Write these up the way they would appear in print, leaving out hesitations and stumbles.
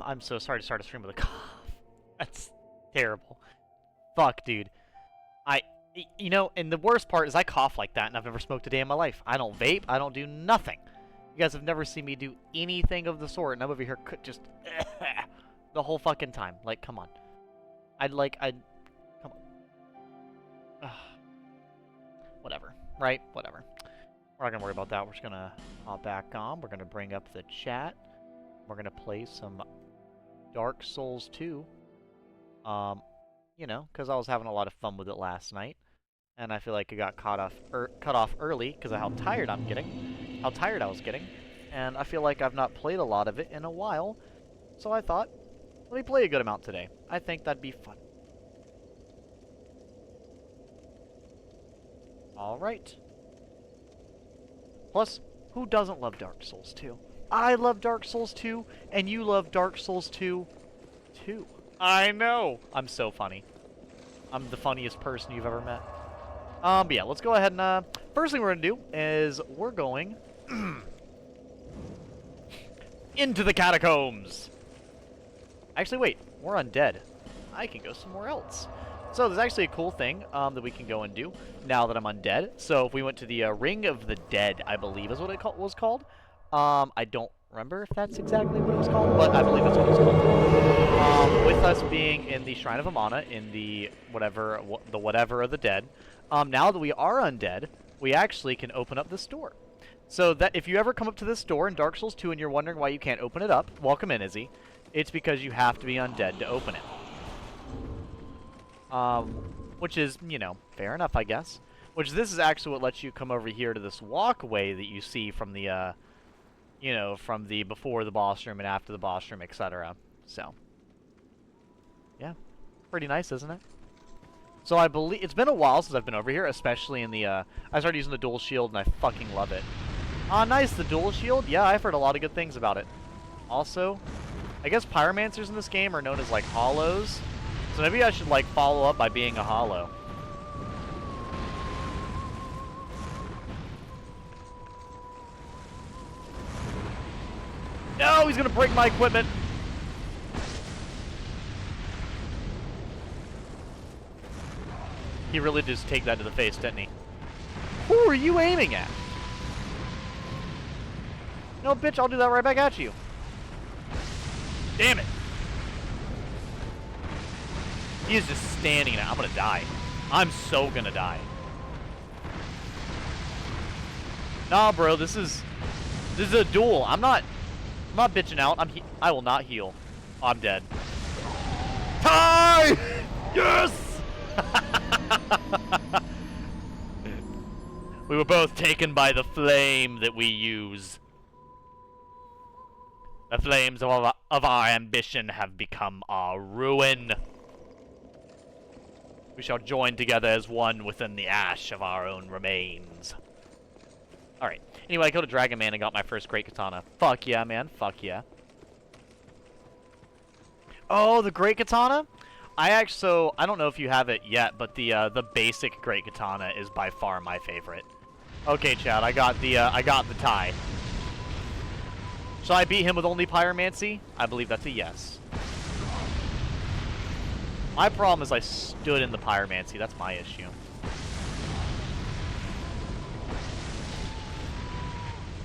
I'm so sorry to start a stream with a cough. That's terrible. Fuck, dude. You know, and the worst part is I cough like that, and I've never smoked a day in my life. I don't vape. I don't do nothing. You guys have never seen me do anything of the sort, and I'm over here just the whole fucking time. Like, come on. Come on. Whatever. Right? Whatever. We're not gonna worry about that. We're just gonna hop back on. We're gonna bring up the chat. We're gonna play some Dark Souls 2. You know, because I was having a lot of fun with it last night, and I feel like it got cut off early because of how tired I was getting, and I feel like I've not played a lot of it in a while, so I thought, let me play a good amount today. I think that'd be fun. All right. Plus, who doesn't love Dark Souls 2? I love Dark Souls 2, and you love Dark Souls 2 too. I know! I'm so funny. I'm the funniest person you've ever met. But yeah, let's go ahead and, first thing we're gonna do is we're going into the catacombs! Actually, wait. We're undead. I can go somewhere else. So there's actually a cool thing that we can go and do now that I'm undead. So if we went to the Ring of the Dead, I believe is what it was called. I don't remember if that's exactly what it was called, but I believe that's what it was called. With us being in the Shrine of Amana, in the whatever of the dead, now that we are undead, we actually can open up this door. So that if you ever come up to this door in Dark Souls 2 and you're wondering why you can't open it up, welcome in, Izzy. It's because you have to be undead to open it. Which is, you know, fair enough, I guess. Which this is actually what lets you come over here to this walkway that you see from the, you know, from the before the boss room and after the boss room, etc. So, yeah, pretty nice, isn't it? So I believe it's been a while since I've been over here, especially in the, I started using the dual shield and I fucking love it. Ah, nice, the dual shield? Yeah, I've heard a lot of good things about it. Also, I guess pyromancers in this game are known as, like, hollows. So maybe I should, like, follow up by being a hollow. No, he's gonna break my equipment! He really did just take that to the face, didn't he? Who are you aiming at? No, bitch, I'll do that right back at you. Damn it! He is just standing there. I'm gonna die. I'm so gonna die. Nah, bro, this is a duel. I'm not bitching out. I will not heal. Oh, I'm dead. Tie! Yes! We were both taken by the flame that we use. The flames of our ambition have become our ruin. We shall join together as one within the ash of our own remains. Alright. Anyway, I killed a Dragon Man and got my first Great Katana. Fuck yeah, man. Fuck yeah. Oh, the Great Katana? I don't know if you have it yet, but the basic Great Katana is by far my favorite. Okay, Chad, I got the tie. Shall I beat him with only Pyromancy? I believe that's a yes. My problem is I stood in the Pyromancy. That's my issue.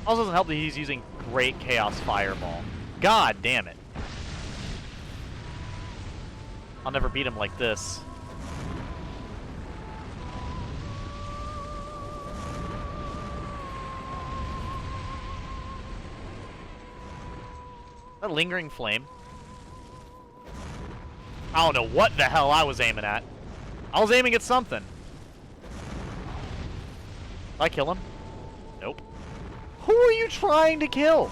Also doesn't help that he's using Great Chaos Fireball. God damn it. I'll never beat him like this. That lingering flame. I don't know what the hell I was aiming at. I was aiming at something. Did I kill him? Nope. Who are you trying to kill?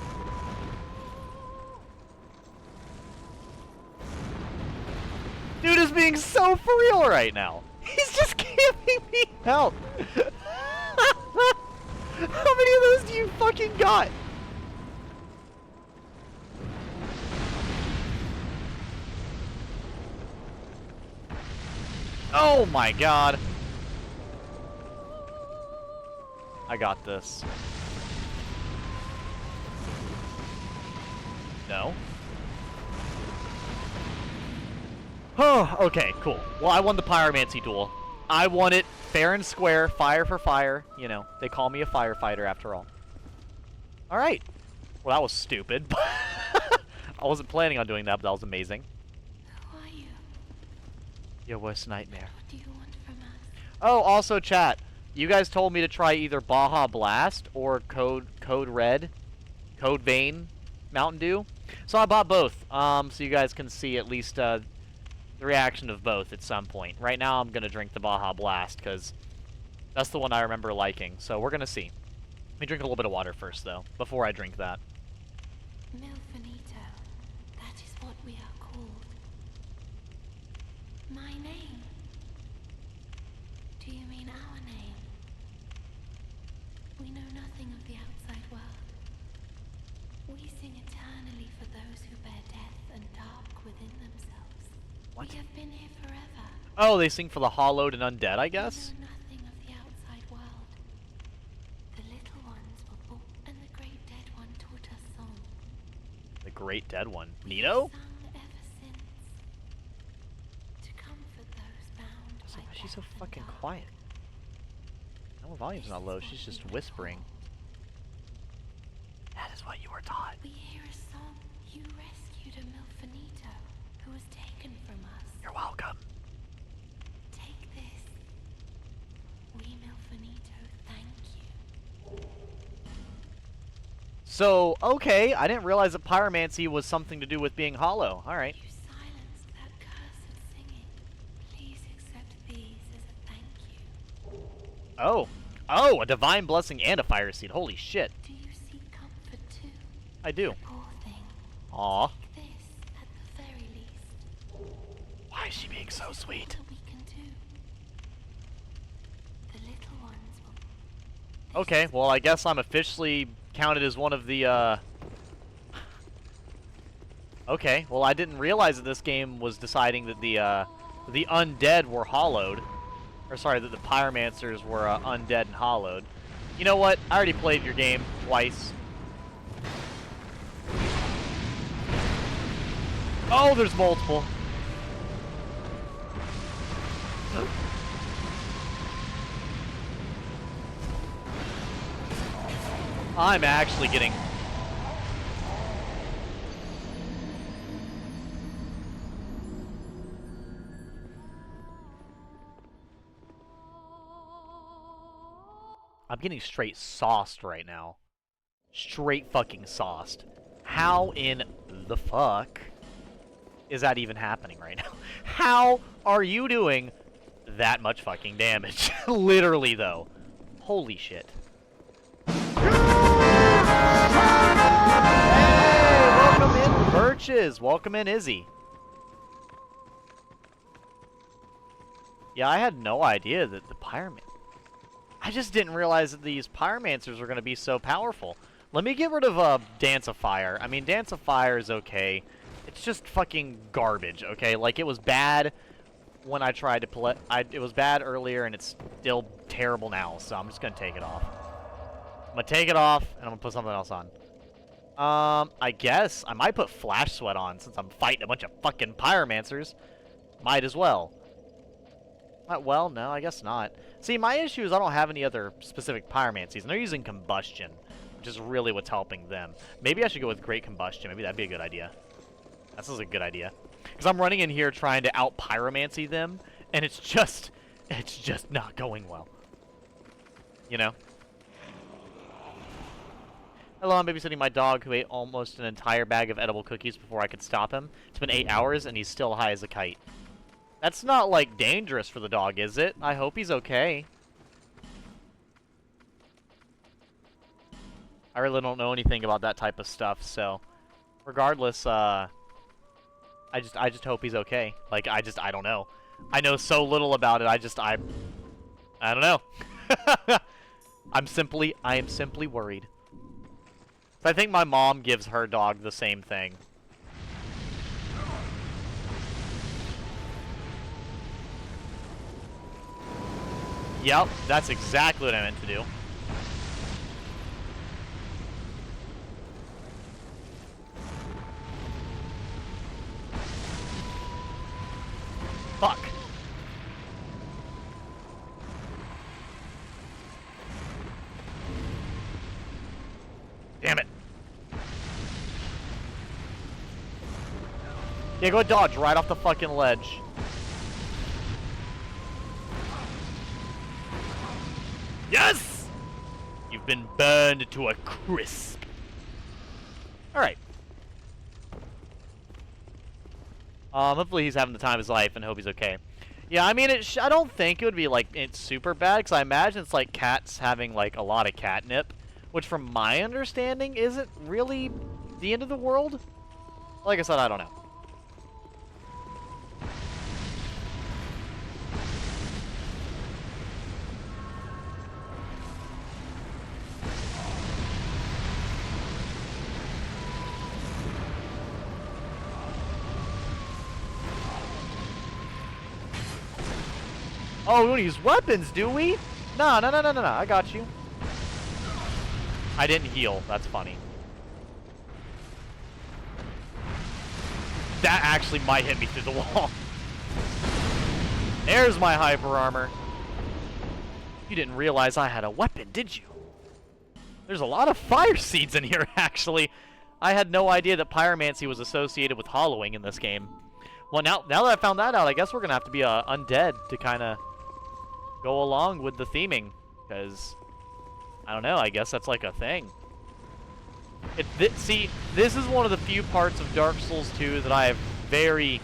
Dude is being so for real right now. He's just giving me help. How many of those do you fucking got? Oh my god. I got this. Oh, okay, cool. Well, I won the Pyromancy duel. I won it fair and square, fire for fire. You know, they call me a firefighter after all. Alright. Well, that was stupid. I wasn't planning on doing that, but that was amazing. Who are you? Your worst nightmare. What do you want from us? Oh, also, chat. You guys told me to try either Baja Blast or Code Red, Code Vein Mountain Dew. So I bought both, so you guys can see at least the reaction of both at some point. Right now, I'm gonna drink the Baja Blast because that's the one I remember liking. So we're gonna see. Let me drink a little bit of water first, though, before I drink that. Milfinito, that is what we are called. My name? Do you mean our name? We know nothing of the outside world. We sing eternally for those who bear death and dark within themselves. What? We have been here forever. Oh, they sing for the hollowed and undead, I guess? We know nothing of the outside world. The little ones were born, and the great dead one taught us song. The great dead one. Nito? Sung ever since. To comfort those bound by Why is she so death and fucking dark. quiet? No, her volume's not low, she's just whispering. That is what you were taught. We hear a song. You rescued a Milfinito who was taken from us. You're welcome. Take this. We Milfinito thank you. So, okay, I didn't realize that pyromancy was something to do with being hollow. Alright. You silenced that cursed singing. Please accept these as a thank you. Oh. Oh, a divine blessing and a fire seed. Holy shit. Do you seek comfort too? I do. Poor thing. Aw. Take this at the very least. Why is she being so sweet? What we can do. The little ones will. Okay, well, I guess I'm officially counted as one of the, Okay, well, I didn't realize that this game was deciding that the undead were hollowed. Or, sorry, that the pyromancers were, undead and hollowed. You know what? I already played your game twice. Oh, there's multiple. I'm actually getting... I'm getting straight sauced right now. Straight fucking sauced. How in the fuck is that even happening right now? How are you doing that much fucking damage? Literally, though. Holy shit. Hey, welcome in, Birches. Welcome in, Izzy. Yeah, I had no idea that the pyroman... I just didn't realize that these pyromancers were going to be so powerful. Let me get rid of Dance of Fire. I mean, Dance of Fire is okay. It's just fucking garbage, okay? Like, it was bad when I tried to play... it was bad earlier, and it's still terrible now, so I'm just going to take it off. I'm going to take it off, and I'm going to put something else on. I guess I might put Flash Sweat on, since I'm fighting a bunch of fucking pyromancers. Might as well. Well, no, I guess not. See, my issue is I don't have any other specific pyromancies, and they're using combustion, which is really what's helping them. Maybe I should go with Great Combustion. Maybe that'd be a good idea. This is a good idea. Because I'm running in here trying to out-pyromancy them, and it's just not going well. You know? Hello, I'm babysitting my dog who ate almost an entire bag of edible cookies before I could stop him. It's been 8 hours, and he's still high as a kite. That's not, like, dangerous for the dog, is it? I hope he's okay. I really don't know anything about that type of stuff, so... Regardless, I just hope he's okay. Like, I don't know. I know so little about it, I don't know. I am simply worried. So I think my mom gives her dog the same thing. Yep, that's exactly what I meant to do. Yeah, go dodge right off the fucking ledge. Yes! You've been burned to a crisp. Alright. Hopefully he's having the time of his life and hope he's okay. Yeah, I mean, I don't think it would be, like, it's super bad, because I imagine it's like cats having, like, a lot of catnip, which from my understanding isn't really the end of the world. Like I said, I don't know. Oh, we don't use weapons, do we? No, I got you. I didn't heal. That's funny. That actually might hit me through the wall. There's my hyper armor. You didn't realize I had a weapon, did you? There's a lot of fire seeds in here, actually. I had no idea that pyromancy was associated with hollowing in this game. Well, now that I found that out, I guess we're gonna have to be undead to kind of go along with the theming, because I don't know. I guess that's like a thing. See, this is one of the few parts of Dark Souls 2 that I have very,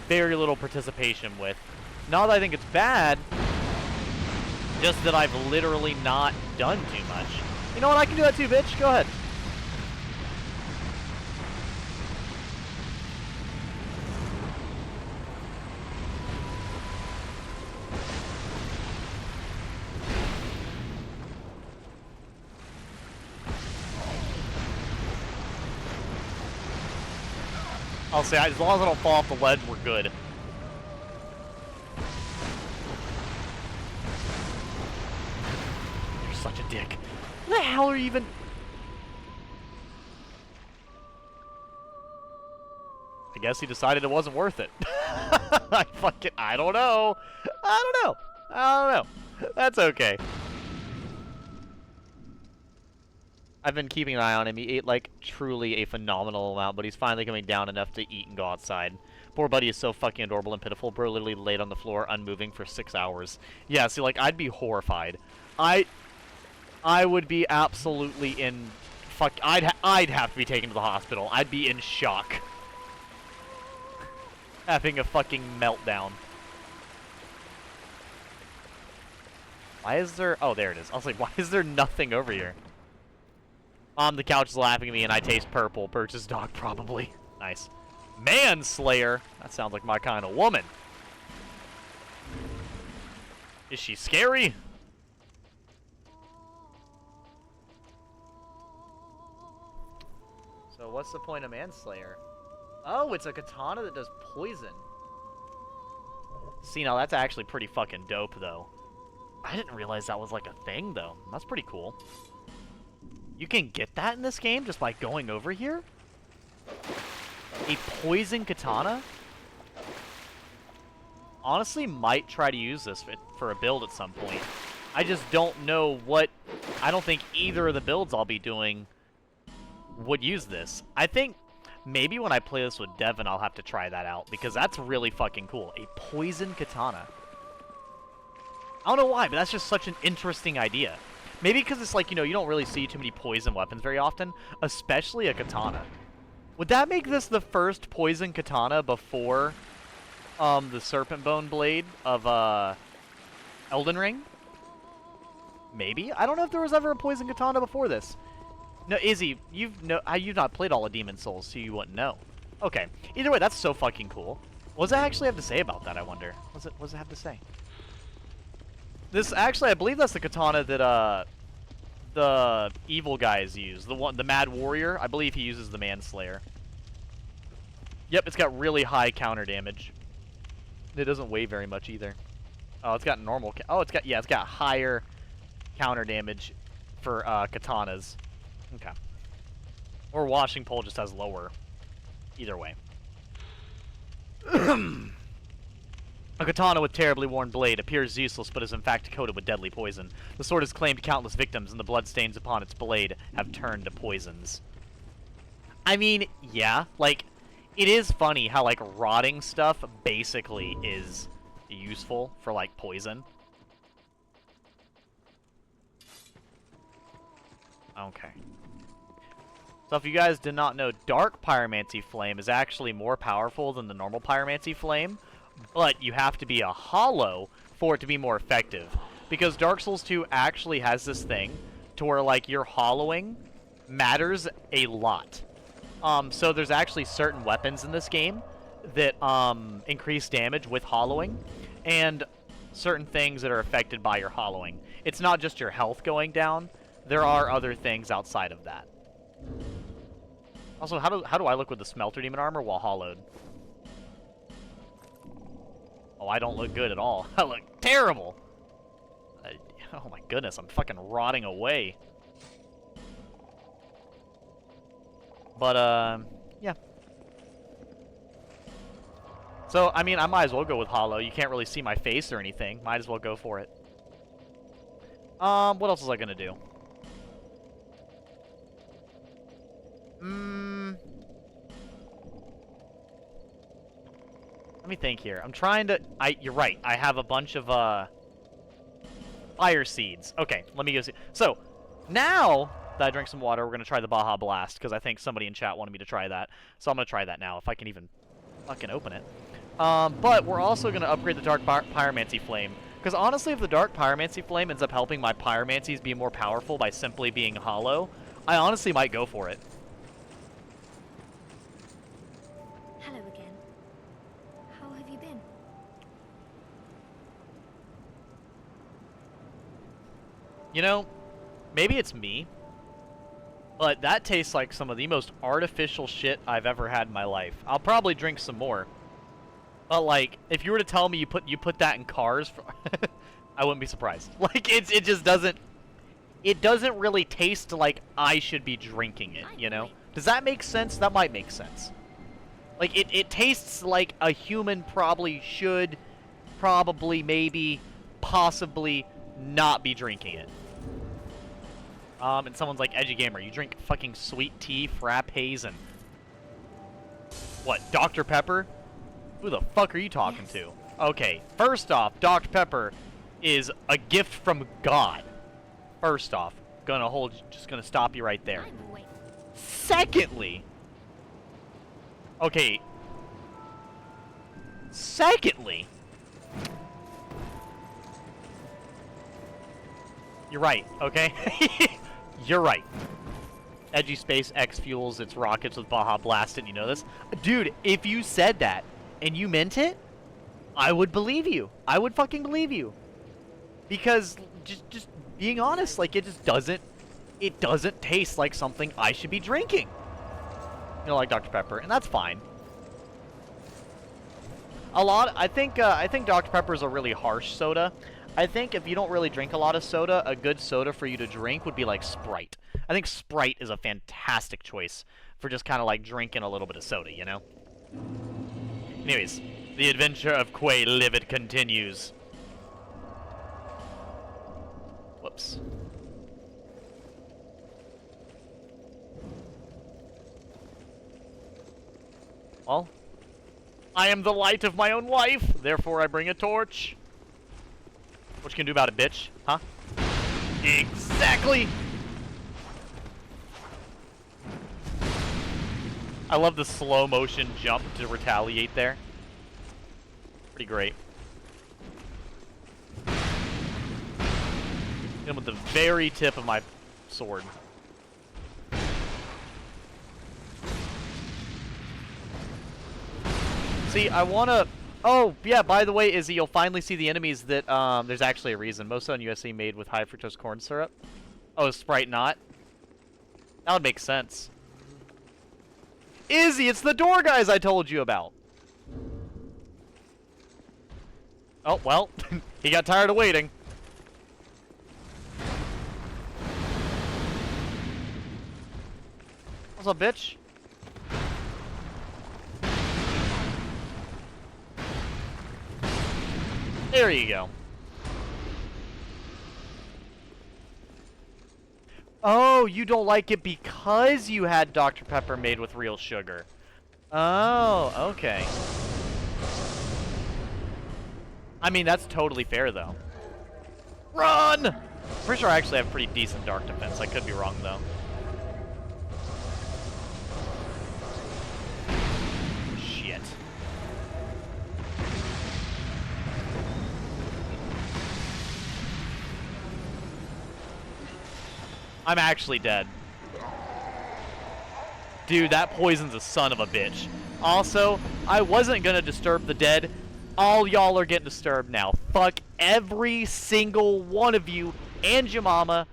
very little participation with. Not that I think it's bad, just that I've literally not done too much. You know what? I can do that too, bitch. Go ahead. I'll say, as long as I don't fall off the ledge, we're good. You're such a dick. What the hell are you even... I guess he decided it wasn't worth it. I don't know. I don't know. That's okay. I've been keeping an eye on him. He ate, like, truly a phenomenal amount, but he's finally coming down enough to eat and go outside. Poor buddy is so fucking adorable and pitiful. Bro literally laid on the floor, unmoving for 6 hours. Yeah, see, like, I'd be horrified. I would be absolutely in... I'd have to be taken to the hospital. I'd be in shock. Having a fucking meltdown. Why is there... Oh, there it is. I was like, why is there nothing over here? The couch is laughing at me and I taste purple. Birch's dog, probably. Nice. Manslayer! That sounds like my kind of woman. Is she scary? So what's the point of Manslayer? Oh, it's a katana that does poison. See, now that's actually pretty fucking dope, though. I didn't realize that was like a thing, though. That's pretty cool. You can get that in this game just by going over here? A poison katana? Honestly, might try to use this for a build at some point. I just don't know what... I don't think either of the builds I'll be doing would use this. I think maybe when I play this with Devin, I'll have to try that out, because that's really fucking cool. A poison katana. I don't know why, but that's just such an interesting idea. Maybe because it's like, you know, you don't really see too many poison weapons very often, especially a katana. Would that make this the first poison katana before the serpent bone blade of Elden Ring? Maybe? I don't know if there was ever a poison katana before this. No, Izzy, you've not played all of Demon Souls, so you wouldn't know. Okay. Either way, that's so fucking cool. What does it actually have to say about that, I wonder? What does it have to say? This actually, I believe that's the katana that the evil guys use. The Mad Warrior. I believe he uses the Manslayer. Yep, it's got really high counter damage. It doesn't weigh very much either. Oh, it's got normal. It's got higher counter damage for katanas. Okay. Or Washing Pole just has lower. Either way. A katana with terribly worn blade appears useless, but is in fact coated with deadly poison. The sword has claimed countless victims, and the bloodstains upon its blade have turned to poisons. I mean, yeah, like, It is funny how, like, rotting stuff basically is useful for, like, poison. Okay. So if you guys did not know, Dark Pyromancy Flame is actually more powerful than the normal Pyromancy Flame, but you have to be a hollow for it to be more effective. Because Dark Souls 2 actually has this thing to where, like, your hollowing matters a lot. So there's actually certain weapons in this game that increase damage with hollowing, and certain things that are affected by your hollowing. It's not just your health going down. There are other things outside of that. Also, how do I look with the Smelter Demon armor while hollowed? Oh, I don't look good at all. I look terrible! Oh my goodness, I'm fucking rotting away. But, yeah. So, I mean, I might as well go with hollow. You can't really see my face or anything. Might as well go for it. What else was I gonna do? Let me think here. I'm trying to... You're right. I have a bunch of, fire seeds. Okay, let me go see. So, now that I drank some water, we're going to try the Baja Blast, because I think somebody in chat wanted me to try that. So I'm going to try that now, if I can even fucking open it. But we're also going to upgrade the Dark Pyromancy Flame. Because honestly, if the Dark Pyromancy Flame ends up helping my Pyromancies be more powerful by simply being hollow, I honestly might go for it. Hello again. How have you been? You know, maybe it's me, but that tastes like some of the most artificial shit I've ever had in my life. I'll probably drink some more. But, like, if you were to tell me you put that in cars, I wouldn't be surprised. Like, it just doesn't... It doesn't really taste like I should be drinking it, you know? Does that make sense? That might make sense. Like, it tastes like a human probably should, maybe, possibly not be drinking it. And someone's like, Edgy Gamer, you drink fucking sweet tea, frappes, and... What, Dr. Pepper? Who the fuck are you talking to? Okay, first off, Dr. Pepper is a gift from God. First off, just gonna stop you right there. Secondly... Okay. Secondly... You're right, okay? You're right. Edgy Space X fuels its rockets with Baja Blast, and you know this? Dude, if you said that, and you meant it, I would believe you. I would fucking believe you. Because, just being honest, like, it just doesn't... It doesn't taste like something I should be drinking. You know, like Dr. Pepper, and that's fine. I think Dr. Pepper is a really harsh soda. I think if you don't really drink a lot of soda, a good soda for you to drink would be like Sprite. I think Sprite is a fantastic choice for just kind of like drinking a little bit of soda, you know? Anyways, the adventure of Quay Livid continues. Whoops. Well, I am the light of my own life, therefore I bring a torch. What you can do about it, bitch? Huh? Exactly! I love the slow motion jump to retaliate there. Pretty great. Hit him with the very tip of my sword. See, I wanna... Oh, yeah, by the way, Izzy, you'll finally see the enemies that, there's actually a reason. Most on USC made with high fructose corn syrup. Oh, is Sprite not? That would make sense. Izzy, it's the door guys I told you about! Oh, well, he got tired of waiting. What's up, bitch? There you go. Oh, you don't like it because you had Dr. Pepper made with real sugar. Oh, okay. I mean, that's totally fair, though. Run! Pretty sure I actually have pretty decent dark defense. I could be wrong, though. Shit. I'm actually dead. Dude, that poison's a son of a bitch. Also, I wasn't gonna disturb the dead. All y'all are getting disturbed now. Fuck every single one of you and your mama.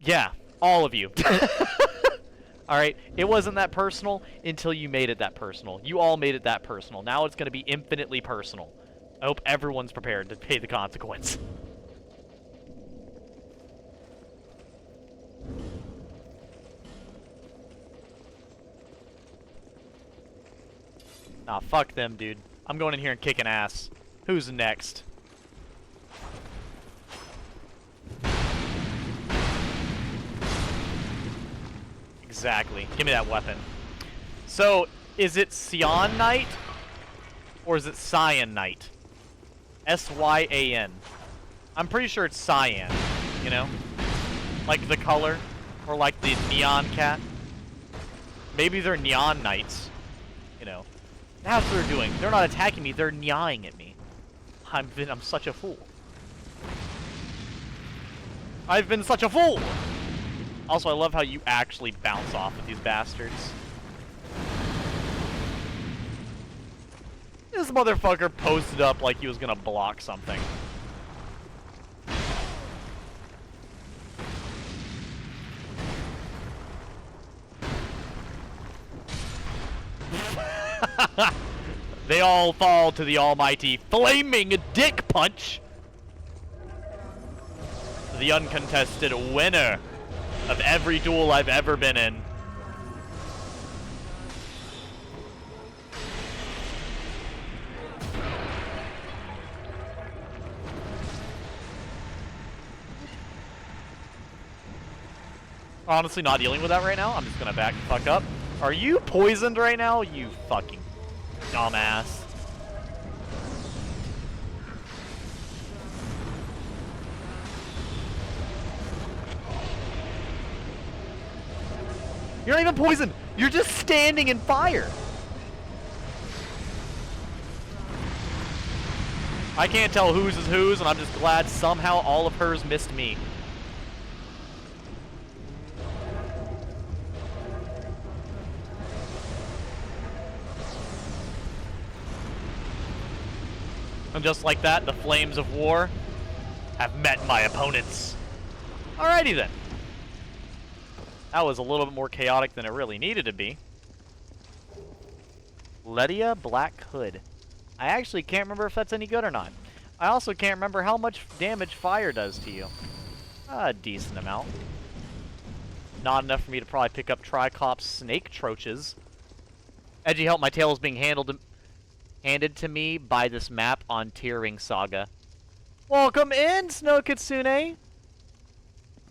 Yeah, all of you. Alright, it wasn't that personal until you made it that personal. You all made it that personal. Now it's gonna be infinitely personal. I hope everyone's prepared to pay the consequence. Nah, fuck them, dude. I'm going in here and kicking ass. Who's next? Exactly. Give me that weapon. So, is it Cyanite? Or is it Cyanite? S-Y-A-N. I'm pretty sure it's cyan, you know? Like the color. Or like the neon cat. Maybe they're neon knights. You know. That's what they're doing. They're not attacking me, they're nying at me. I'm such a fool. I've been such a fool! Also, I love how you actually bounce off with these bastards. This motherfucker posted up like he was gonna block something. They all fall to the almighty flaming dick punch. The uncontested winner of every duel I've ever been in. Honestly, not dealing with that right now. I'm just gonna back the fuck up. Are you poisoned right now? You fucking dumbass. You're not even poisoned. You're just standing in fire. I can't tell whose is whose, and I'm just glad somehow all of hers missed me. And just like that, the flames of war have met my opponents. Alrighty then. That was a little bit more chaotic than it really needed to be. Ledia Black Hood. I actually can't remember if that's any good or not. I also can't remember how much damage fire does to you. A decent amount. Not enough for me to probably pick up Tricops snake troches. Edgy help, my tail is being handed to me by this map on Tearing Saga. Welcome in, Snow Kitsune!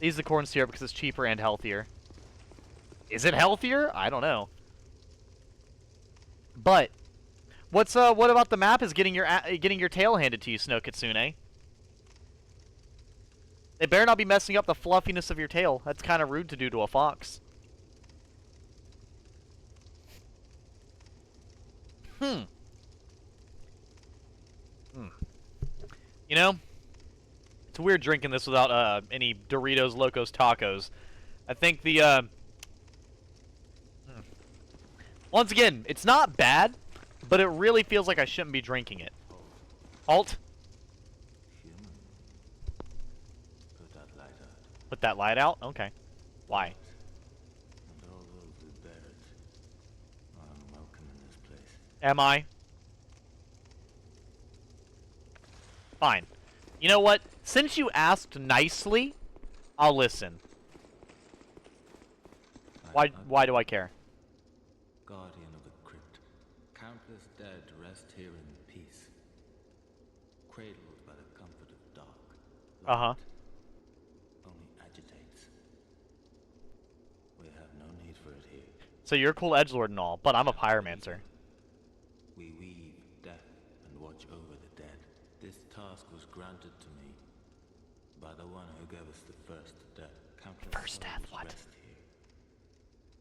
Use the corn syrup because it's cheaper and healthier. Is it healthier? I don't know. But what about the map is getting your tail handed to you, Snow Kitsune? They better not be messing up the fluffiness of your tail. That's kind of rude to do to a fox. You know, it's weird drinking this without any Doritos Locos Tacos. I think the once again, it's not bad, but it really feels like I shouldn't be drinking it. Alt. Put that light out. Put that light out? Okay. Why? And all those who bear it are unwelcome in this place. Am I? Fine. You know what? Since you asked nicely, I'll listen. Why do I care? Guardian of the crypt, countless dead rest here in peace, cradled by the comfort of dark. Uh-huh. Only agitates. We have no need for it here. So you're a cool edgelord and all, but I'm a pyromancer. We weave death and watch over the dead. This task was granted to me by the one who gave us the first death. Countless First death, souls what? rest here.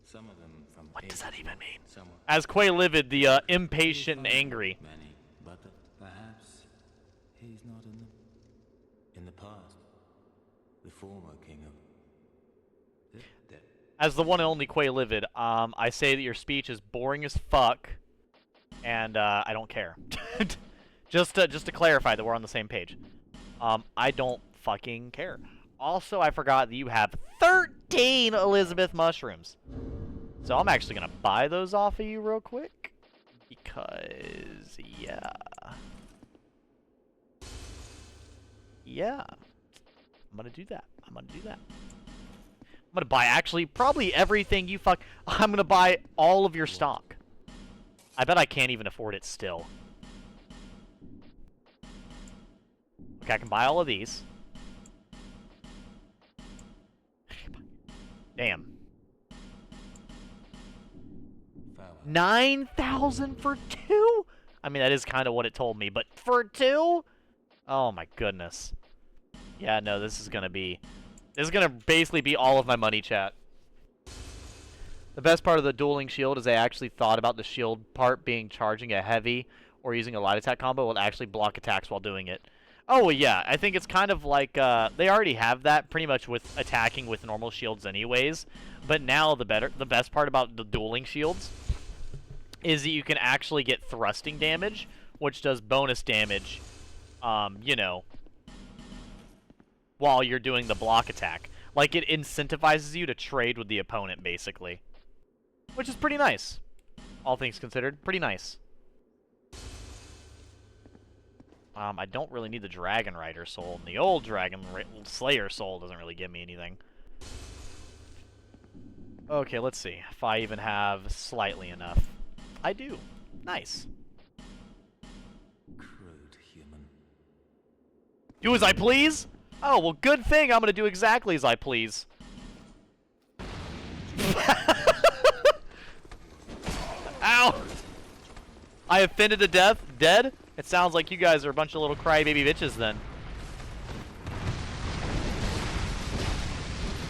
Some of them from What does that ages even old, mean? some were As Quay Livid, the impatient and angry. many, but perhaps he's not in the past. The former king of the dead. As the one and only Quay Livid, I say that your speech is boring as fuck, and I don't care. just to clarify that we're on the same page. I don't fucking care. Also, I forgot that you have 13 Elizabeth mushrooms. So I'm actually gonna buy those off of you real quick, because yeah. I'm gonna do that. I'm gonna buy actually probably everything you fuck. I'm gonna buy all of your stock. I bet I can't even afford it still. Okay, I can buy all of these. Damn. 9,000 for 2? I mean, that is kind of what it told me, but for 2? Oh my goodness. Yeah, no, this is gonna basically be all of my money, chat. The best part of the dueling shield is they actually thought about the shield part being charging a heavy or using a light attack combo will actually block attacks while doing it. Oh, well, yeah, I think it's kind of like, they already have that pretty much with attacking with normal shields anyways, but now the best part about the dueling shields is that you can actually get thrusting damage, which does bonus damage, you know, while you're doing the block attack. Like, it incentivizes you to trade with the opponent, basically. Which is pretty nice. All things considered, pretty nice. I don't really need the Dragon Rider soul, and the old Dragon Slayer soul doesn't really give me anything. Okay, let's see if I even have slightly enough. I do. Nice. Crude human. Do as I please? Oh, well, good thing I'm gonna do exactly as I please. Ow! I offended to death? Dead? It sounds like you guys are a bunch of little crybaby bitches then.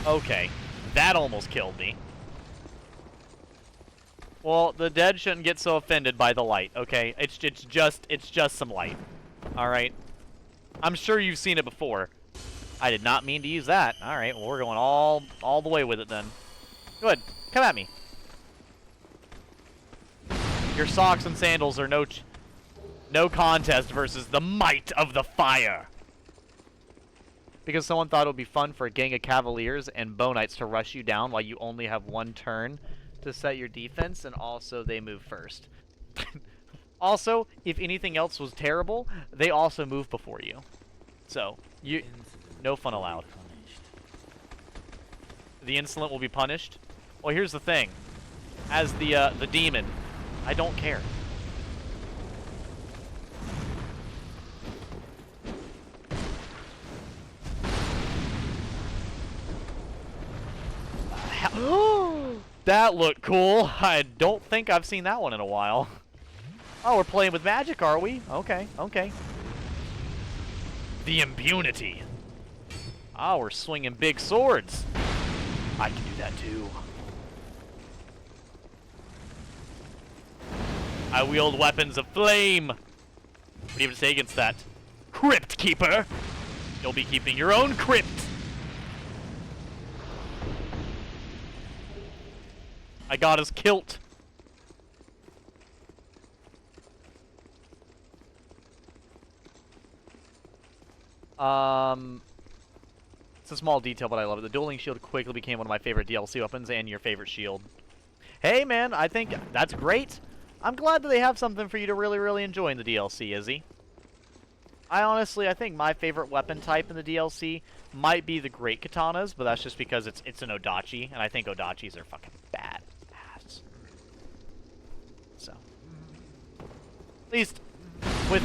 Okay. That almost killed me. Well, the dead shouldn't get so offended by the light, okay? It's just some light. Alright? I'm sure you've seen it before. I did not mean to use that. Alright, well, we're going all the way with it then. Good. Come at me. Your socks and sandals are no contest versus the might of the fire. Because someone thought it would be fun for a gang of cavaliers and bonites to rush you down while you only have one turn to set your defense, and also they move first. Also, if anything else was terrible, they also move before you. So, no fun allowed. The insolent will be punished? Well, here's the thing. As the demon, I don't care. That looked cool. I don't think I've seen that one in a while. Oh, we're playing with magic, are we? Okay, okay. The impunity. Oh, we're swinging big swords. I can do that too. I wield weapons of flame. What do you have to say against that? Crypt Keeper. You'll be keeping your own crypt. I got his kilt. It's a small detail, but I love it. The dueling shield quickly became one of my favorite DLC weapons and your favorite shield. Hey, man, I think that's great. I'm glad that they have something for you to really, really enjoy in the DLC, Izzy. I think my favorite weapon type in the DLC might be the great katanas, but that's just because it's an Odachi, and I think Odachis are fucking bad. So, at least with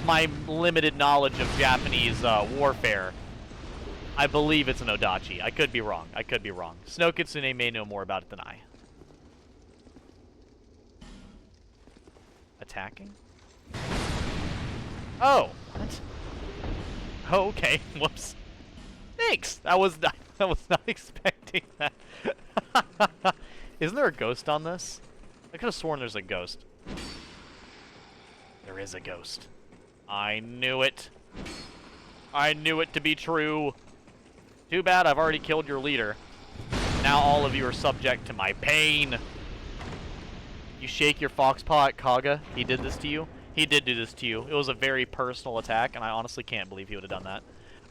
my limited knowledge of Japanese warfare, I believe it's an Odachi. I could be wrong. Snow Kitsune may know more about it than I. attacking? Oh, what? Oh, okay. Whoops. Thanks. I was not expecting that. Isn't there a ghost on this? I could have sworn there's a ghost. There is a ghost. I knew it. I knew it to be true. Too bad I've already killed your leader. Now all of you are subject to my pain. You shake your fox paw at Kaga. He did this to you. He did do this to you. It was a very personal attack, and I honestly can't believe he would have done that.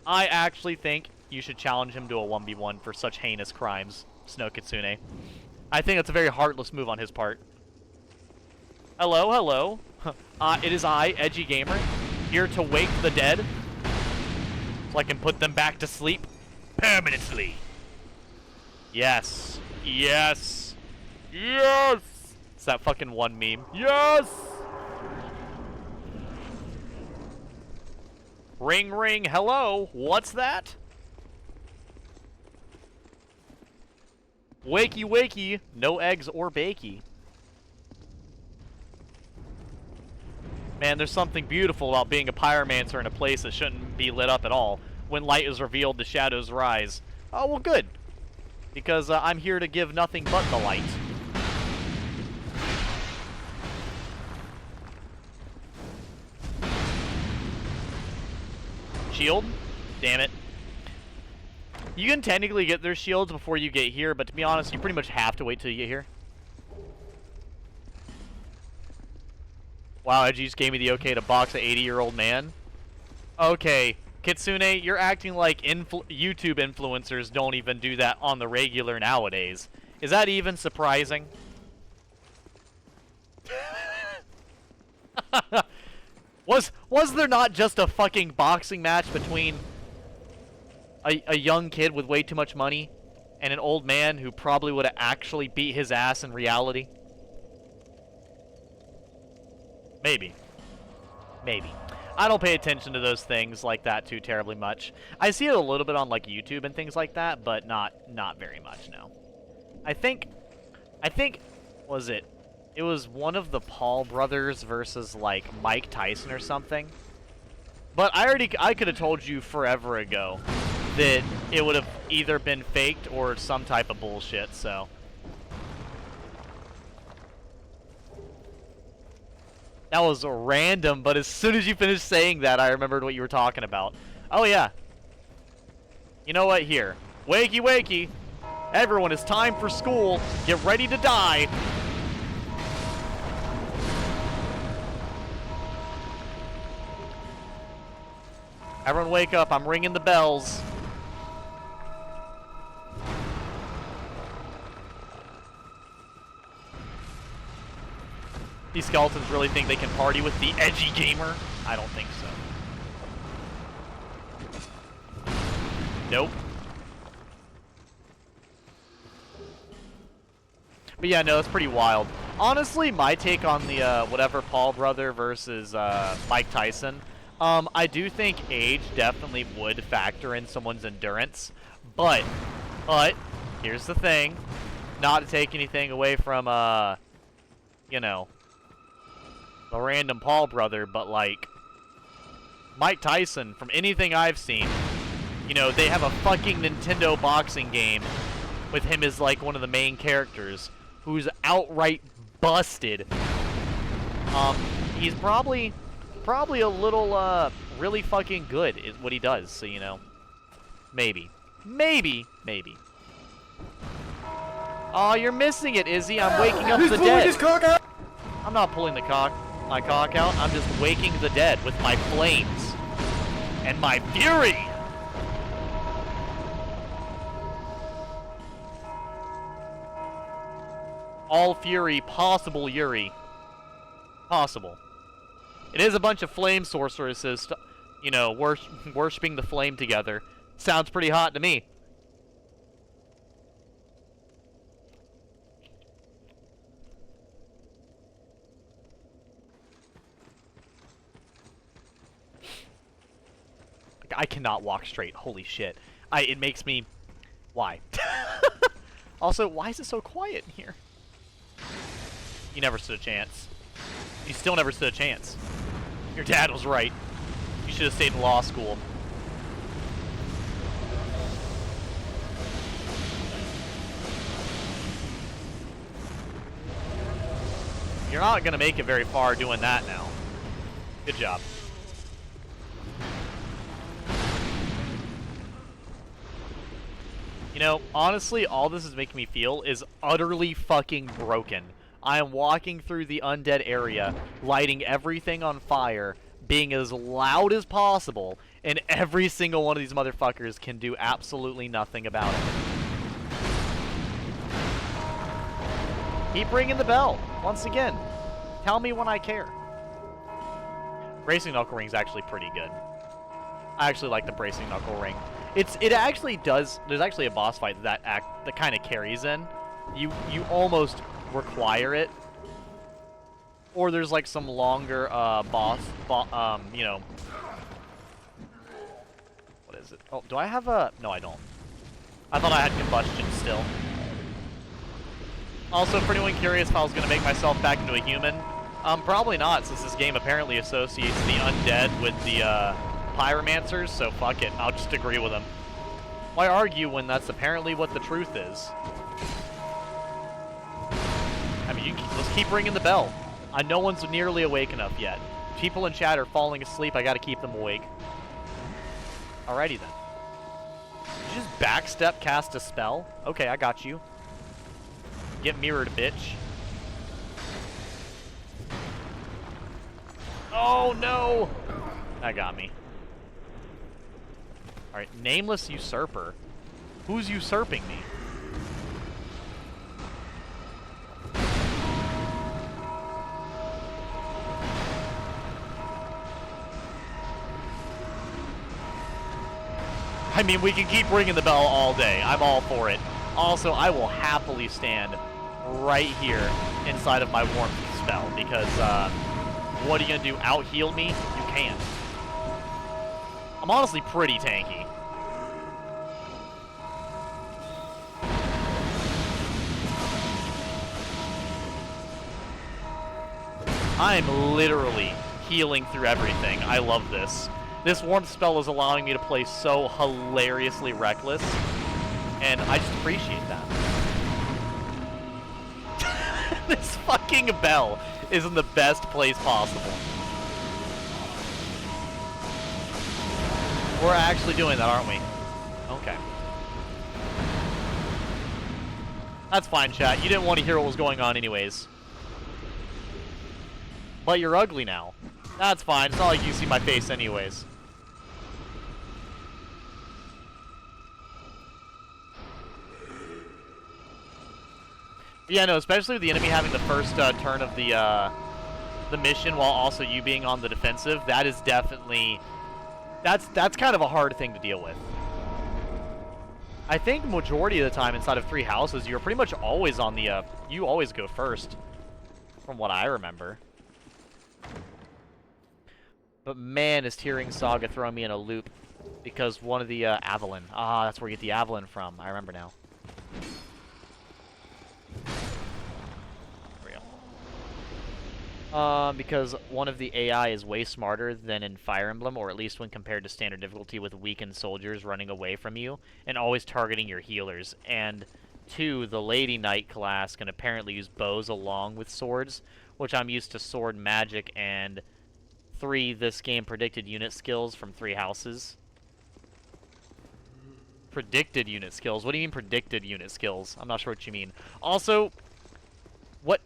I actually think you should challenge him to a 1v1 for such heinous crimes, Snow Kitsune. I think that's a very heartless move on his part. Hello, hello. It is I, Edgy Gamer, here to wake the dead, so I can put them back to sleep permanently. Yes. Yes. Yes! It's that fucking one meme. Yes! Ring, ring, hello. What's that? Wakey, wakey. No eggs or bakey. Man, there's something beautiful about being a pyromancer in a place that shouldn't be lit up at all. When light is revealed, the shadows rise. Oh, well, good. Because I'm here to give nothing but the light. Shield? Damn it. You can technically get their shields before you get here, but to be honest, you pretty much have to wait till you get here. Wow, Edgy just gave me the okay to box an 80-year-old man. Okay, Kitsune, you're acting like YouTube influencers don't even do that on the regular nowadays. Is that even surprising? Was there not just a fucking boxing match between a young kid with way too much money and an old man who probably would have actually beat his ass in reality? Maybe. Maybe. I don't pay attention to those things like that too terribly much. I see it a little bit on like YouTube and things like that, but not very much, no. I think was it was one of the Paul brothers versus like Mike Tyson or something. But I could have told you forever ago that it would have either been faked or some type of bullshit, so. That was random, but as soon as you finished saying that, I remembered what you were talking about. Oh, yeah. You know what? Here. Wakey, wakey. Everyone, it's time for school. Get ready to die. Everyone wake up. I'm ringing the bells. These skeletons really think they can party with the Edgy Gamer? I don't think so. Nope. But yeah, no, that's pretty wild. Honestly, my take on the whatever Paul brother versus Mike Tyson, I do think age definitely would factor in someone's endurance. But here's the thing. Not to take anything away from, you know, the random Paul brother, but like Mike Tyson, from anything I've seen, you know, they have a fucking Nintendo boxing game with him as like one of the main characters who's outright busted. He's probably a little really fucking good at what he does, so you know, maybe. Oh, you're missing it, Izzy. I'm waking up the dead. His cock out? I'm not pulling my cock out. I'm just waking the dead with my flames and my fury. All fury, possible Yuri. Possible. It is a bunch of flame sorceresses, you know, worshipping the flame together. Sounds pretty hot to me. I cannot walk straight. Holy shit. It makes me... Why? Also, why is it so quiet in here? You never stood a chance. You still never stood a chance. Your dad was right. You should have stayed in law school. You're not going to make it very far doing that now. Good job. You know, honestly, all this is making me feel is utterly fucking broken. I am walking through the undead area, lighting everything on fire, being as loud as possible, and every single one of these motherfuckers can do absolutely nothing about it. Keep ringing the bell. Once again, tell me when I care. Bracing Knuckle Ring's actually pretty good. I actually like the Bracing Knuckle Ring. It actually does. There's actually a boss fight that kind of carries in. You almost require it, or there's like some longer you know. What is it? Oh, do I have a? No, I don't. I thought I had combustion still. Also, for anyone curious if I was going to make myself back into a human, probably not, since this game apparently associates the undead with the pyromancers, so fuck it, I'll just agree with them. Why argue when that's apparently what the truth is? I mean, let's keep ringing the bell. No one's nearly awake enough yet. People in chat are falling asleep, I gotta keep them awake. Alrighty then. Did you just backstep cast a spell? Okay, I got you. Get mirrored, bitch. Oh, no! That got me. Alright, nameless usurper. Who's usurping me? I mean, we can keep ringing the bell all day. I'm all for it. Also, I will happily stand right here inside of my warmth spell because, what are you gonna do? Out-heal me? You can't. I'm honestly pretty tanky. I'm literally healing through everything. I love this. This warmth spell is allowing me to play so hilariously reckless, and I just appreciate that. This fucking bell is in the best place possible. We're actually doing that, aren't we? Okay. That's fine, chat. You didn't want to hear what was going on anyways. But you're ugly now. That's fine. It's not like you see my face anyways. Yeah, no, especially with the enemy having the first turn of the mission while also you being on the defensive, that is definitely... That's kind of a hard thing to deal with. I think majority of the time inside of 3 houses, you're pretty much always on the... you always go first, from what I remember. But man, is Tearing Saga throwing me in a loop because one of the Avalon. Ah, that's where you get the Avalon from. I remember now. Because one of the AI is way smarter than in Fire Emblem, or at least when compared to standard difficulty with weakened soldiers running away from you, and always targeting your healers. And 2, the Lady Knight class can apparently use bows along with swords, which I'm used to sword magic, and 3, this game predicted unit skills from 3 houses. Predicted unit skills? What do you mean predicted unit skills? I'm not sure what you mean. Also, what...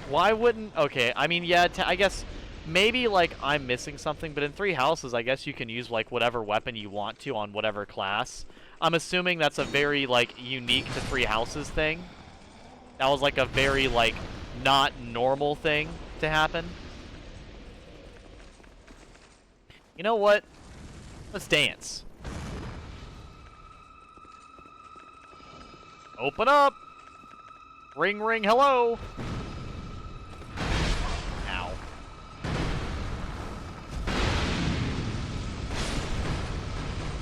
Why wouldn't... Okay, I mean, yeah, I guess maybe, like, I'm missing something, but in 3 houses, I guess you can use, like, whatever weapon you want to on whatever class. I'm assuming that's a very, like, unique to 3 houses thing. That was, like, a very, like, not normal thing to happen. You know what? Let's dance. Open up! Ring, ring, hello! Ow.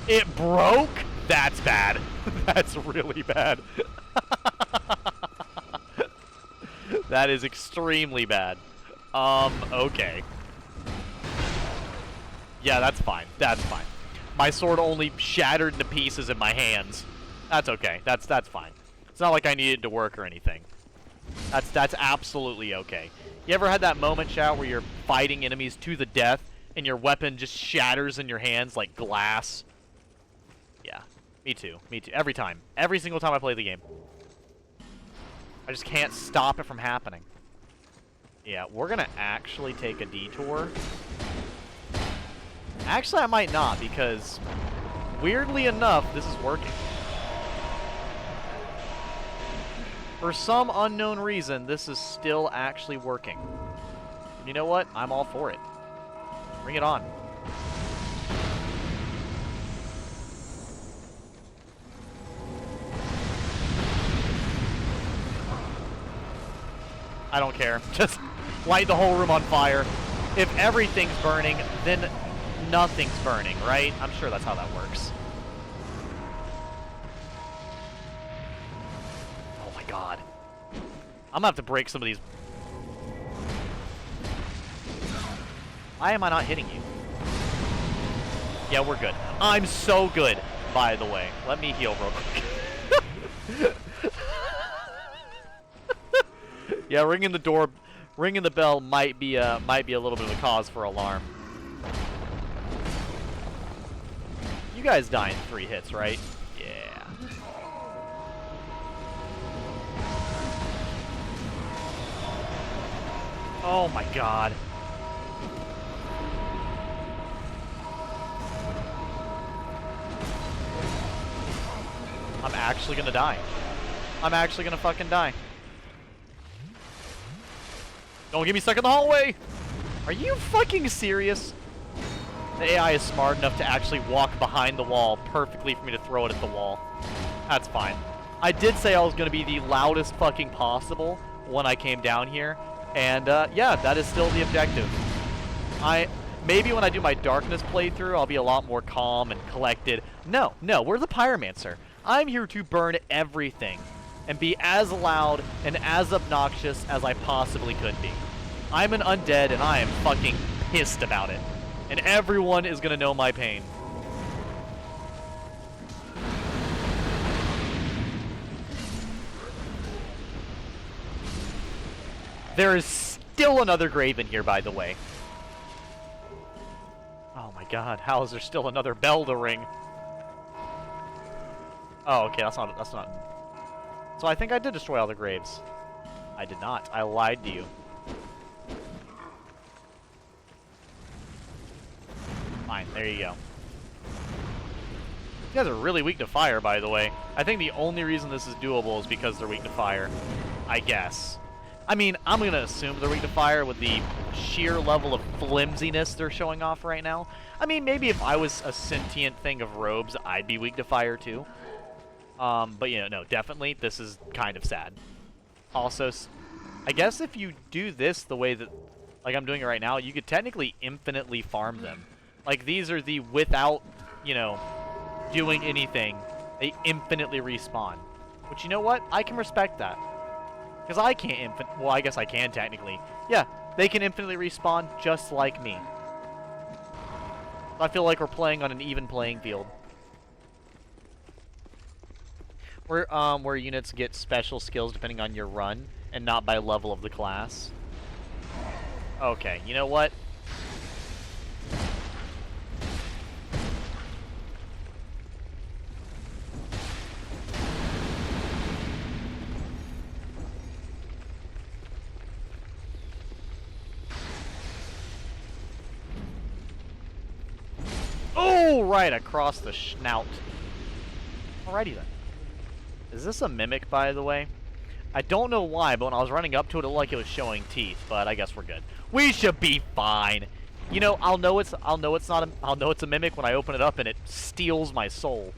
It broke? That's bad. That's really bad. That is extremely bad. Okay. Yeah, that's fine. That's fine. My sword only shattered into pieces in my hands. That's okay. That's fine. It's not like I needed to work or anything. That's absolutely okay. You ever had that moment, chat, where you're fighting enemies to the death and your weapon just shatters in your hands like glass? Yeah. Me too. Me too. Every time. Every single time I play the game. I just can't stop it from happening. Yeah, we're gonna actually take a detour. Actually, I might not, because weirdly enough, this is working. For some unknown reason, this is still actually working. And you know what? I'm all for it. Bring it on. I don't care. Just light the whole room on fire. If everything's burning, then nothing's burning, right? I'm sure that's how that works. Oh my god. I'm gonna have to break some of these. Why am I not hitting you? Yeah, we're good. I'm so good, by the way. Let me heal real quick. Yeah, ringing the bell might be a little bit of a cause for alarm. You guys die in 3 hits, right? Yeah. Oh my god. I'm actually gonna die. I'm actually gonna fucking die. Don't get me stuck in the hallway! Are you fucking serious? The AI is smart enough to actually walk behind the wall perfectly for me to throw it at the wall. That's fine. I did say I was going to be the loudest fucking possible when I came down here. And, yeah, that is still the objective. Maybe when I do my darkness playthrough, I'll be a lot more calm and collected. No, we're the Pyromancer. I'm here to burn everything and be as loud and as obnoxious as I possibly could be. I'm an undead and I am fucking pissed about it. And everyone is gonna know my pain. There is still another grave in here, by the way. Oh my god, how is there still another bell to ring? Oh, okay, that's not... So I think I did destroy all the graves. I did not. I lied to you. Fine, there you go. You guys are really weak to fire, by the way. I think the only reason this is doable is because they're weak to fire. I guess. I mean, I'm going to assume they're weak to fire with the sheer level of flimsiness they're showing off right now. I mean, maybe if I was a sentient thing of robes, I'd be weak to fire too. But, you know, no, definitely, this is kind of sad. Also, I guess if you do this the way that, like I'm doing it right now, you could technically infinitely farm them. Like, these are the without, you know, doing anything, they infinitely respawn. Which, you know what? I can respect that. Because I can't well, I guess I can technically. Yeah, they can infinitely respawn just like me. I feel like we're playing on an even playing field. Where units get special skills depending on your run, and not by level of the class. Okay, you know what? Oh, right across the snout. Alrighty then. Is this a mimic, by the way? I don't know why, but when I was running up to it, it looked like it was showing teeth. But I guess we're good. We should be fine. You know, I'll know it's a mimic when I open it up and it steals my soul,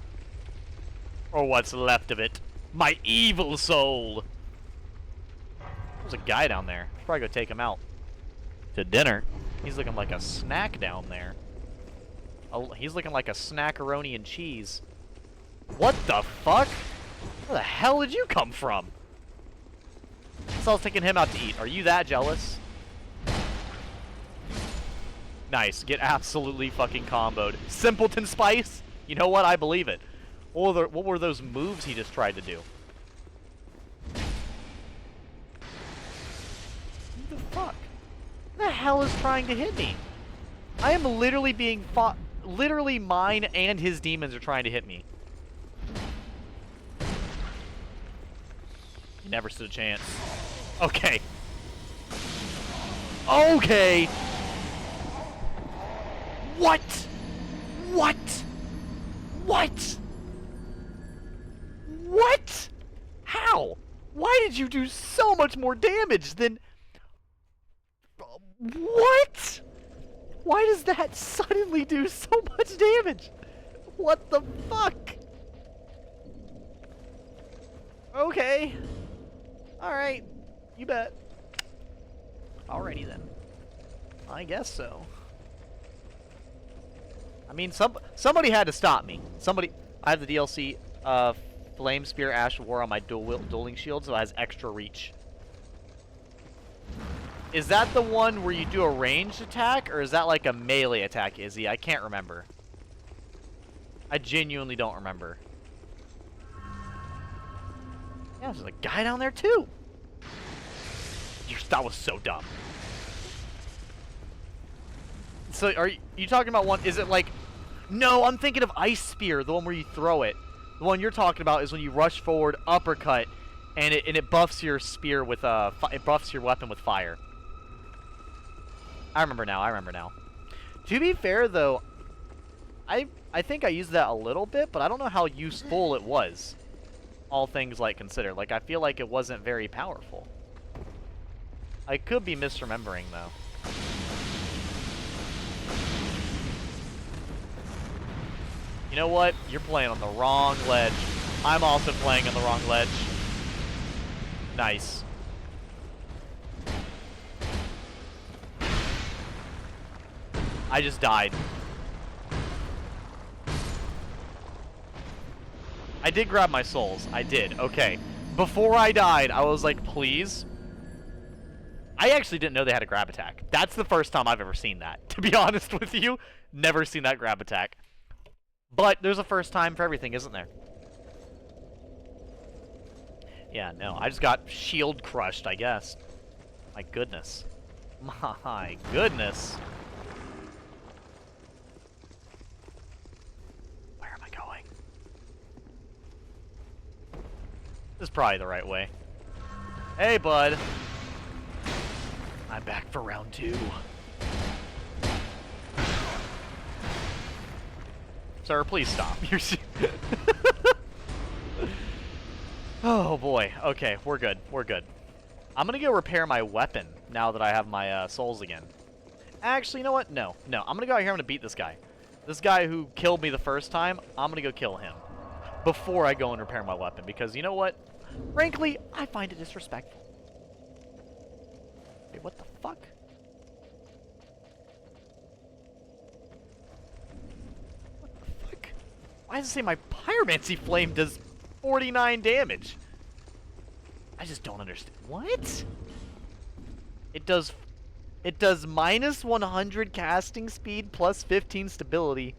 or what's left of it. My evil soul. There's a guy down there. Should probably go take him out to dinner. He's looking like a snack down there. Oh, he's looking like a snackaroni and cheese. What the fuck? Where the hell did you come from? since I was taking him out to eat. Are you that jealous? Nice. Get absolutely fucking comboed. Simpleton Spice? You know what? I believe it. What were those moves he just tried to do? Who the fuck? Who the hell is trying to hit me? I am literally being fought. Literally mine and his demons are trying to hit me. You never stood a chance. Okay. Okay. What? What? What? What? How? Why did you do so much more damage than... What? Why does that suddenly do so much damage? What the fuck? Okay. Alright. You bet. Alrighty then. I guess so. I mean, somebody had to stop me. I have the DLC Flame Spear Ash of War on my dueling shield, so it has extra reach. Is that the one where you do a ranged attack, or is that like a melee attack, Izzy? I can't remember. I genuinely don't remember. Yeah, there's a guy down there too. That was so dumb. So, are you talking about one? Is it like... No, I'm thinking of Ice Spear, the one where you throw it. The one you're talking about is when you rush forward, uppercut, and it buffs your spear with it buffs your weapon with fire. I remember now. To be fair, though, I think I used that a little bit, but I don't know how useful it was. All things like considered. Like, I feel like it wasn't very powerful. I could be misremembering, though. You know what? You're playing on the wrong ledge. I'm also playing on the wrong ledge. Nice. I just died. I did grab my souls. I did. Okay. Before I died, I was like, please. I actually didn't know they had a grab attack. That's the first time I've ever seen that. To be honest with you, never seen that grab attack. But there's a first time for everything, isn't there? Yeah, no. I just got shield crushed, I guess. My goodness. My goodness. Where am I going? This is probably the right way. Hey, bud. I'm back for round 2. Sir, please stop. Oh boy. Okay, we're good. We're good. I'm gonna go repair my weapon now that I have my souls again. Actually, you know what? No. I'm gonna go out here. I'm gonna beat this guy. This guy who killed me the first time, I'm gonna go kill him before I go and repair my weapon, because you know what? Frankly, I find it disrespectful. Wait, what the fuck? Why does it say my Pyromancy Flame does 49 damage? I just don't understand. What? It does minus 100 casting speed, plus 15 stability,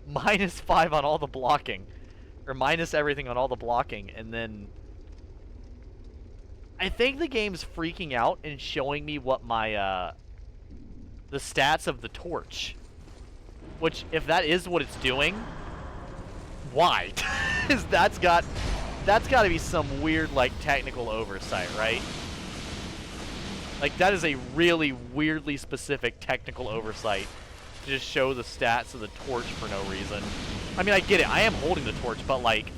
minus 5 on all the blocking. Or minus everything on all the blocking, and then... I think the game's freaking out and showing me what my, the stats of the torch. Which, if that is what it's doing... Why? Because that's got to be some weird, like, technical oversight, right? Like, that is a really weirdly specific technical oversight to just show the stats of the torch for no reason. I mean, I get it. I am holding the torch, but, like,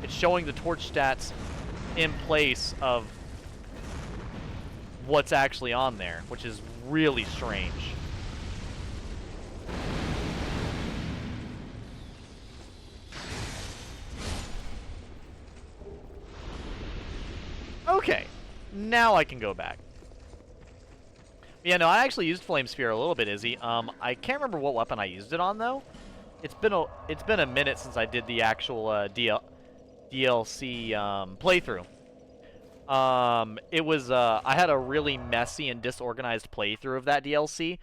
it's showing the torch stats in place of what's actually on there, which is really strange. Okay, now I can go back. Yeah, no, I actually used Flame Spear a little bit, Izzy. I can't remember what weapon I used it on though. It's been a minute since I did the actual DLC playthrough. It was, I had a really messy and disorganized playthrough of that DLC.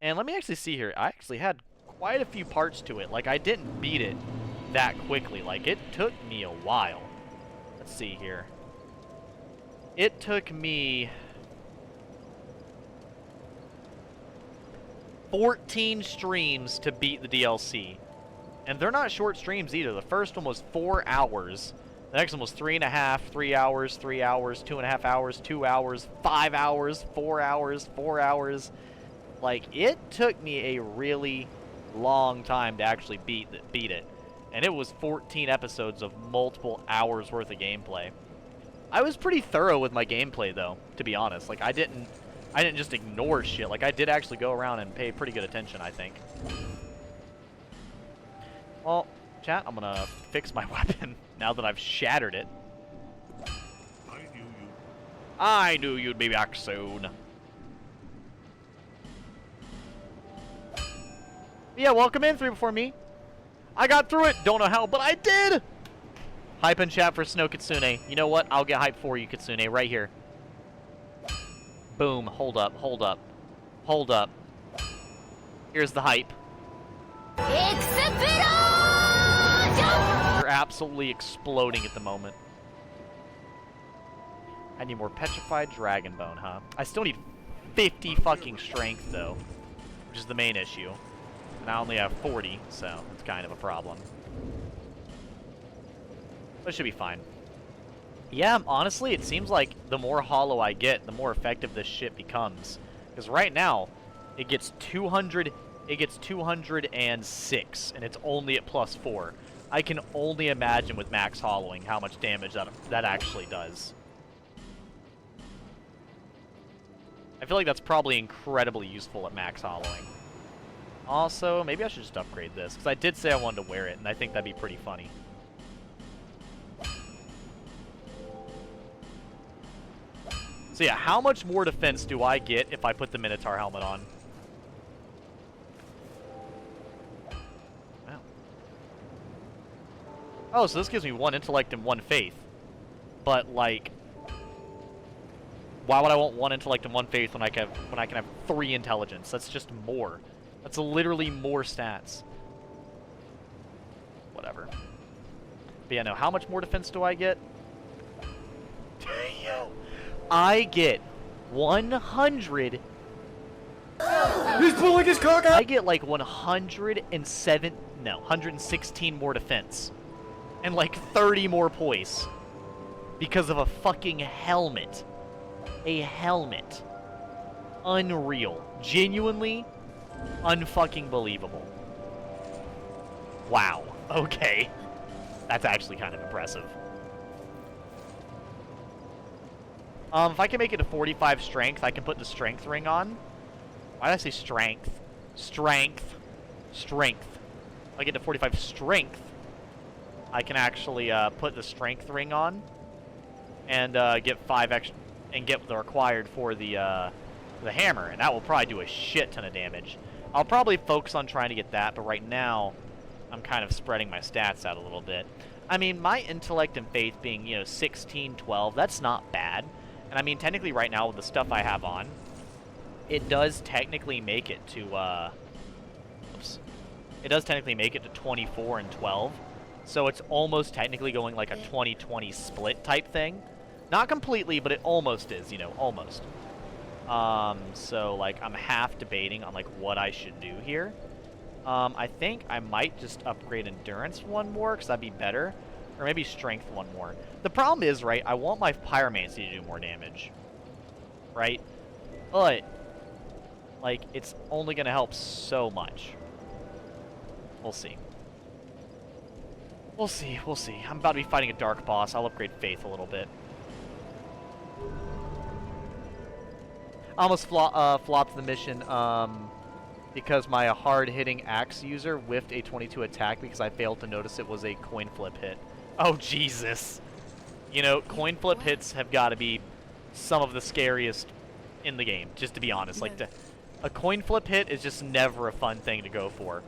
And let me actually see here. I actually had quite a few parts to it. Like, I didn't beat it that quickly. Like, it took me a while. Let's see here. It took me 14 streams to beat the DLC. And they're not short streams either. The first one was 4 hours. The next one was 3.5, 3 hours, 3 hours, 2.5 hours, 2 hours, 5 hours, 4 hours, 4 hours. Like, it took me a really long time to actually beat it. And it was 14 episodes of multiple hours worth of gameplay. I was pretty thorough with my gameplay, though, to be honest. Like, I didn't just ignore shit. Like, I did actually go around and pay pretty good attention, I think. Well, chat, I'm gonna fix my weapon now that I've shattered it. I knew you'd be back soon. Yeah, welcome in, 3 before me. I got through it. Don't know how, but I did. Hype in chat for Snow Kitsune. You know what? I'll get hype for you, Kitsune, right here. Boom. Hold up. Hold up. Hold up. Here's the hype. You're absolutely exploding at the moment. I need more petrified dragon bone, huh? I still need 50 fucking strength, though, which is the main issue. And I only have 40, so it's kind of a problem. But it should be fine. Yeah, honestly, it seems like the more hollow I get, the more effective this shit becomes. Because right now, it gets 200, it gets 206, and it's only at +4. I can only imagine with max hollowing how much damage that actually does. I feel like that's probably incredibly useful at max hollowing. Also, maybe I should just upgrade this, because I did say I wanted to wear it, and I think that'd be pretty funny. So yeah, how much more defense do I get if I put the Minotaur helmet on? Wow. Oh, so this gives me 1 intellect and 1 faith. But, like, why would I want 1 intellect and 1 faith when I can have 3 intelligence? That's just more. That's literally more stats. Whatever. But yeah, no, how much more defense do I get? I get 100. He's pulling his cock out! I get like 116 more defense. And like 30 more poise. Because of a fucking helmet. A helmet. Unreal. Genuinely unfucking believable. Wow. Okay. That's actually kind of impressive. If I can make it to 45 strength, I can put the strength ring on. Why did I say strength? Strength. Strength. If I get to 45 strength, I can actually put the strength ring on and get 5 extra and get the required for the hammer, and that will probably do a shit ton of damage. I'll probably focus on trying to get that, but right now I'm kind of spreading my stats out a little bit. I mean, my intellect and faith being, you know, 16, 12, that's not bad. And I mean, technically right now with the stuff I have on, it does technically make it to, oops. It does technically make it to 24 and 12. So it's almost technically going like a 20-20 split type thing. Not completely, but it almost is, you know, almost. So like I'm half debating on like what I should do here. I think I might just upgrade endurance 1 more, because that'd be better. Or maybe strength 1 more. The problem is, right, I want my pyromancy to do more damage. Right? But, like, it's only going to help so much. We'll see. We'll see, we'll see. I'm about to be fighting a dark boss. I'll upgrade faith a little bit. I almost flopped the mission, because my hard-hitting axe user whiffed a 22 attack because I failed to notice it was a coin flip hit. Oh, Jesus. You know, coin flip hits have got to be some of the scariest in the game, just to be honest. Like, a coin flip hit is just never a fun thing to go for.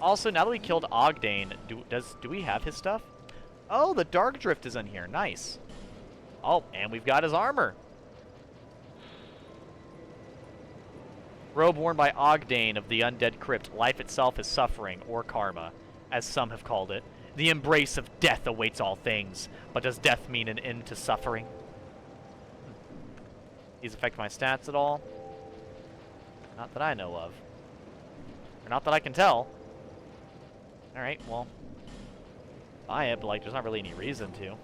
Also, now that we killed Ogdane, do we have his stuff? Oh, the Dark Drift is in here. Nice. Oh, and we've got his armor. Robe worn by Ogdane of the undead crypt. Life itself is suffering, or karma, as some have called it. The embrace of death awaits all things, but does death mean an end to suffering? These affect my stats at all? Not that I know of. Or not that I can tell. Alright, well. Buy it, but like, there's not really any reason to.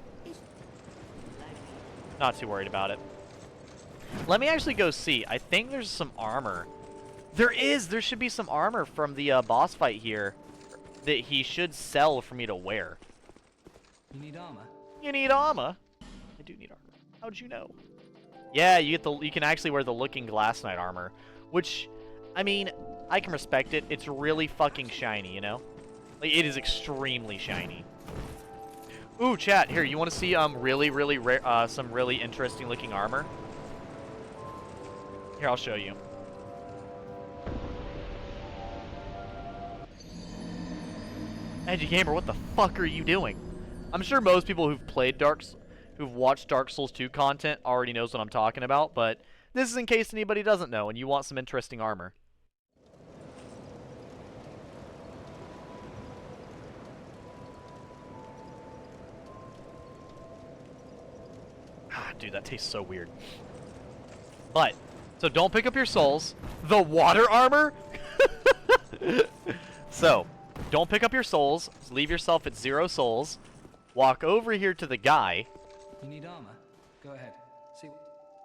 Not too worried about it. Let me actually go see. I think there's some armor. There is! There should be some armor from the boss fight here that he should sell for me to wear. You need armor? You need armor? I do need armor. How'd you know? Yeah, you can actually wear the Looking Glass Knight armor, which, I mean, I can respect it. It's really fucking shiny, you know? Like, it is extremely shiny. Ooh, chat, here, you want to see really rare, some really interesting looking armor? Here, I'll show you. Edgy Gamer, what the fuck are you doing? I'm sure most people who've watched Dark Souls 2 content already knows what I'm talking about, but this is in case anybody doesn't know and you want some interesting armor. Ah, dude, that tastes so weird. But, so don't pick up your souls. The water armor? So, don't pick up your souls. Leave yourself at 0 souls. Walk over here to the guy. You need armor? Go ahead. See.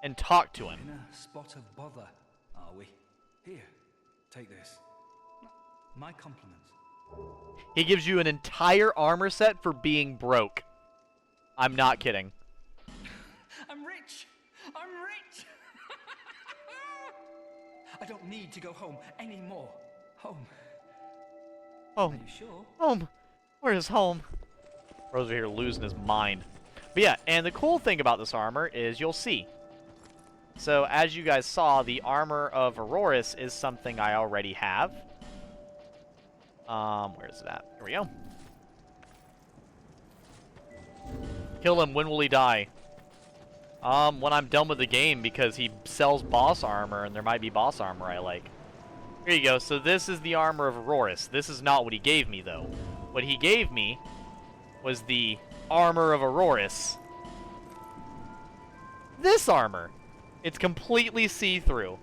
And talk to him. In a spot of bother, are we? Here, take this. My compliments. He gives you an entire armor set for being broke. I'm not kidding. I'm rich! I'm rich! I don't need to go home anymore. Home. Home. Are you sure? Home. Where's home? Bro's over here losing his mind. But yeah, and the cool thing about this armor is you'll see. So as you guys saw, the armor of Auroras is something I already have. Where's it at? Here we go. Kill him. When will he die? When I'm done with the game, because he sells boss armor, and there might be boss armor I like. Here you go. So this is the armor of Auroras. This is not what he gave me, though. What he gave me was the armor of Auroras. This armor. It's completely see-through.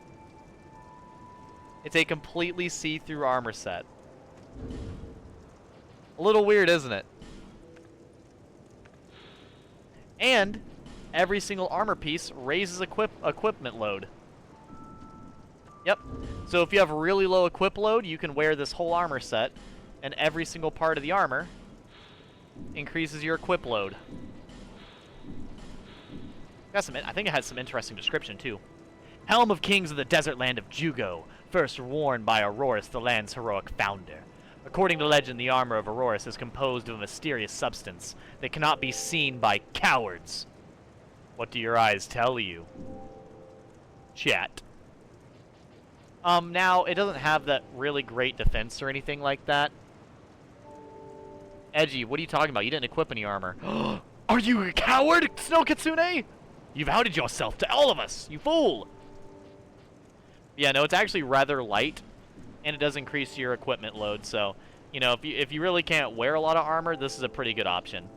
It's a completely see-through armor set. A little weird, isn't it? And every single armor piece raises equipment load. Yep. So if you have a really low equip load, you can wear this whole armor set, and every single part of the armor increases your equip load. Got some, I think it has some interesting description too. Helm of Kings of the desert land of Jugo, first worn by Auroras, the land's heroic founder. According to legend, the armor of Auroras is composed of a mysterious substance that cannot be seen by cowards. What do your eyes tell you? Chat. Now, it doesn't have that really great defense or anything like that. Edgy, what are you talking about? You didn't equip any armor. Are you a coward, Snow Kitsune? You've outed yourself to all of us, you fool! Yeah, no, it's actually rather light, and it does increase your equipment load, so, you know, if you really can't wear a lot of armor, this is a pretty good option.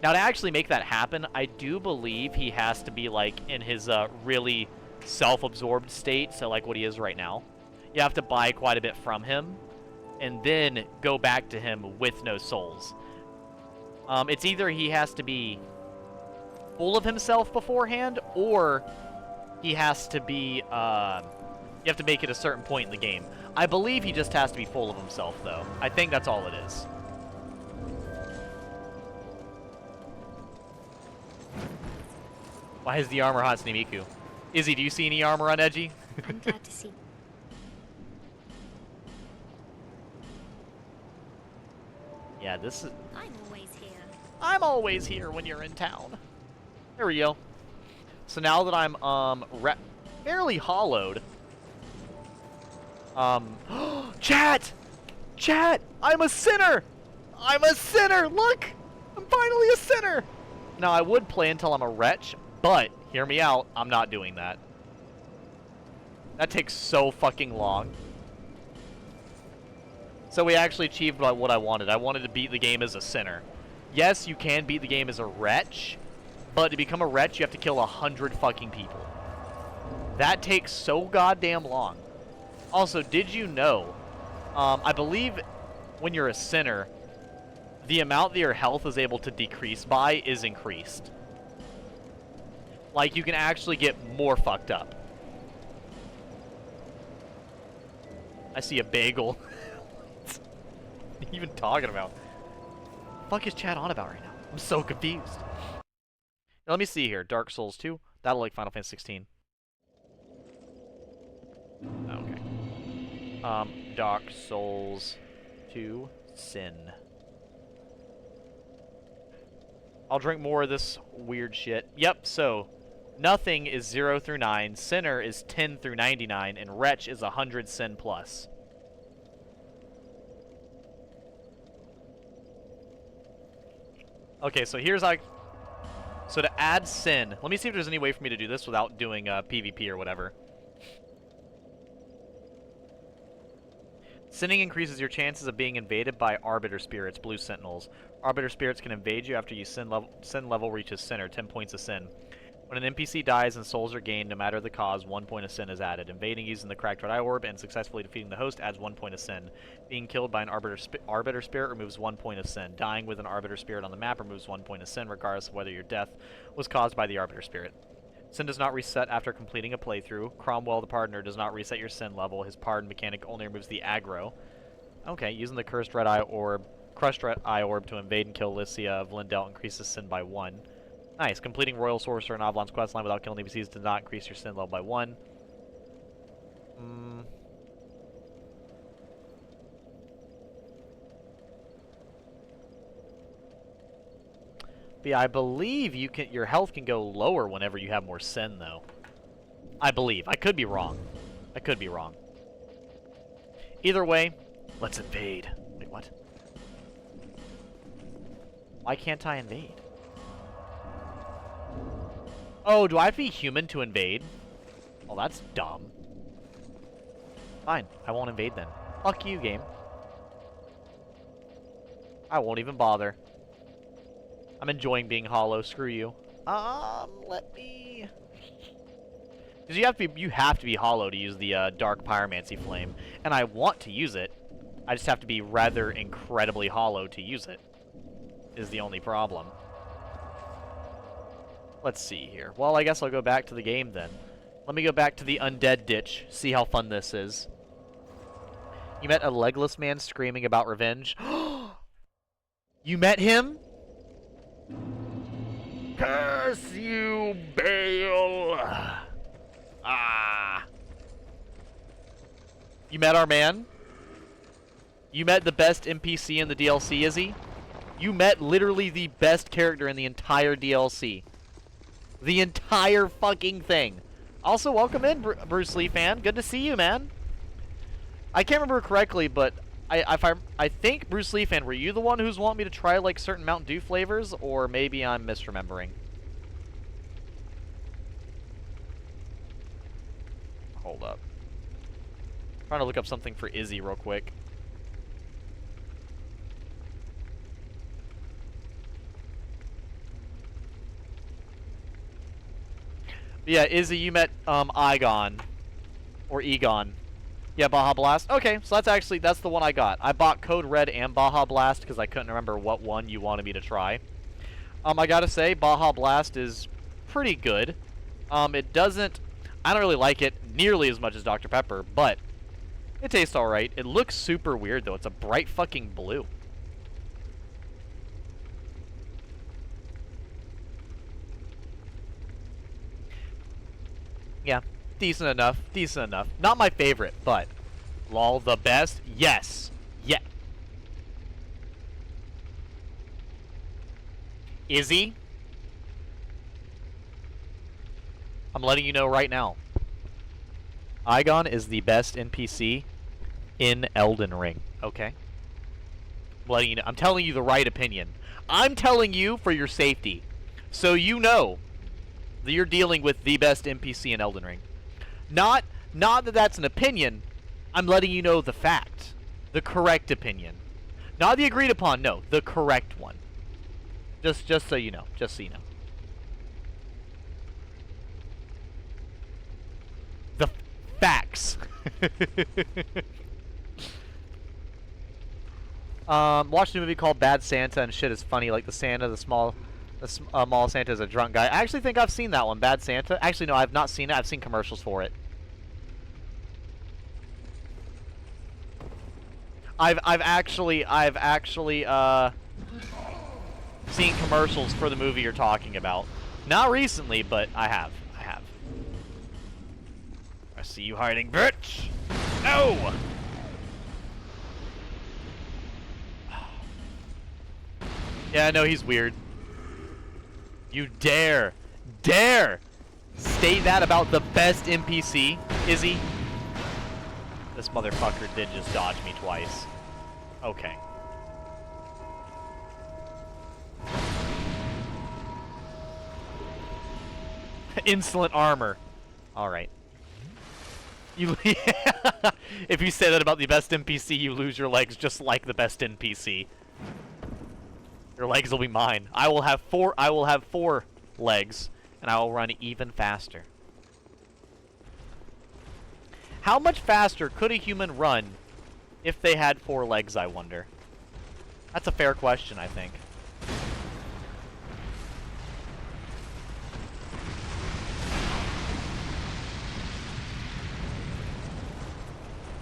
Now, to actually make that happen, I do believe he has to be, like, in his really self-absorbed state, so like what he is right now. You have to buy quite a bit from him, and then go back to him with no souls. It's either he has to be full of himself beforehand, or he has to be, you have to make it a certain point in the game. I believe he just has to be full of himself, though. I think that's all it is. Why is the armor Hatsune Miku? Izzy, do you see any armor on Edgy? I'm glad to see. Yeah, this is... I'm always here. I'm always here when you're in town. There we go. So now that I'm, fairly hollowed... Chat! Chat! I'm a sinner! I'm a sinner! Look! I'm finally a sinner! Now, I would play until I'm a wretch, But, hear me out, I'm not doing that. That takes so fucking long. So we actually achieved what I wanted. I wanted to beat the game as a sinner. Yes, you can beat the game as a wretch, but to become a wretch, you have to kill 100 fucking people. That takes so goddamn long. Also, did you know, I believe when you're a sinner, the amount that your health is able to decrease by is increased. Like, you can actually get more fucked up. I see a bagel. What are you even talking about? What the fuck is chat on about right now? I'm so confused. Now, let me see here. Dark Souls 2. That'll like Final Fantasy 16. Okay. Dark Souls 2. Sin. I'll drink more of this weird shit. Yep, so nothing is 0 through 9, Sinner is 10 through 99, and Wretch is 100 Sin plus. Okay, so here's like... So to add Sin, let me see if there's any way for me to do this without doing PvP or whatever. Sinning increases your chances of being invaded by Arbiter Spirits, Blue Sentinels. Arbiter Spirits can invade you after your sin level reaches Sinner, 10 points of Sin. When an NPC dies and souls are gained, no matter the cause, 1 point of Sin is added. Invading using the Cracked Red Eye Orb and successfully defeating the host adds 1 point of Sin. Being killed by an Arbiter Spirit removes 1 point of Sin. Dying with an Arbiter Spirit on the map removes 1 point of Sin, regardless of whether your death was caused by the Arbiter Spirit. Sin does not reset after completing a playthrough. Cromwell the Pardoner does not reset your Sin level. His Pardon mechanic only removes the aggro. Okay, using the Crushed Red Eye Orb to invade and kill Lycia of Lindell increases Sin by 1. Nice. Completing Royal Sorcerer and Avalon's questline without killing NPCs does not increase your Sin level by 1. But yeah, I believe your health can go lower whenever you have more Sin, though. I believe. I could be wrong. I could be wrong. Either way, let's invade. Wait, what? Why can't I invade? Oh, do I have to be human to invade? Oh, that's dumb. Fine, I won't invade then. Fuck you, game. I won't even bother. I'm enjoying being hollow. Screw you. Let me... Because you have to be hollow to use the dark pyromancy flame, and I want to use it. I just have to be rather incredibly hollow to use it. Is the only problem. Let's see here. Well, I guess I'll go back to the game then. Let me go back to the undead ditch. See how fun this is. You met a legless man screaming about revenge. You met him? Curse you, Bale! Ah. You met our man? You met the best NPC in the DLC, is he? You met literally the best character in the entire DLC. The entire fucking thing. Also, welcome in, Bruce Lee fan. Good to see you, man. I can't remember correctly, but I think, Bruce Lee fan, were you the one who's wanting me to try, like, certain Mountain Dew flavors? Or maybe I'm misremembering. Hold up. I'm trying to look up something for Izzy real quick. But yeah, Izzy, you met Igon. Or Egon. Yeah, Baja Blast. Okay, so that's the one I got. I bought Code Red and Baja Blast because I couldn't remember what one you wanted me to try. I gotta say, Baja Blast is pretty good. It doesn't... I don't really like it nearly as much as Dr. Pepper, but it tastes alright. It looks super weird, though. It's a bright fucking blue. Yeah, decent enough. Decent enough. Not my favorite, but... Lol, the best? Yes. Yeah. Is he? I'm letting you know right now. Igon is the best NPC in Elden Ring. Okay? I'm letting you know. I'm telling you the right opinion. I'm telling you for your safety. So you know. You're dealing with the best NPC in Elden Ring. Not that that's an opinion. I'm letting you know the fact. The correct opinion. Not the agreed upon, no. The correct one. Just so you know. Just so you know. The facts. Watched a movie called Bad Santa, and shit is funny. Like the small Santa is a drunk guy. I actually think I've seen that one, Bad Santa. Actually, no, I've not seen it. I've seen commercials for it. I've actually seen commercials for the movie you're talking about. Not recently, but I have. I see you hiding, bitch! No! Yeah, I know he's weird. You dare state that about the best NPC, Izzy? This motherfucker did just dodge me twice. Okay. Insolent armor. Alright. You if you say that about the best NPC, you lose your legs just like the best NPC. Your legs will be mine. I will have four legs, and I will run even faster. How much faster could a human run if they had 4 legs, I wonder? That's a fair question, I think.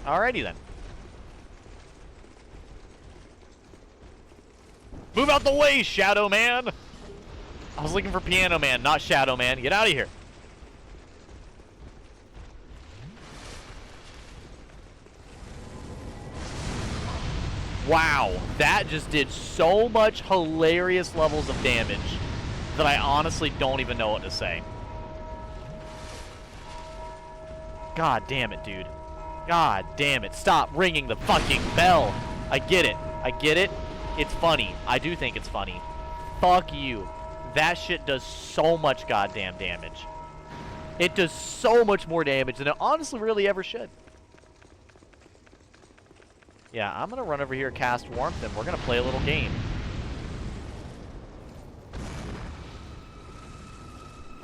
Alrighty then. Move out the way, Shadow Man! I was looking for Piano Man, not Shadow Man. Get out of here. Wow, that just did so much hilarious levels of damage that I honestly don't even know what to say. God damn it, dude. God damn it. Stop ringing the fucking bell. I get it. I get it. It's funny. I do think it's funny. Fuck you. That shit does so much goddamn damage. It does so much more damage than it honestly really ever should. Yeah, I'm gonna run over here, cast Warmth, and we're gonna play a little game.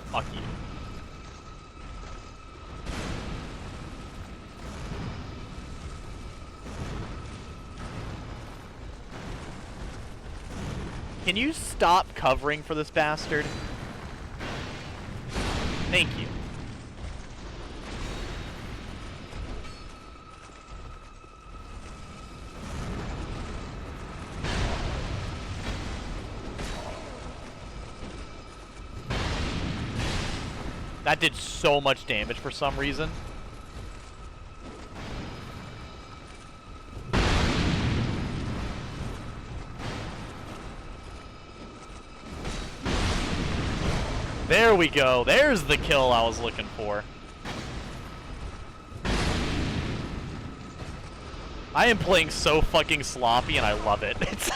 Fuck you. Can you stop covering for this bastard? Thank you. That did so much damage for some reason. There we go. There's the kill I was looking for. I am playing so fucking sloppy and I love it. It's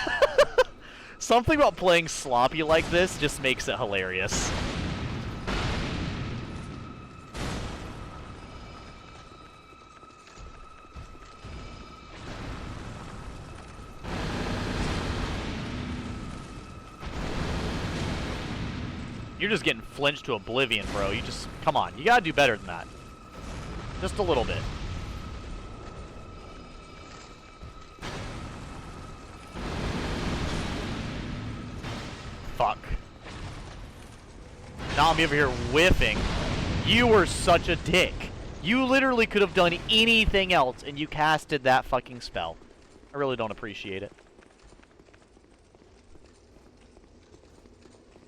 something about playing sloppy like this just makes it hilarious. You're just getting flinched to oblivion, bro. You just... Come on. You gotta do better than that. Just a little bit. Fuck. Now I'm over here whiffing. You were such a dick. You literally could have done anything else, and you casted that fucking spell. I really don't appreciate it.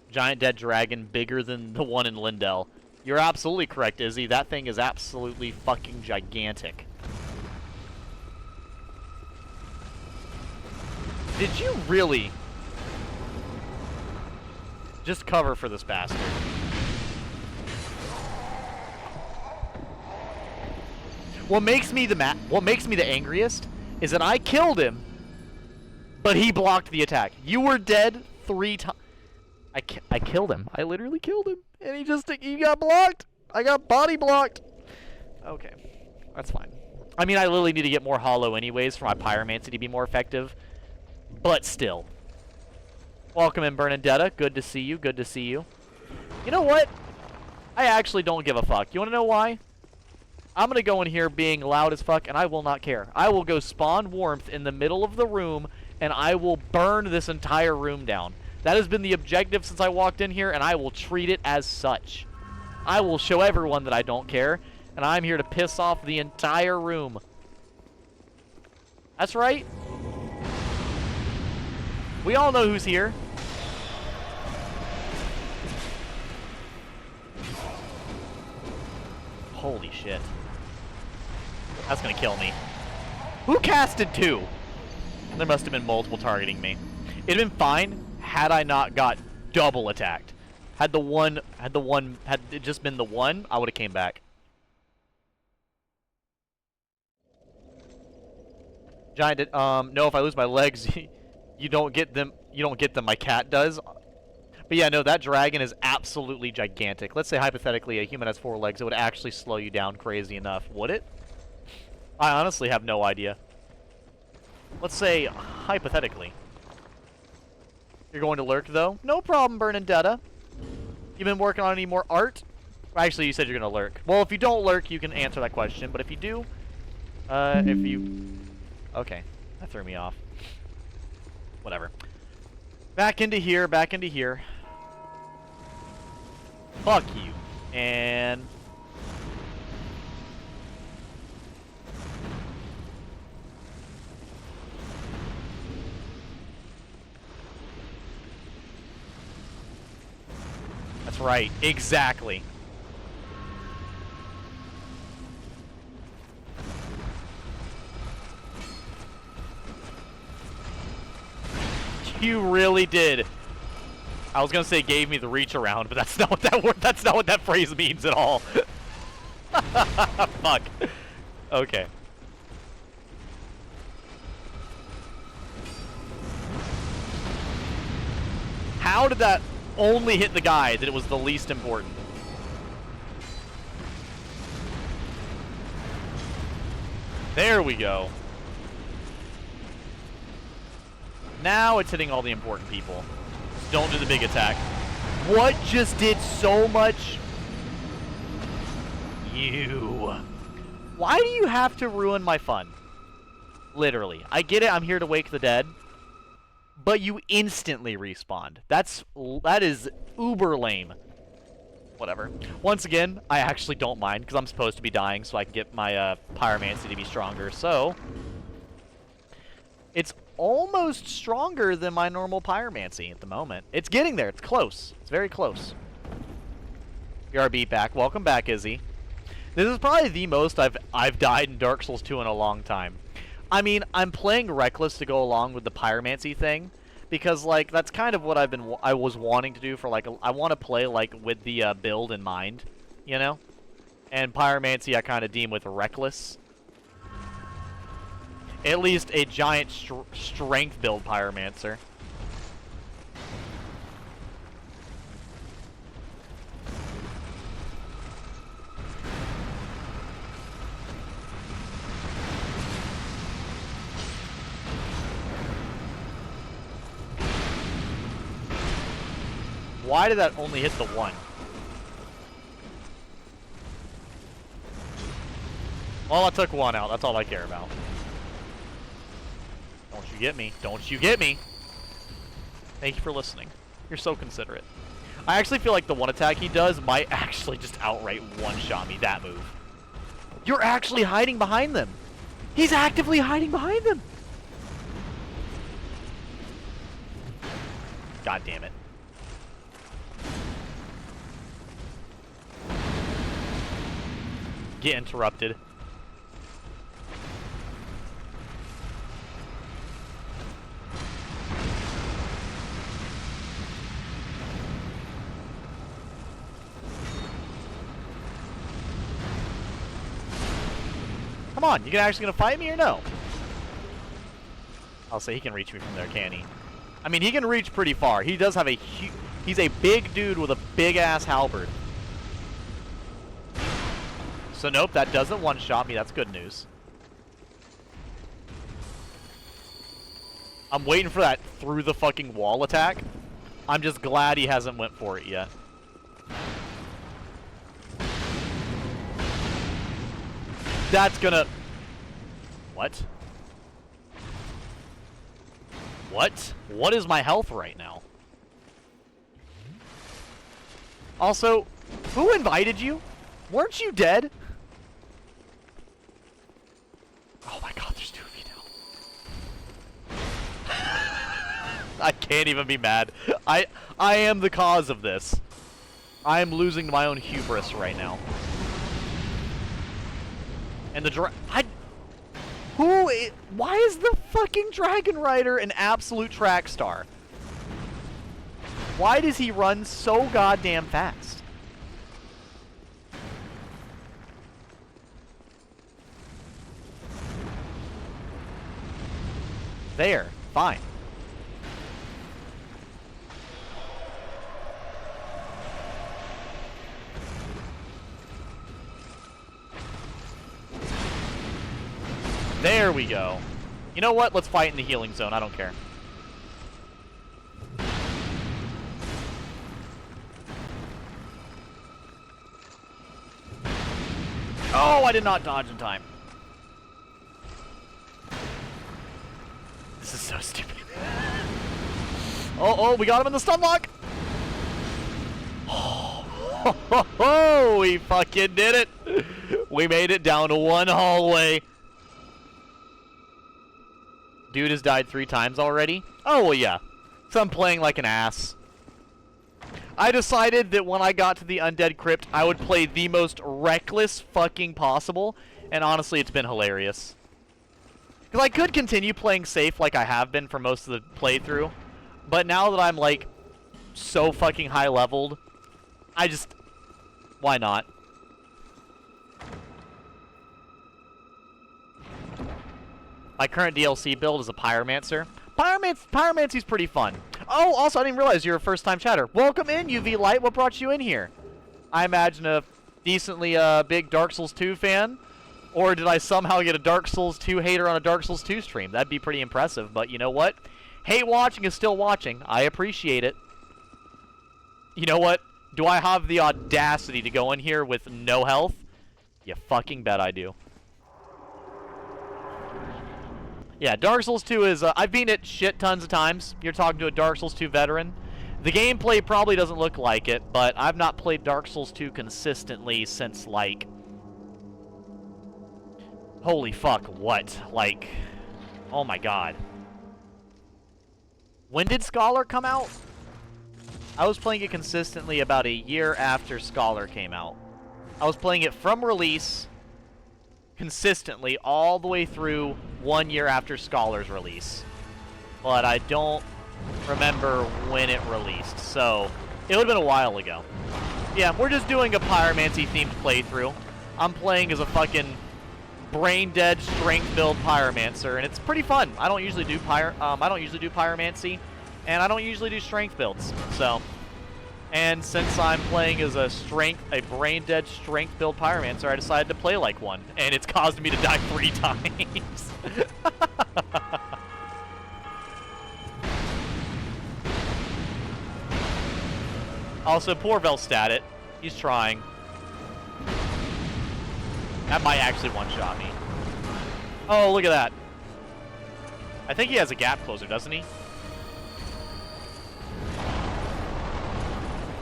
Giant dead dragon bigger than the one in Lindell. You're absolutely correct, Izzy. That thing is absolutely fucking gigantic. Did you really just cover for this bastard? What makes me the angriest is that I killed him, but he blocked the attack. You were dead 3 times. I killed him. I literally killed him, And he got blocked. I got body blocked. Okay, that's fine. I mean, I literally need to get more hollow anyways for my pyromancy to be more effective. But still. Welcome in, Bernadetta. Good to see you. Good to see you. You know what? I actually don't give a fuck. You want to know why? I'm going to go in here being loud as fuck, and I will not care. I will go spawn warmth in the middle of the room, and I will burn this entire room down. That has been the objective since I walked in here, and I will treat it as such. I will show everyone that I don't care, and I'm here to piss off the entire room. That's right. We all know who's here. Holy shit. That's gonna kill me. Who casted 2? There must have been multiple targeting me. It'd been fine had I not got double attacked. Had it just been the one, I would have came back. Giant no, if I lose my legs, you don't get them. You don't get them. My cat does. But yeah, no, that dragon is absolutely gigantic. Let's say hypothetically a human has 4 legs. It would actually slow you down crazy enough. Would it? I honestly have no idea. Let's say hypothetically. You're going to lurk, though? No problem, Bernadetta. You been working on any more art? Actually, you said you're going to lurk. Well, if you don't lurk, you can answer that question. But if you do, okay, that threw me off. Whatever. Back into here, back into here. Fuck you. And... That's right. Exactly. You really did. I was gonna say gave me the reach around, but that's not what that word. That's not what that phrase means at all. Fuck. Okay. How did that only hit the guy that it was the least important? There we go. Now it's hitting all the important people. Don't do the big attack. What just did so much? You. Why do you have to ruin my fun? Literally. I get it, I'm here to wake the dead. But you instantly respawned. That is uber lame. Whatever. Once again, I actually don't mind because I'm supposed to be dying so I can get my pyromancy to be stronger. So it's almost stronger than my normal pyromancy at the moment. It's getting there. It's close. It's very close. BRB back. Welcome back, Izzy. This is probably the most I've died in Dark Souls 2 in a long time. I mean, I'm playing Reckless to go along with the pyromancy thing because like that's kind of what I was wanting to do for like I want to play like with the build in mind, you know? And pyromancy I kind of deem with Reckless. At least a giant strength build pyromancer. Why did that only hit the one? Well, I took one out. That's all I care about. Don't you get me. Don't you get me. Thank you for listening. You're so considerate. I actually feel like the one attack he does might actually just outright one-shot me, that move. You're actually hiding behind them. He's actively hiding behind them. God damn it. Get interrupted. Come on, you actually gonna fight me or no? I'll say he can reach me from there, can he? I mean, he can reach pretty far. He does have a He's a big dude with a big-ass halberd. So nope, that doesn't one-shot me. That's good news. I'm waiting for that through the fucking wall attack. I'm just glad he hasn't went for it yet. That's gonna... What? What? What is my health right now? Also, who invited you? Weren't you dead? Oh my god, there's 2 of you now. I can't even be mad. I am the cause of this. I am losing my own hubris right now. And the why is the fucking Dragon Rider an absolute track star? Why does he run so goddamn fast? There, fine. There we go. You know what? Let's fight in the healing zone. I don't care. Oh, I did not dodge in time. This is so stupid. Oh, we got him in the stun lock. Oh, we fucking did it. We made it down to one hallway. Dude has died 3 times already? Oh, well, yeah. So I'm playing like an ass. I decided that when I got to the undead crypt, I would play the most reckless fucking possible. And honestly, it's been hilarious. Because I could continue playing safe like I have been for most of the playthrough. But now that I'm, like, so fucking high leveled, I just... Why not? My current DLC build is a Pyromancer. Pyromancy's pretty fun. Oh, also, I didn't realize you're a first-time chatter. Welcome in, UV Light. What brought you in here? I imagine a decently big Dark Souls 2 fan. Or did I somehow get a Dark Souls 2 hater on a Dark Souls 2 stream? That'd be pretty impressive, but you know what? Hate watching is still watching. I appreciate it. You know what? Do I have the audacity to go in here with no health? You fucking bet I do. Yeah, Dark Souls 2 is... I've beaten it shit tons of times. You're talking to a Dark Souls 2 veteran. The gameplay probably doesn't look like it, but I've not played Dark Souls 2 consistently since, like... Holy fuck, what? Like... Oh my god. When did Scholar come out? I was playing it consistently about a year after Scholar came out. I was playing it from release... consistently all the way through 1 year after Scholar's release. But I don't remember when it released, so it would have been a while ago. Yeah, we're just doing a Pyromancy themed playthrough. I'm playing as a fucking brain dead strength build Pyromancer, and it's pretty fun. I don't usually do Pyromancy, and I don't usually do strength builds. So, and since I'm playing as a brain dead strength build Pyromancer, I decided to play like one, and it's caused me to die 3 times. Also, poor Velstadt it. He's trying. That might actually one-shot me. Oh, look at that. I think he has a gap closer, doesn't he?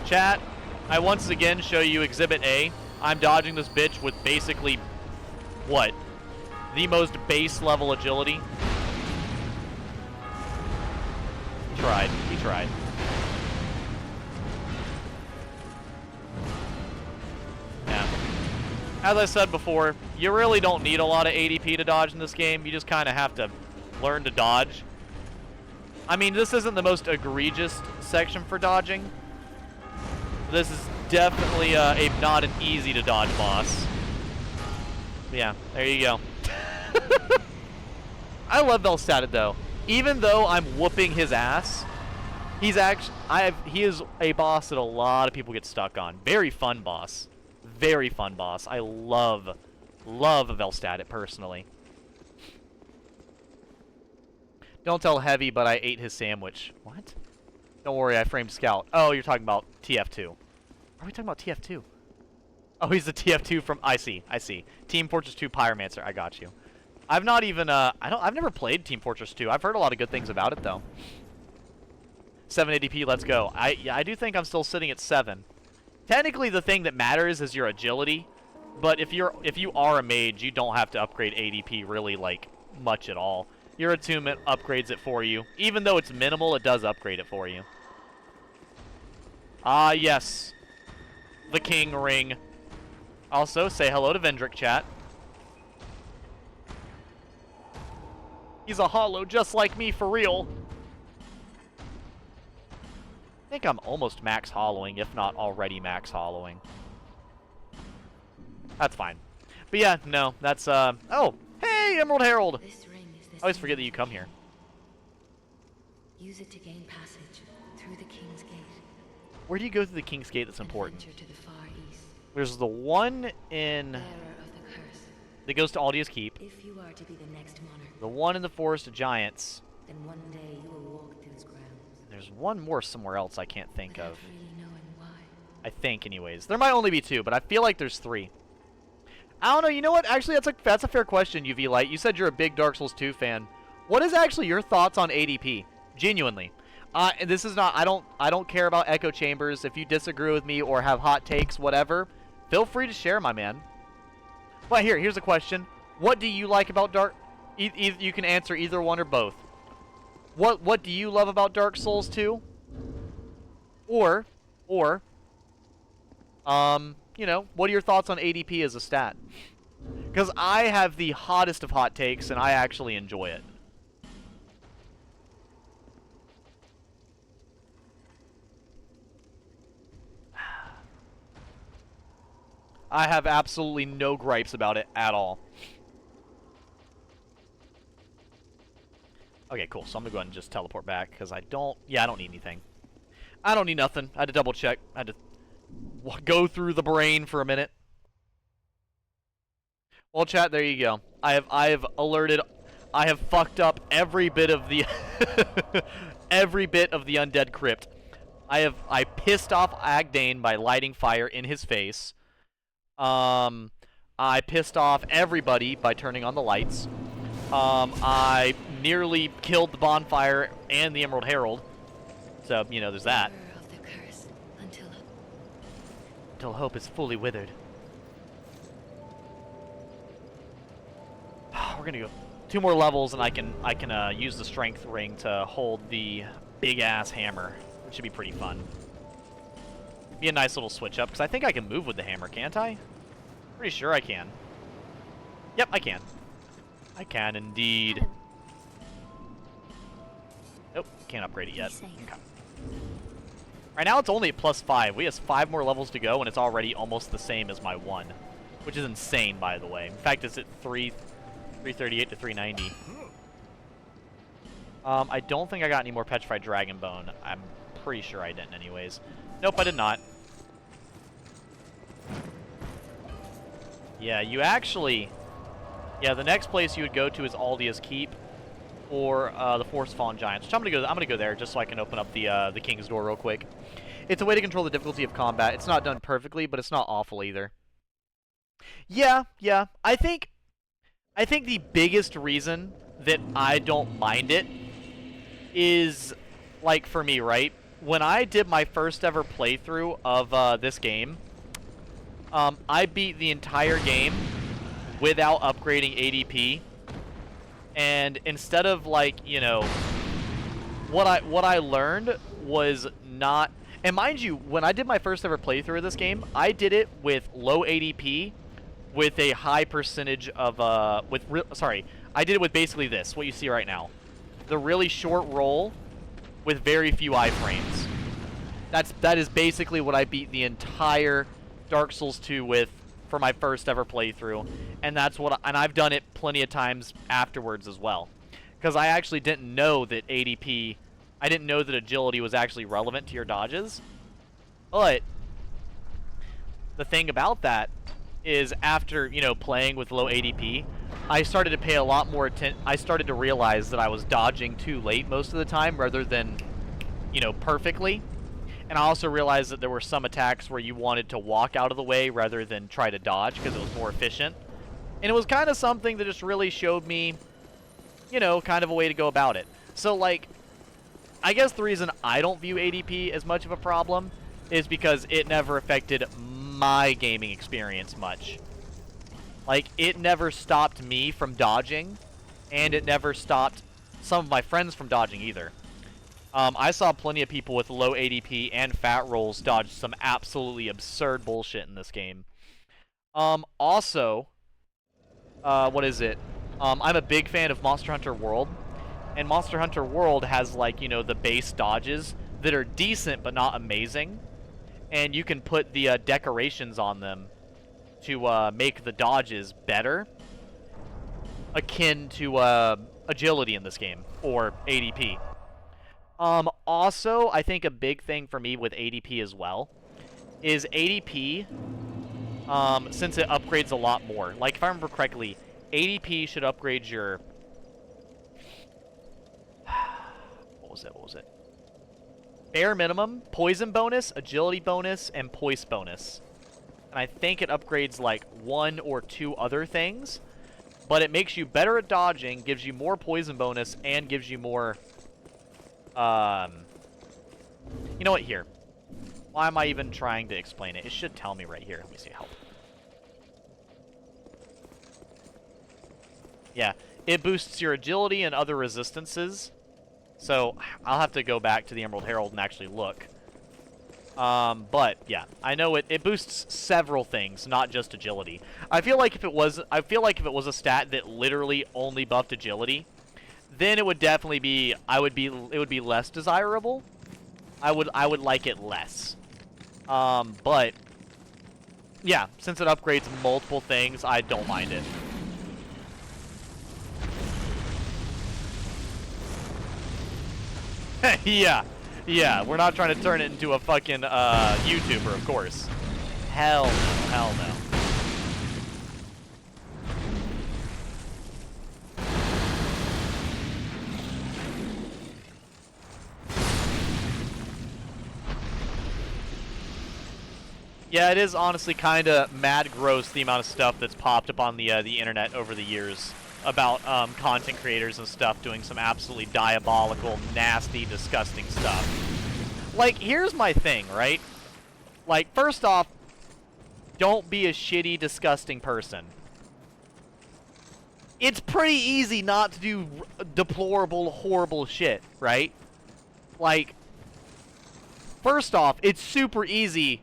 Chat, I once again show you Exhibit A. I'm dodging this bitch with basically, what? The most base level agility. He tried. He tried. Yeah. As I said before, you really don't need a lot of ADP to dodge in this game. You just kind of have to learn to dodge. I mean, this isn't the most egregious section for dodging. This is definitely not an easy to dodge boss. Yeah, there you go. I love Velstadt though. Even though I'm whooping his ass, He's actually, he is a boss that a lot of people get stuck on. Very fun boss. Very fun boss. I love Velstadt personally. Don't tell Heavy, but I ate his sandwich. What? Don't worry, I framed Scout. Oh, you're talking about TF2. Are we talking about TF2? Oh, he's the TF2 from, I see. Team Fortress 2 Pyromancer, I got you. I've not even, I've never played Team Fortress 2. I've heard a lot of good things about it, though. 780p, let's go. Yeah, I do think I'm still sitting at 7. Technically, the thing that matters is your agility, but if you are a mage, you don't have to upgrade ADP really, like, much at all. Your attunement upgrades it for you. Even though it's minimal, it does upgrade it for you. Ah, yes. The King Ring. Also, say hello to Vendrick, chat. He's a hollow just like me, for real. I think I'm almost max hollowing, if not already max hollowing. That's fine. But yeah, no, that's, oh, hey, Emerald Herald! This ring is the I always forget that you come here. Use it to gain passage through the King's Gate. Where do you go through the King's Gate that's important? Venture to the far east. There's the one in... Bearer of the curse. that goes to Aldia's Keep. If you are to be the next monarch, The one in the Forest of Giants. then one day you will walk those grounds. There's one more somewhere else I can't think without of. really knowing why. I think, anyways. There might only be 2, but I feel like there's 3. I don't know. You know what? Actually, that's a fair question, UV Light. You said you're a big Dark Souls 2 fan. What is actually your thoughts on ADP? Genuinely. And this is not... I don't care about echo chambers. If you disagree with me or have hot takes, whatever, feel free to share, my man. But here's a question. What do you like about Dark... you can answer either one or both. What do you love about Dark Souls 2? Or, you know, what are your thoughts on ADP as a stat? Because I have the hottest of hot takes, and I actually enjoy it. I have absolutely no gripes about it at all. Okay, cool. So I'm gonna go ahead and just teleport back, because I don't need anything. I don't need nothing. I had to double check. I had to go through the brain for a minute. Well, chat, there you go. I have fucked up every bit of the every bit of the undead crypt. I pissed off Agdane by lighting fire in his face. I pissed off everybody by turning on the lights. I nearly killed the bonfire and the Emerald Herald. So, you know, there's that. Bearer of the curse Until hope is fully withered. We're gonna go 2 more levels, and I can use the strength ring to hold the big ass hammer, which should be pretty fun. Be a nice little switch up, because I think I can move with the hammer, can't I? Pretty sure I can. Yep, I can. I can indeed. Nope, can't upgrade it yet. Okay. Right now it's only at +5. We have 5 more levels to go, and it's already almost the same as my 1. Which is insane, by the way. In fact, it's at 338 to 390. I don't think I got any more Petrified Dragon Bone. I'm pretty sure I didn't anyways. Nope, I did not. Yeah, you actually... Yeah, the next place you would go to is Aldia's Keep, or the Forest Fallen Giants. Which I'm gonna go there just so I can open up the King's Door real quick. It's a way to control the difficulty of combat. It's not done perfectly, but it's not awful either. Yeah. I think the biggest reason that I don't mind it is, like, for me, right? When I did my first ever playthrough of this game, I beat the entire game without upgrading ADP, and instead of, like, you know, what I learned was not, and mind you, when I did my first ever playthrough of this game, I did it with low ADP, with a high percentage of I did it with basically this, what you see right now, the really short roll with very few iframes. That is basically what I beat the entire Dark Souls 2 with for my first ever playthrough, and and I've done it plenty of times afterwards as well, because I actually didn't know that ADP I didn't know that agility was actually relevant to your dodges. But the thing about that is after, you know, playing with low ADP, I started to pay a lot more attention. I started to realize that I was dodging too late most of the time rather than, you know, perfectly. And I also realized that there were some attacks where you wanted to walk out of the way rather than try to dodge because it was more efficient. And it was kind of something that just really showed me, you know, kind of a way to go about it. So, like, I guess the reason I don't view ADP as much of a problem is because it never affected my gaming experience much. Like, it never stopped me from dodging, and it never stopped some of my friends from dodging either. I saw plenty of people with low ADP and fat rolls dodge some absolutely absurd bullshit in this game. Also, what is it? I'm a big fan of Monster Hunter World, and Monster Hunter World has, like, you know, the base dodges that are decent but not amazing, and you can put the decorations on them to make the dodges better, akin to agility in this game, or ADP. Also, I think a big thing for me with ADP as well is ADP, since it upgrades a lot more. Like, if I remember correctly, ADP should upgrade your... What was it? Bare minimum, poison bonus, agility bonus, and poise bonus. And I think it upgrades, like, 1 or 2 other things. But it makes you better at dodging, gives you more poison bonus, and gives you more... You know what? Here. Why am I even trying to explain it? It should tell me right here. Let me see. Help. Yeah. It boosts your agility and other resistances. So, I'll have to go back to the Emerald Herald and actually look. But, yeah. I know it boosts several things, not just agility. I feel like if it was a stat that literally only buffed agility, then it would definitely be, it would be less desirable. I would like it less. But yeah, since it upgrades multiple things, I don't mind it. Yeah, we're not trying to turn it into a fucking YouTuber, of course. Hell no, hell no. Yeah, it is honestly kind of mad gross the amount of stuff that's popped up on the internet over the years about content creators and stuff doing some absolutely diabolical, nasty, disgusting stuff. Like, here's my thing, right? Like, first off, don't be a shitty, disgusting person. It's pretty easy not to do deplorable, horrible shit, right? Like, first off, it's super easy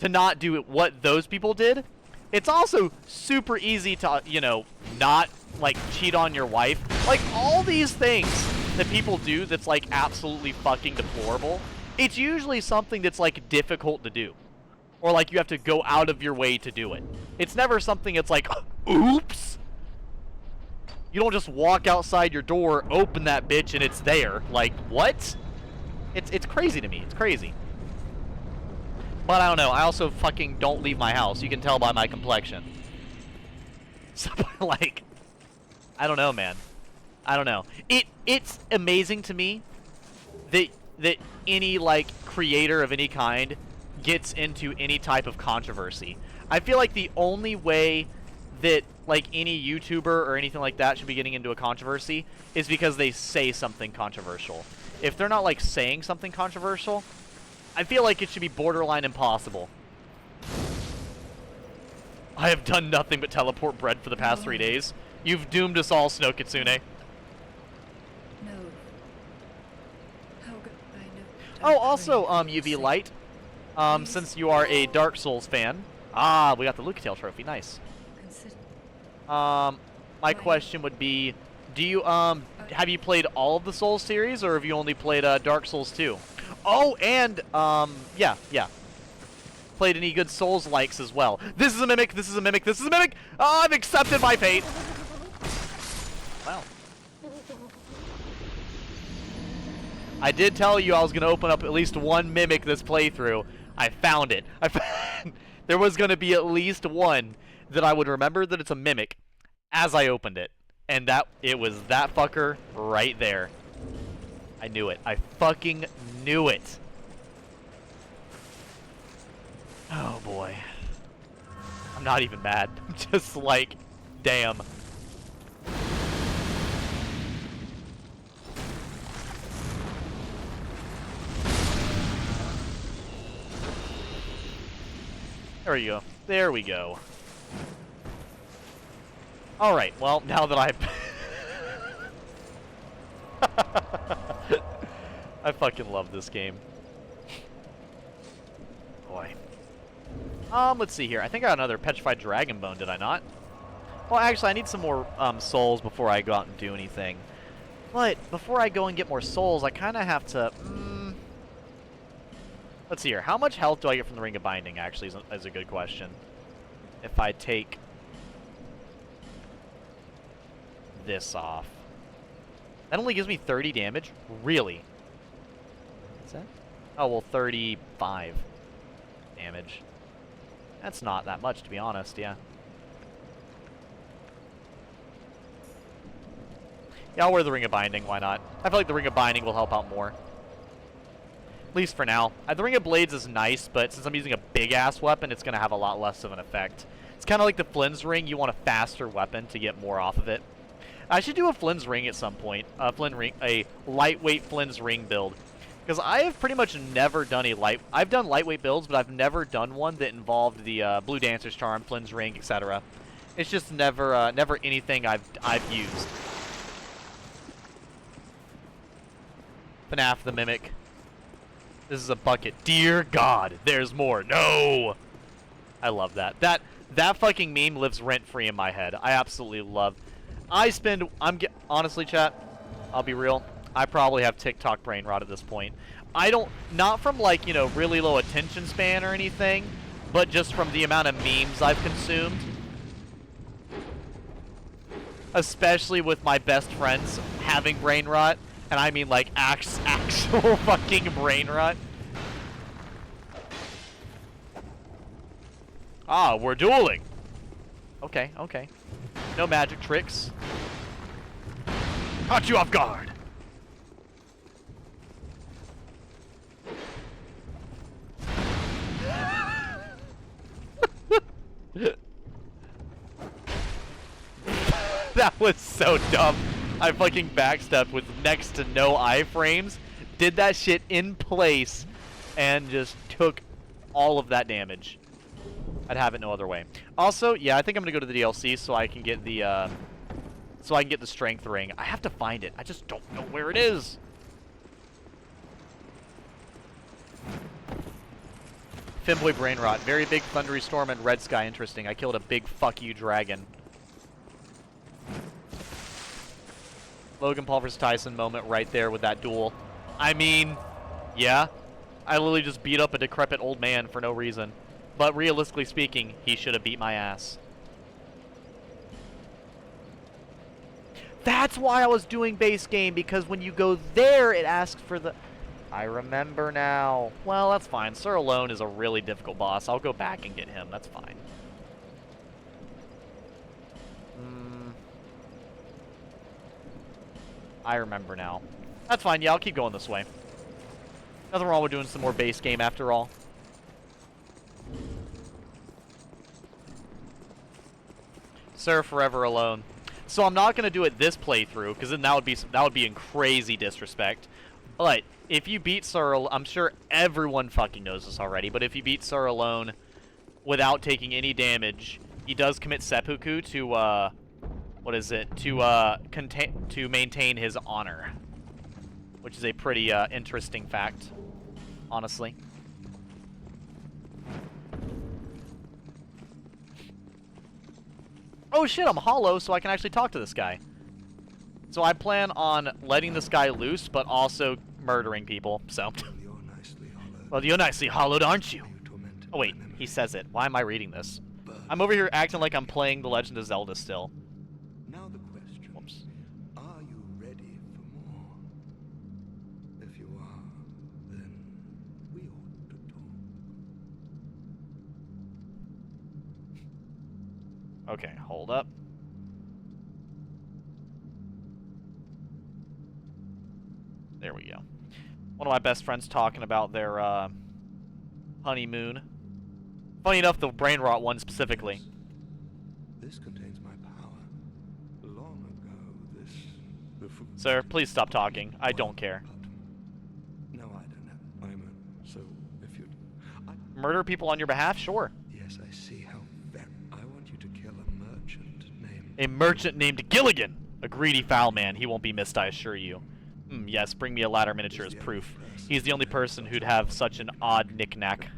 to not do what those people did. It's also super easy to, you know, not, like, cheat on your wife. Like, all these things that people do that's, like, absolutely fucking deplorable, it's usually something that's, like, difficult to do. Or, like, you have to go out of your way to do it. It's never something that's like, oops! You don't just walk outside your door, open that bitch, and it's there. Like, what? It's crazy to me. It's crazy. But I don't know. I also fucking don't leave my house. You can tell by my complexion. So, like, I don't know, man. I don't know. It's amazing to me that any, like, creator of any kind gets into any type of controversy. I feel like the only way that, like, any YouTuber or anything like that should be getting into a controversy is because they say something controversial. If they're not, like, saying something controversial, I feel like it should be borderline impossible. I have done nothing but teleport bread for the past 3 days. You've doomed us all, Snow Kitsune. No. How could I know? Oh, also, UV Light, since you are a Dark Souls fan. Ah, we got the Lucatail trophy. Nice. Consider. My question would be, do you, have you played all of the Souls series, or have you only played, Dark Souls 2? Oh, and, yeah. Played any good Souls-likes as well. This is a Mimic, this is a Mimic, this is a Mimic! Oh, I've accepted my fate! Wow. I did tell you I was going to open up at least one mimic this playthrough. I found it. There was going to be at least one that I would remember that it's a mimic as I opened it. And it was that fucker right there. I knew it. I fucking knew it. Oh boy. I'm not even mad. I'm just like, damn. There we go. There we go. Alright, well, now that I've... I fucking love this game. Boy. Let's see here. I think I got another petrified dragon bone, did I not? Well, actually, I need some more souls before I go out and do anything. But before I go and get more souls, I kind of have to... Let's see here. How much health do I get from the Ring of Binding, actually, is a good question. If I take this off. That only gives me 30 damage? Really? What's that? Oh, well, 35 damage. That's not that much, to be honest, yeah. Yeah, I'll wear the Ring of Binding, why not? I feel like the Ring of Binding will help out more. At least for now. The Ring of Blades is nice, but since I'm using a big-ass weapon, it's going to have a lot less of an effect. It's kind of like the Flynn's Ring. You want a faster weapon to get more off of it. I should do a Flynn's Ring at some point. A lightweight Flynn's Ring build. Because I have pretty much never done I've done lightweight builds, but I've never done one that involved the Blue Dancer's Charm, Flynn's Ring, etc. It's just never anything I've used. FNAF the Mimic. This is a bucket. Dear God, there's more. No! I love that. That fucking meme lives rent-free in my head. I absolutely love. Honestly, chat, I'll be real. I probably have TikTok brain rot at this point. Not from like, you know, really low attention span or anything, but just from the amount of memes I've consumed. Especially with my best friends having brain rot. And I mean like actual fucking brain rot. Ah, we're dueling. Okay, okay. No magic tricks. Caught you off guard. That was so dumb. I fucking backstepped with next to no iframes, did that shit in place, and just took all of that damage. I'd have it no other way. Also, yeah, I think I'm gonna go to the DLC so I can get the strength ring. I have to find it. I just don't know where it is. Femboy brain rot. Very big thundery storm and red sky. Interesting. I killed a big fuck you dragon. Logan Paul versus Tyson moment right there with that duel. I mean, yeah. I literally just beat up a decrepit old man for no reason. But realistically speaking, he should have beat my ass. That's why I was doing base game, because when you go there, it asks for the... I remember now. Well, that's fine. Sir Alone is a really difficult boss. I'll go back and get him. That's fine. I remember now. That's fine. Yeah, I'll keep going this way. Nothing wrong with doing some more base game after all. Sir Forever Alone. So I'm not going to do it this playthrough, because then that would be in crazy disrespect. But if you beat Sir Alone, I'm sure everyone fucking knows this already, but if you beat Sir Alone without taking any damage, he does commit seppuku to what is it? To maintain his honor, which is a pretty interesting fact, honestly. Oh shit, I'm hollow, so I can actually talk to this guy. So I plan on letting this guy loose, but also murdering people, so. Well, you're nicely hollowed, aren't you? Oh wait, he says it. Why am I reading this? I'm over here acting like I'm playing The Legend of Zelda still. Now the question. Whoops. Are you ready for more? If you Okay, hold up. There we go. One of my best friends talking about their honeymoon. Funny enough, the brain rot one specifically. This contains my power. Long ago, this... Sir, please stop talking. I don't care. No, I don't have payment. So, if you'd... Murder people on your behalf? Sure. Yes, I see how very... I want you to kill a merchant named... A merchant named Gilligan! A greedy foul man. He won't be missed, I assure you. Yes, bring me a ladder miniature as proof. He's the only person who'd have such an odd knick-knack.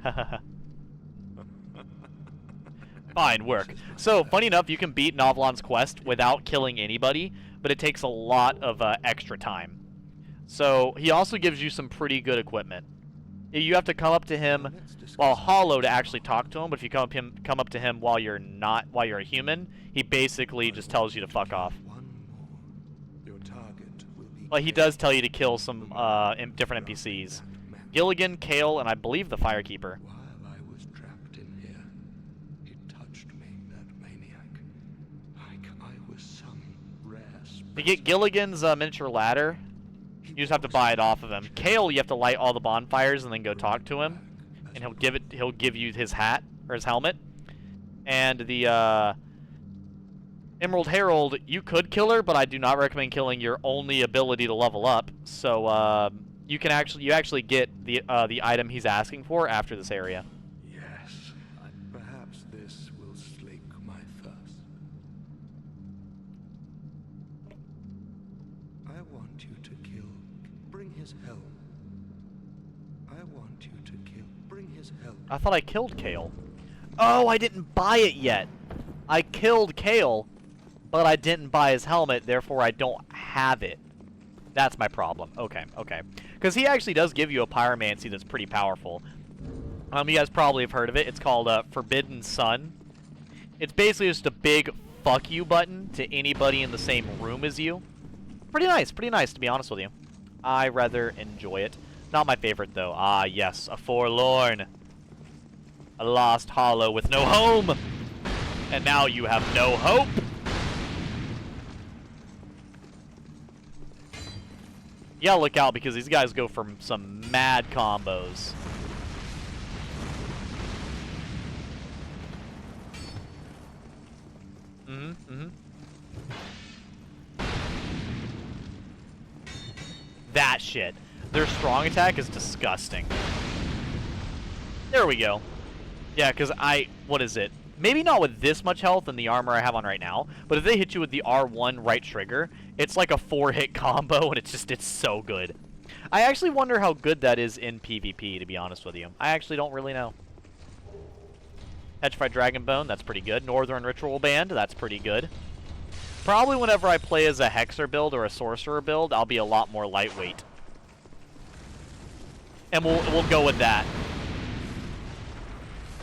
Fine work. So, funny enough, you can beat Novlan's quest without killing anybody, but it takes a lot of extra time. So, he also gives you some pretty good equipment. You have to come up to him while hollow to actually talk to him, but if you come up to him while you're a human, he basically just tells you to fuck off. But he does tell you to kill some different NPCs. Gilligan, Kale, and I believe the Firekeeper. While I was trapped in here, he touched me, that maniac. Like I was some rare specimen. To get Gilligan's miniature ladder, you just have to buy it off of him. Kale, you have to light all the bonfires and then go talk to him, and he'll give you his hat or his helmet. And the Emerald Herald, you could kill her, but I do not recommend killing your only ability to level up. So you actually get the item he's asking for after this area. Yes, perhaps this will slake my thirst. I want you to kill. Bring his helm. I want you to kill. Bring his helm. I thought I killed Kale. Oh, I didn't buy it yet. I killed Kale, but I didn't buy his helmet, therefore I don't have it. That's my problem. Okay, okay. Because he actually does give you a pyromancy that's pretty powerful. You guys probably have heard of it. It's called Forbidden Sun. It's basically just a big fuck you button to anybody in the same room as you. Pretty nice to be honest with you. I rather enjoy it. Not my favorite though. Ah, yes, a forlorn. A lost hollow with no home. And now you have no hope. You gotta look out because these guys go for some mad combos. That shit. Their strong attack is disgusting. There we go. Yeah, because what is it? Maybe not with this much health and the armor I have on right now, but if they hit you with the R1 right trigger, it's like a 4-hit combo, and it's so good. I actually wonder how good that is in PvP, to be honest with you. I actually don't really know. Petrified Dragonbone, that's pretty good. Northern Ritual Band, that's pretty good. Probably whenever I play as a Hexer build or a Sorcerer build, I'll be a lot more lightweight. And we'll go with that.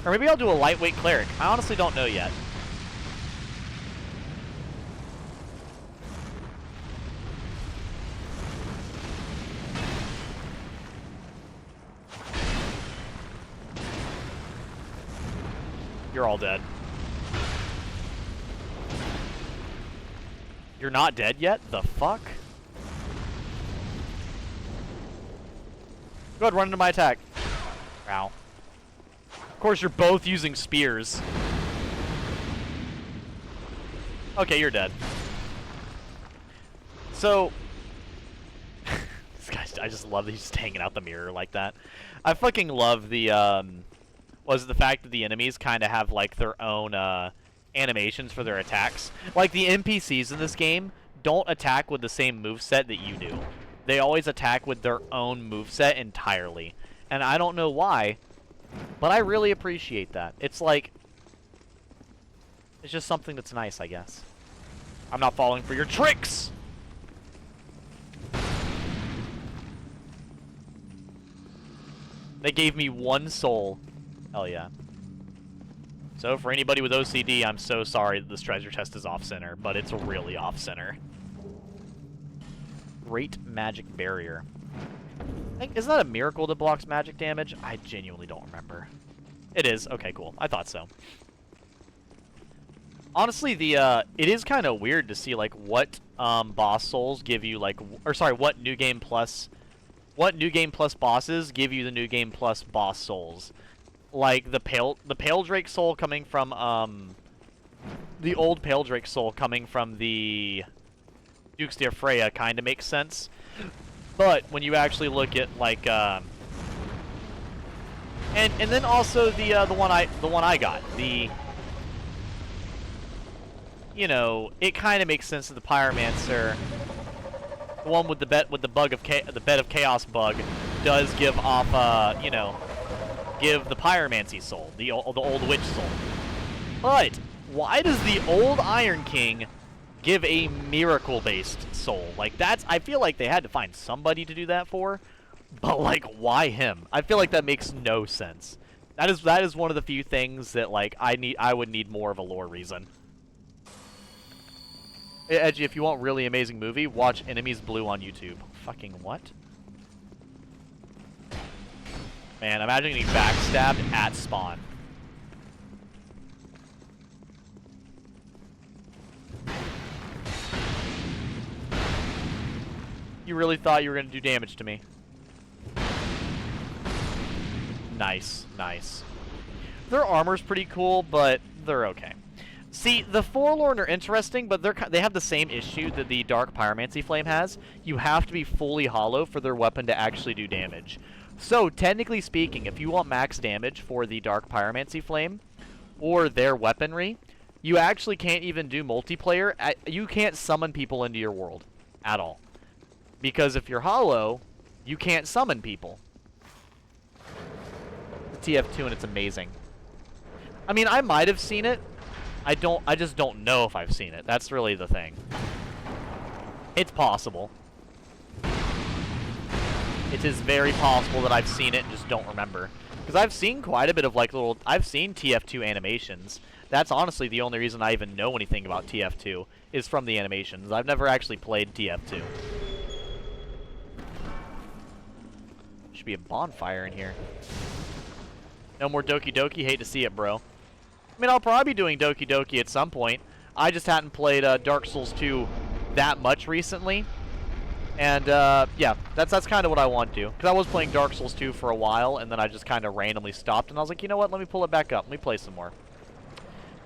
Or maybe I'll do a lightweight cleric. I honestly don't know yet. You're all dead. You're not dead yet? The fuck? Go ahead, run into my attack. Ow. Of course, you're both using spears. Okay, you're dead. So, this guy, I just love that he's just hanging out the mirror like that. I fucking love the, the fact that the enemies kind of have, like, their own, animations for their attacks. Like, the NPCs in this game don't attack with the same moveset that you do. They always attack with their own moveset entirely. And I don't know why, but I really appreciate that. It's like, it's just something that's nice, I guess. I'm not falling for your tricks! They gave me 1 soul. Hell yeah. So for anybody with OCD, I'm so sorry that this treasure chest is off-center, but it's really off-center. Great magic barrier. Isn't that a miracle that blocks magic damage? I genuinely don't remember. It is. Okay, cool. I thought so. Honestly, the it is kind of weird to see like what boss souls give you like, or sorry, what new game plus bosses give you the new game plus boss souls. Like the pale drake soul coming from the old pale drake soul coming from the Dukes de Freya kind of makes sense. But when you actually look at like and then also the one I got, the, you know, it kind of makes sense that the Pyromancer, the one with the bed of chaos bug, does give off you know, give the Pyromancy soul, the old witch soul. But why does the old Iron King give a miracle-based soul? Like, that's, I feel like they had to find somebody to do that for, but like, why him? I feel like that makes no sense. That is one of the few things that like I would need more of a lore reason. Hey, Edgy, if you want really amazing movie, watch Enemies Blue on YouTube. Fucking what? Man, imagine getting backstabbed at spawn. You really thought you were going to do damage to me. Nice, nice. Their armor's pretty cool, but they're okay. See, the Forlorn are interesting, but they have the same issue that the Dark Pyromancy Flame has. You have to be fully hollow for their weapon to actually do damage. So, technically speaking, if you want max damage for the Dark Pyromancy Flame, or their weaponry, you actually can't even do multiplayer. You can't summon people into your world at all. Because if you're hollow, you can't summon people. The TF2 and it's amazing. I mean, I might have seen it. I just don't know if I've seen it. That's really the thing. It's possible. It is very possible that I've seen it and just don't remember. Because I've seen quite a bit of like I've seen TF2 animations. That's honestly the only reason I even know anything about TF2 is from the animations. I've never actually played TF2. Should be a bonfire in here. No more Doki Doki. Hate to see it, bro. I mean, I'll probably be doing Doki Doki at some point. I just hadn't played Dark Souls 2 that much recently. And, yeah, that's kind of what I want to do. Because I was playing Dark Souls 2 for a while, and then I just kind of randomly stopped. And I was like, you know what, let me pull it back up. Let me play some more.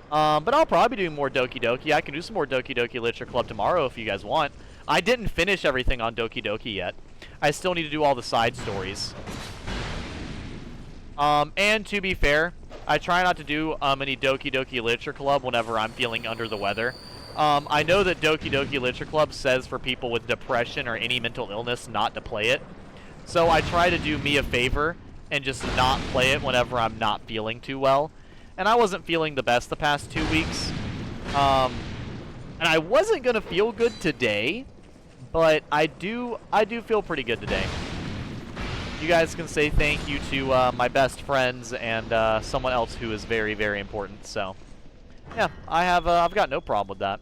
But I'll probably be doing more Doki Doki. I can do some more Doki Doki Literature Club tomorrow if you guys want. I didn't finish everything on Doki Doki yet. I still need to do all the side stories. And to be fair, I try not to do any Doki Doki Literature Club whenever I'm feeling under the weather. I know that Doki Doki Literature Club says for people with depression or any mental illness not to play it. So I try to do me a favor and just not play it whenever I'm not feeling too well. And I wasn't feeling the best the past 2 weeks. And I wasn't going to feel good today, but I do feel pretty good today. You guys can say thank you to my best friends and someone else who is very, very important. So, yeah, I've got no problem with that.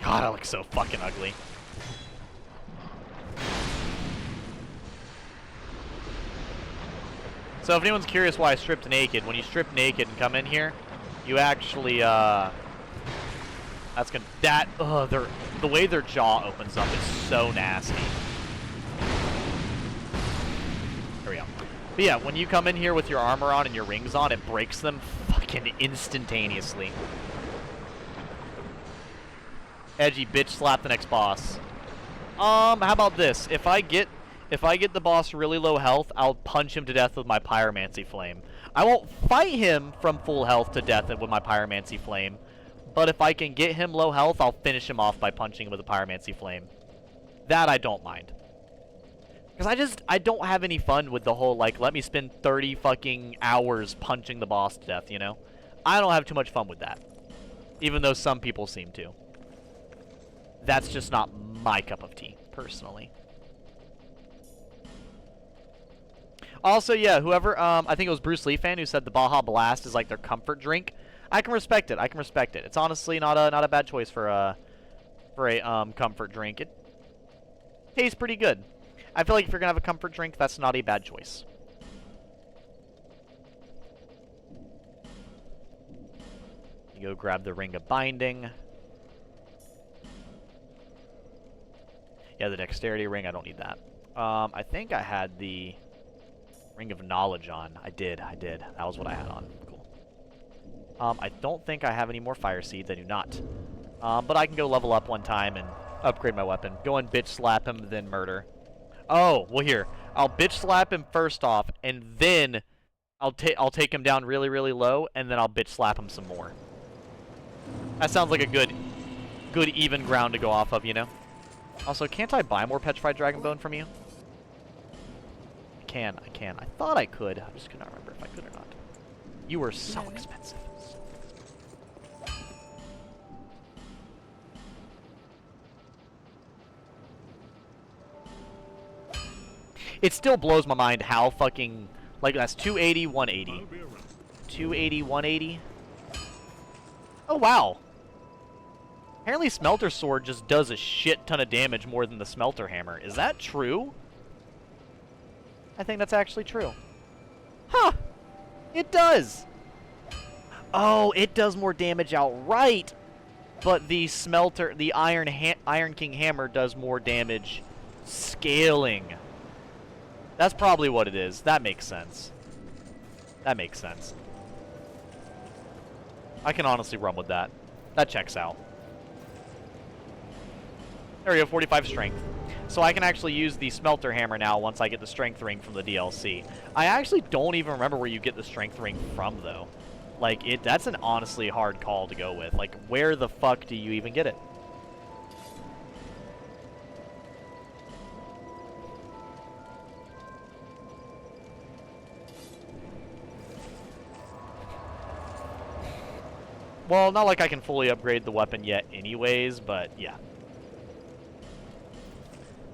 God, I look so fucking ugly. So if anyone's curious why I stripped naked, when you strip naked and come in here, you actually, the way their jaw opens up is so nasty. Here we go. But yeah, when you come in here with your armor on and your rings on, it breaks them fucking instantaneously. Edgy, bitch slap the next boss. How about this? If I get the boss really low health, I'll punch him to death with my Pyromancy Flame. I won't fight him from full health to death with my Pyromancy Flame, but if I can get him low health, I'll finish him off by punching him with a Pyromancy Flame. That I don't mind. Because I don't have any fun with the whole, like, let me spend 30 fucking hours punching the boss to death, you know? I don't have too much fun with that. Even though some people seem to. That's just not my cup of tea, personally. Also, yeah, whoever, I think it was Bruce Lee fan who said the Baja Blast is like their comfort drink. I can respect it. I can respect it. It's honestly not a bad choice for a comfort drink. It tastes pretty good. I feel like if you're gonna have a comfort drink, that's not a bad choice. You go grab the Ring of Binding. Yeah, the Dexterity Ring, I don't need that. I think I had the Ring of Knowledge on. I did. That was what I had on. Cool. I don't think I have any more Fire Seeds. I do not. But I can go level up one time and upgrade my weapon. Go and bitch slap him, then murder. Oh, well here. I'll bitch slap him first off, and then I'll take him down really, really low, and then I'll bitch slap him some more. That sounds like a good even ground to go off of, you know? Also, can't I buy more Petrified Dragon Bone from you? I can. I thought I could. I just could not remember if I could or not. You were so expensive. It still blows my mind how fucking... Like, that's 280, 180. 280, 180. Oh, wow. Apparently Smelter Sword just does a shit ton of damage more than the Smelter Hammer. Is that true? I think that's actually true. Huh! It does! Oh, it does more damage outright! But the Smelter, the Iron King Hammer does more damage scaling. That's probably what it is. That makes sense. That makes sense. I can honestly run with that. That checks out. There we go, 45 strength. So I can actually use the Smelter Hammer now once I get the Strength Ring from the DLC. I actually don't even remember where you get the Strength Ring from, though. Like, that's an honestly hard call to go with. Like, where the fuck do you even get it? Well, not like I can fully upgrade the weapon yet anyways, but yeah.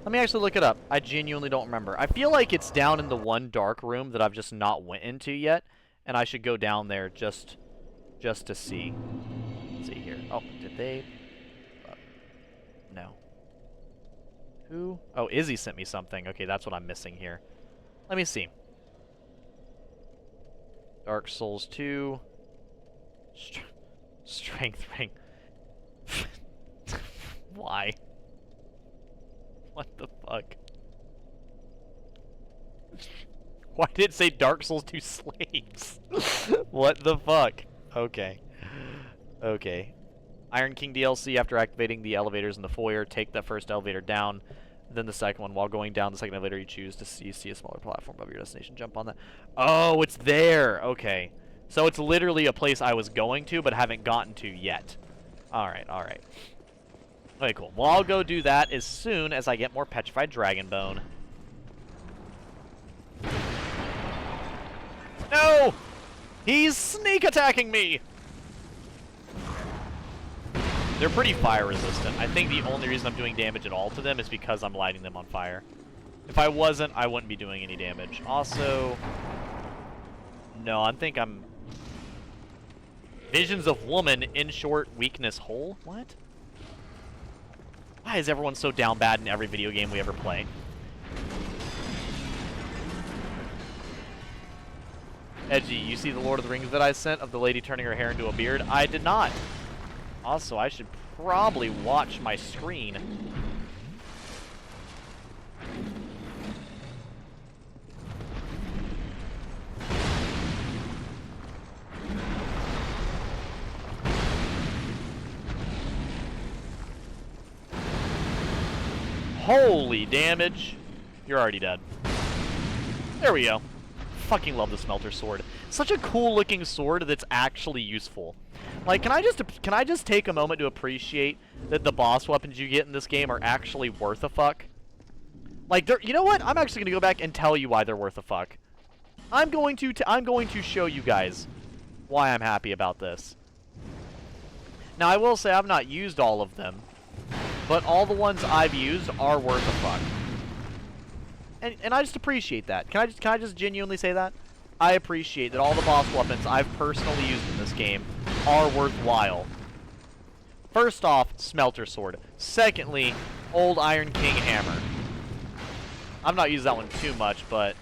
Let me actually look it up. I genuinely don't remember. I feel like it's down in the one dark room that I've just not went into yet, and I should go down there just to see. Let's see here. Oh, did they? No. Who? Oh, Izzy sent me something. Okay, that's what I'm missing here. Let me see. Dark Souls 2. Strength Ring. Why? What the fuck? Why did it say Dark Souls 2 Slaves? What the fuck? Okay. Okay. Iron King DLC, after activating the elevators in the foyer, take the first elevator down, then the second one. While going down the second elevator, you choose to see a smaller platform above your destination. Jump on that. Oh, it's there! Okay. So it's literally a place I was going to, but haven't gotten to yet. Alright, alright. Okay, cool. Well, I'll go do that as soon as I get more Petrified Dragon Bone. No! He's sneak attacking me! They're pretty fire resistant. I think the only reason I'm doing damage at all to them is because I'm lighting them on fire. If I wasn't, I wouldn't be doing any damage. Also... No, I think I'm... Visions of Woman, in short, weakness whole? What? Why is everyone so down bad in every video game we ever play? Edgy, you see the Lord of the Rings that I sent of the lady turning her hair into a beard? I did not. Also, I should probably watch my screen. Holy damage. You're already dead. There we go. Fucking love the Smelter Sword. Such a cool looking sword that's actually useful. Like, can I just take a moment to appreciate that the boss weapons you get in this game are actually worth a fuck? Like, you know what? I'm actually gonna go back and tell you why they're worth a fuck. I'm going to show you guys why I'm happy about this. Now, I will say I've not used all of them, but all the ones I've used are worth a fuck. and I just appreciate that. Can I just genuinely say that? I appreciate that all the boss weapons I've personally used in this game are worthwhile. First off, Smelter Sword. Secondly, Old Iron King Hammer. I've not used that one too much, but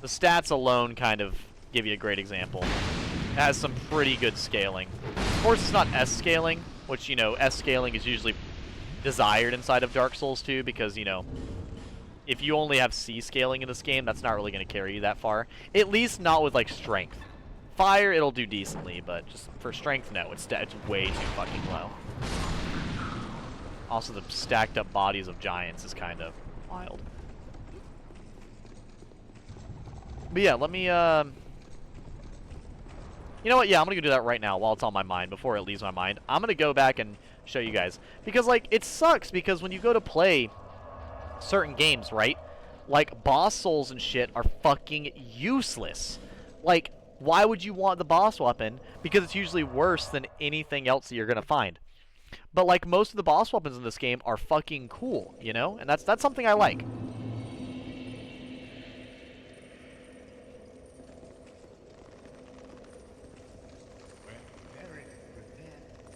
the stats alone kind of give you a great example. It has some pretty good scaling. Of course, it's not S scaling, which, you know, S scaling is usually desired inside of Dark Souls 2 because, you know, if you only have C scaling in this game, that's not really going to carry you that far. At least not with, like, strength. Fire, it'll do decently, but just for strength, no. It's way too fucking low. Also, the stacked up bodies of giants is kind of wild. But yeah, let me, you know what? Yeah, I'm going to go do that right now while it's on my mind, before it leaves my mind. I'm going to go back and show you guys. Because, like, it sucks because when you go to play certain games, right? Like, boss souls and shit are fucking useless. Like, why would you want the boss weapon? Because it's usually worse than anything else that you're going to find. But, like, most of the boss weapons in this game are fucking cool, you know? And that's something I like.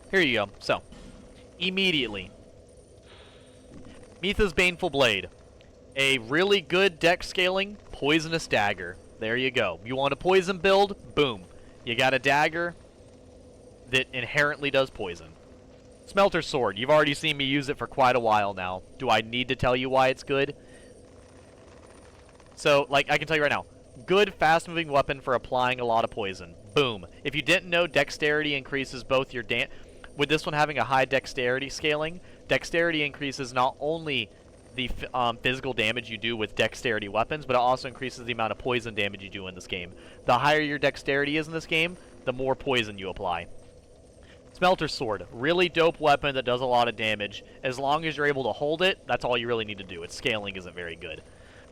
Here you go. So, immediately, Mitha's Baneful Blade. A really good deck scaling poisonous dagger. There you go. You want a poison build? Boom. You got a dagger that inherently does poison. Smelter Sword. You've already seen me use it for quite a while now. Do I need to tell you why it's good? So, like, I can tell you right now. Good, fast-moving weapon for applying a lot of poison. Boom. If you didn't know, dexterity increases both your with this one having a high dexterity scaling, dexterity increases not only the physical damage you do with dexterity weapons, but it also increases the amount of poison damage you do in this game. The higher your dexterity is in this game, the more poison you apply. Smelter Sword, really dope weapon that does a lot of damage. As long as you're able to hold it, that's all you really need to do. Its scaling isn't very good.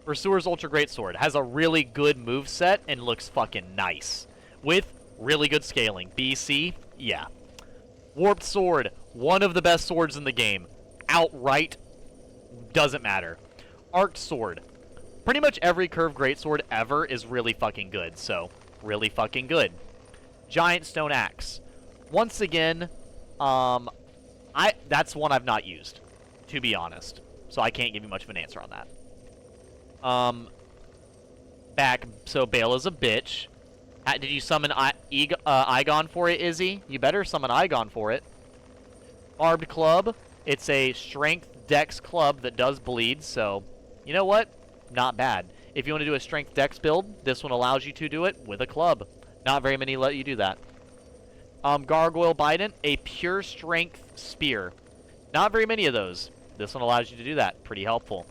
Pursuer's Ultra Great Sword has a really good move set and looks fucking nice. With really good scaling. BC, yeah. Warped Sword, one of the best swords in the game. Outright, doesn't matter. Arced Sword. Pretty much every curved greatsword ever is really fucking good, so really fucking good. Giant Stone Axe. Once again, that's one I've not used, to be honest. So I can't give you much of an answer on that. So Bale is a bitch. Did you summon Igon for it, Izzy? You better summon Igon for it. Barbed Club. It's a strength dex club that does bleed, so you know what? Not bad. If you want to do a strength dex build, this one allows you to do it with a club. Not very many let you do that. Gargoyle Bident, a pure strength spear. Not very many of those. This one allows you to do that. Pretty helpful.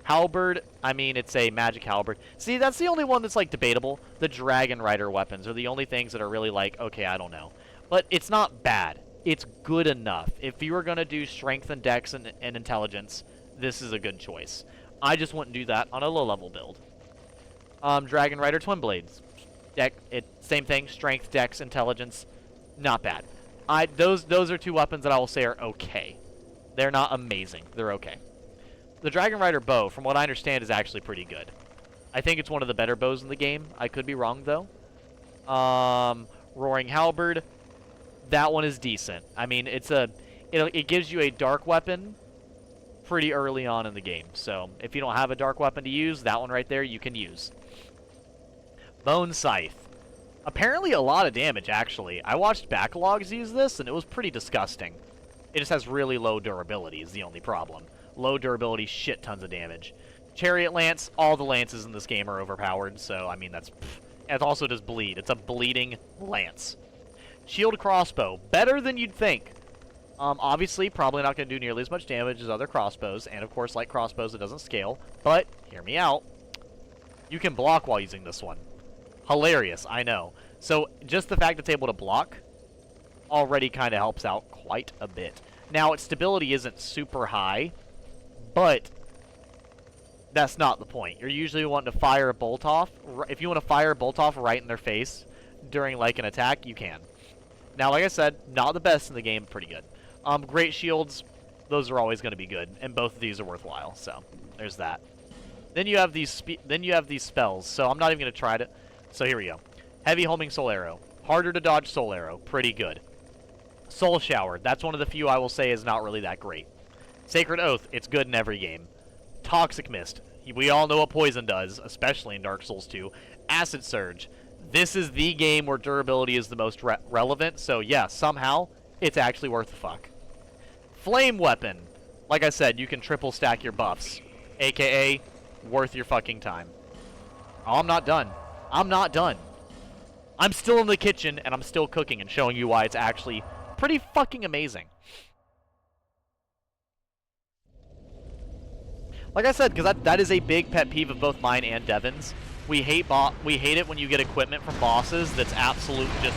Halberd, I mean, it's a magic halberd. See, that's the only one that's, like, debatable. The Dragon Rider weapons are the only things that are really like, okay, I don't know. But it's not bad. It's good enough. If you were going to do strength and dex and intelligence, this is a good choice. I just wouldn't do that on a low-level build. Dragon Rider Twin Blades. Same thing, strength, dex, intelligence. Not bad. Those are two weapons that I will say are okay. They're not amazing. They're okay. The Dragon Rider bow, from what I understand, is actually pretty good. I think it's one of the better bows in the game. I could be wrong, though. Roaring Halberd. That one is decent. I mean, it gives you a dark weapon pretty early on in the game. So, if you don't have a dark weapon to use, that one right there you can use. Bone Scythe. Apparently a lot of damage, actually. I watched backlogs use this, and it was pretty disgusting. It just has really low durability is the only problem. Low durability, shit tons of damage. Chariot Lance, all the lances in this game are overpowered, so, I mean, it also does bleed. It's a bleeding lance. Shield Crossbow, better than you'd think. Obviously, probably not going to do nearly as much damage as other crossbows, and of course, like crossbows, it doesn't scale, but, hear me out, you can block while using this one. Hilarious, I know. So, just the fact it's able to block already kind of helps out quite a bit. Now, its stability isn't super high, but that's not the point. You're usually wanting to fire a bolt off. If you want to fire a bolt off right in their face during, like, an attack, you can. Now, like I said, not the best in the game, pretty good. Great Shields, those are always going to be good, and both of these are worthwhile, so there's that. Then you have these spells. So I'm not even gonna try to. So here we go. Heavy homing soul arrow. Harder to dodge soul arrow. Pretty good. Soul shower. That's one of the few I will say is not really that great. Sacred oath. It's good in every game. Toxic mist. We all know what poison does, especially in Dark Souls 2. Acid surge. This is the game where durability is the most relevant. So yeah, somehow it's actually worth the fuck. Flame weapon. Like I said, you can triple stack your buffs. AKA, worth your fucking time. Oh, I'm not done. I'm not done. I'm still in the kitchen, and I'm still cooking and showing you why it's actually pretty fucking amazing. Like I said, because that is a big pet peeve of both mine and Devin's. We hate it when you get equipment from bosses that's absolute just,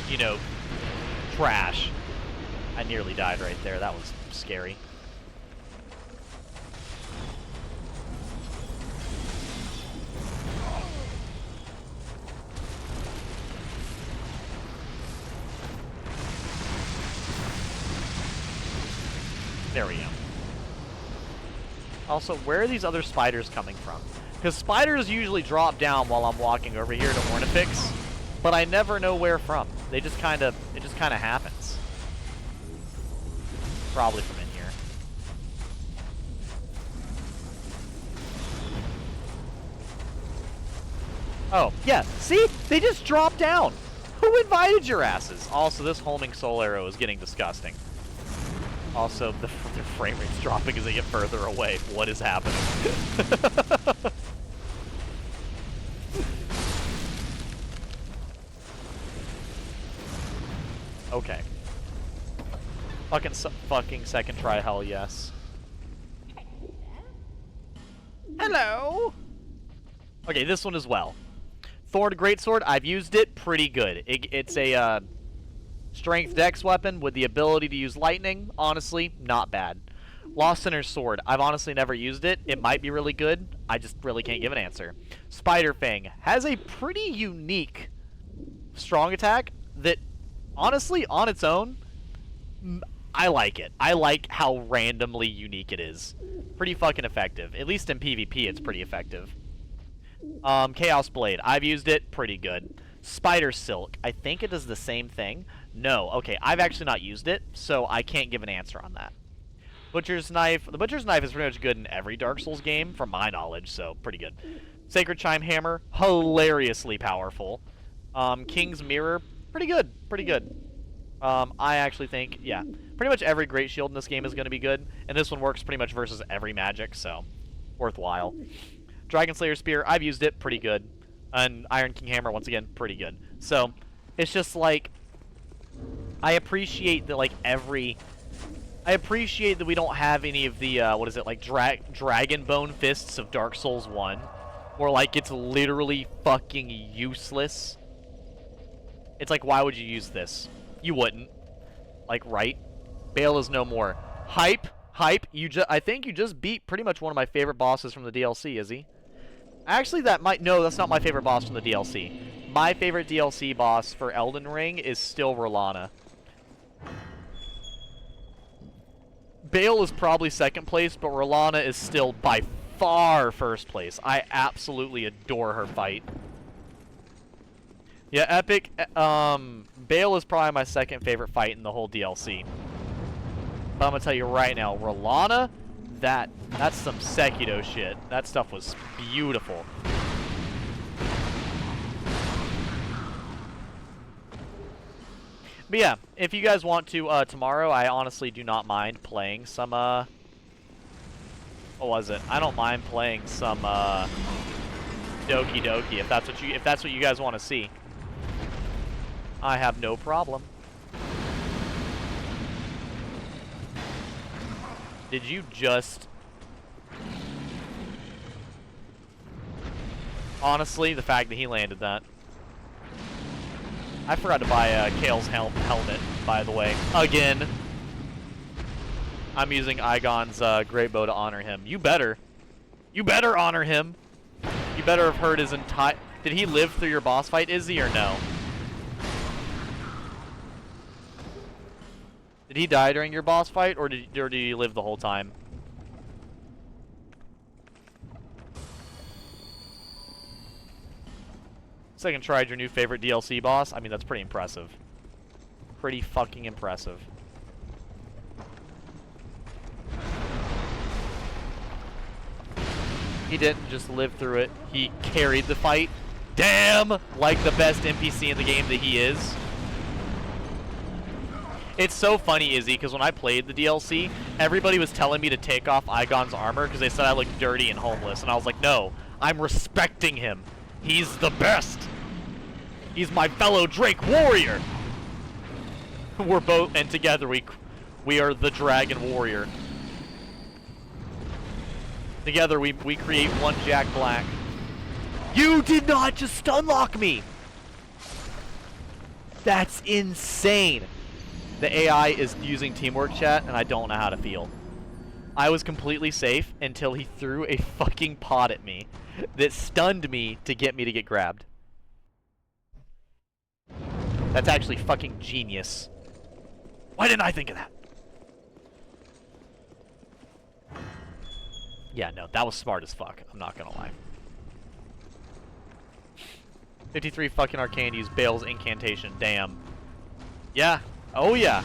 you know, trash. I nearly died right there. That was scary. There we go. Also, where are these other spiders coming from? Because spiders usually drop down while I'm walking over here to Ornifix, but I never know where from. It just kind of happens. Probably from in here. Oh, yeah. See? They just drop down. Who invited your asses? Also, this homing soul arrow is getting disgusting. Also, their frame rate's dropping as they get further away. What is happening? Okay. Fucking second try, hell yes. Hello! Okay, this one as well. Thorned Greatsword, I've used it, pretty good. It's a, strength dex weapon with the ability to use lightning. Honestly, not bad. Lost Sinner's Sword. I've honestly never used it. It might be really good. I just really can't give an answer. Spider Fang has a pretty unique strong attack that, honestly, on its own, I like it. I like how randomly unique it is. Pretty fucking effective. At least in PvP, it's pretty effective. Chaos Blade. I've used it. Pretty good. Spider Silk. I think it does the same thing. No. Okay, I've actually not used it, so I can't give an answer on that. Butcher's Knife. The Butcher's Knife is pretty much good in every Dark Souls game, from my knowledge, so pretty good. Sacred Chime Hammer. Hilariously powerful. King's Mirror. Pretty good. Pretty good. I actually think, yeah, pretty much every Great Shield in this game is going to be good, and this one works pretty much versus every magic, so worthwhile. Dragon Slayer Spear. I've used it. Pretty good. And Iron King Hammer, once again, pretty good. So, it's just like, I appreciate that, like, I appreciate that we don't have any of the, what is it, like, Dragon Bone Fists of Dark Souls 1, where, like, it's literally fucking useless. It's like, why would you use this? You wouldn't. Like, right? Bale is no more. Hype, I think you just beat pretty much one of my favorite bosses from the DLC, is he? Actually, no, that's not my favorite boss from the DLC. My favorite DLC boss for Elden Ring is still Rolana. Bale is probably second place, but Rolana is still by far first place. I absolutely adore her fight. Yeah, epic. Bale is probably my second favorite fight in the whole DLC. But I'm gonna tell you right now, Rolana, that's some Sekiro shit. That stuff was beautiful. But yeah, if you guys want to, tomorrow, I honestly do not mind playing some, what was it? I don't mind playing some, Doki Doki, if that's what you guys want to see. I have no problem. Did you just... Honestly, the fact that he landed that. I forgot to buy Kale's helmet, by the way. Again. I'm using Igon's great bow to honor him. You better. You better honor him. You better have heard his entire... Did he live through your boss fight, Izzy, or no? Did he die during your boss fight, or did he live the whole time? Second tried your new favorite DLC boss. I mean, that's pretty impressive. Pretty fucking impressive. He didn't just live through it. He carried the fight. Damn! Like the best NPC in the game that he is. It's so funny, Izzy, because when I played the DLC, everybody was telling me to take off Igon's armor because they said I looked dirty and homeless. And I was like, no, I'm respecting him. He's the best. He's my fellow Drake warrior. We're both, and together we are the Dragon Warrior. Together we create one Jack Black. You did not just stunlock me! That's insane! The AI is using teamwork chat, and I don't know how to feel. I was completely safe until he threw a fucking pot at me that stunned me to get grabbed. That's actually fucking genius. Why didn't I think of that? Yeah, no, that was smart as fuck. I'm not gonna lie. 53 fucking arcane use Bale's incantation. Damn. Yeah. Oh yeah.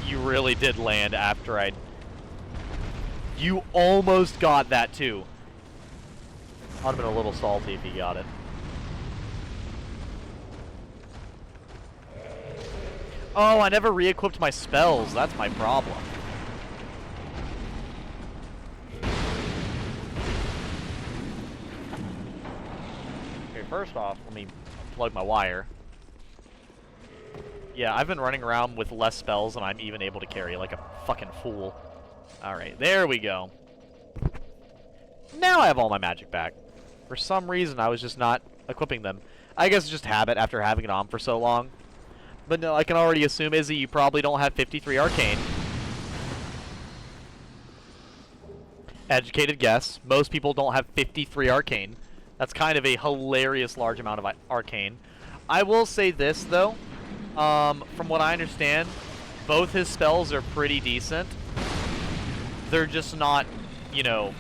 You really did land after I... You almost got that too. I'd have been a little salty if you got it. Oh, I never re-equipped my spells. That's my problem. Okay, first off, let me plug my wire. Yeah, I've been running around with less spells than I'm even able to carry, like a fucking fool. Alright, there we go. Now I have all my magic back. For some reason, I was just not equipping them. I guess it's just habit after having it on for so long. But no, I can already assume, Izzy, you probably don't have 53 arcane. Educated guess. Most people don't have 53 arcane. That's kind of a hilarious large amount of arcane. I will say this, though. From what I understand, both his spells are pretty decent. They're just not, you know,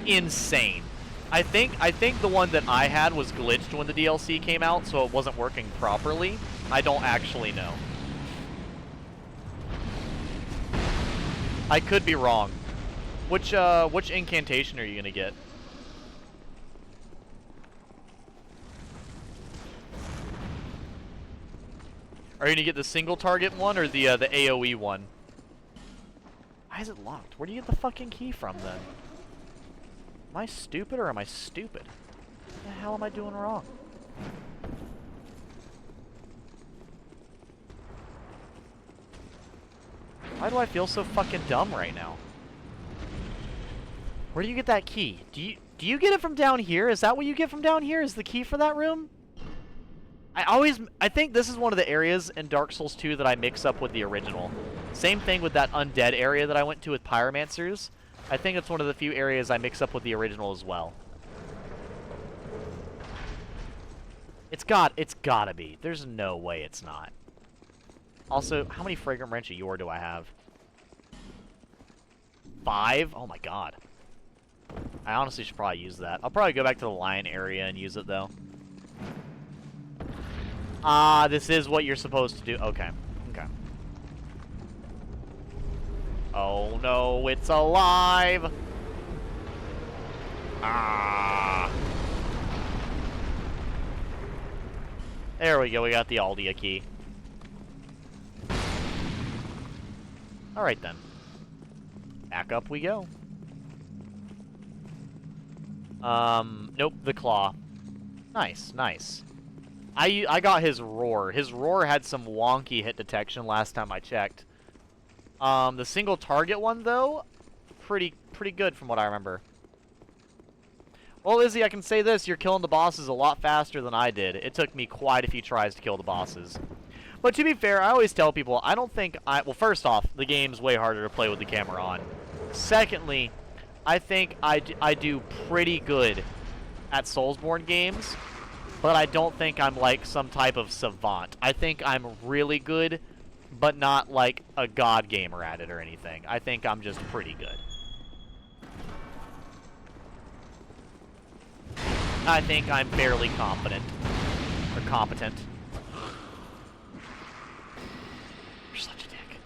insane. I think the one that I had was glitched when the DLC came out, so it wasn't working properly. I don't actually know. I could be wrong. Which incantation are you gonna get? Are you gonna get the single target one or the AoE one? Why is it locked? Where do you get the fucking key from then? Am I stupid or am I stupid? What the hell am I doing wrong? Why do I feel so fucking dumb right now? Where do you get that key? Do you get it from down here? Is that what you get from down here? Is the key for that room? I think this is one of the areas in Dark Souls 2 that I mix up with the original. Same thing with that undead area that I went to with pyromancers. I think it's one of the few areas I mix up with the original as well. It's gotta be. There's no way it's not. Also, how many Fragrant Wrench of Yore do I have? 5? Oh my god. I honestly should probably use that. I'll probably go back to the lion area and use it, though. Ah, this is what you're supposed to do. Okay. Okay. Oh no, it's alive! Ah! There we go, we got the Aldia key. Alright then. Back up we go. Nope, the claw. Nice, nice. I got his roar. His roar had some wonky hit detection last time I checked. The single target one, though, pretty good from what I remember. Well, Izzy, I can say this. You're killing the bosses a lot faster than I did. It took me quite a few tries to kill the bosses. But to be fair, I always tell people, I don't think well, first off, the game's way harder to play with the camera on. Secondly, I think I do pretty good at Soulsborne games, but I don't think I'm like some type of savant. I think I'm really good, but not like a god gamer at it or anything. I think I'm just pretty good. I think I'm fairly confident. Or competent. You're such a dick.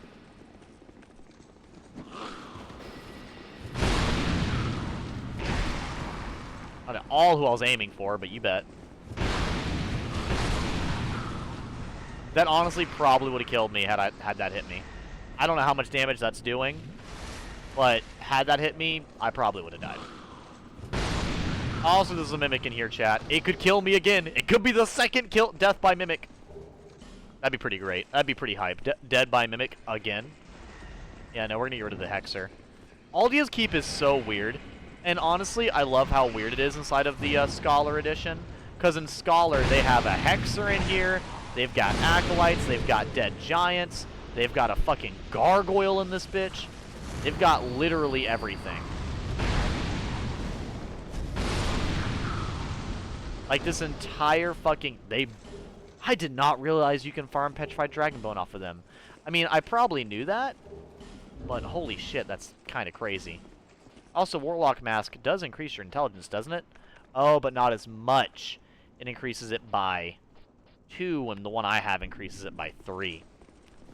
I don't know all who I was aiming for, but you bet. That honestly probably would have killed me had that hit me. I don't know how much damage that's doing, but had that hit me, I probably would have died. Also, there's a mimic in here, chat. It could kill me again. It could be the second death by mimic. That'd be pretty great. That'd be pretty hype. Dead by mimic again. Yeah, no, we're gonna get rid of the Hexer. Aldia's Keep is so weird. And honestly, I love how weird it is inside of the Scholar Edition. Because in Scholar, they have a Hexer in here. They've got Acolytes. They've got Dead Giants. They've got a fucking Gargoyle in this bitch. They've got literally everything. Like, this entire fucking... I did not realize you can farm Petrified Dragonbone off of them. I mean, I probably knew that, but holy shit, that's kind of crazy. Also, Warlock Mask does increase your intelligence, doesn't it? Oh, but not as much. It increases it by 2, and the one I have increases it by 3.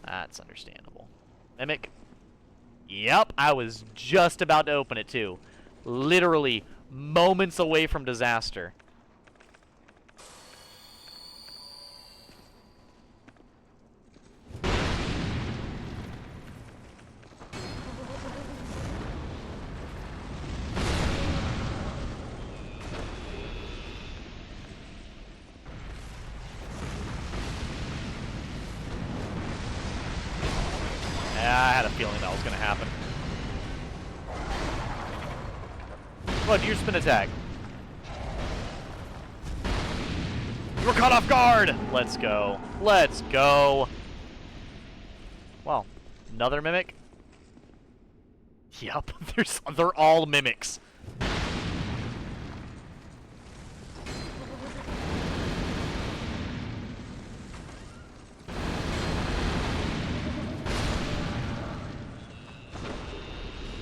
That's understandable. Mimic. Yep, I was just about to open it, too. Literally moments away from disaster. I had a feeling that was going to happen. What? Do your spin attack. You were caught off guard! Let's go. Let's go. Wow. Another mimic? Yep. They're all mimics.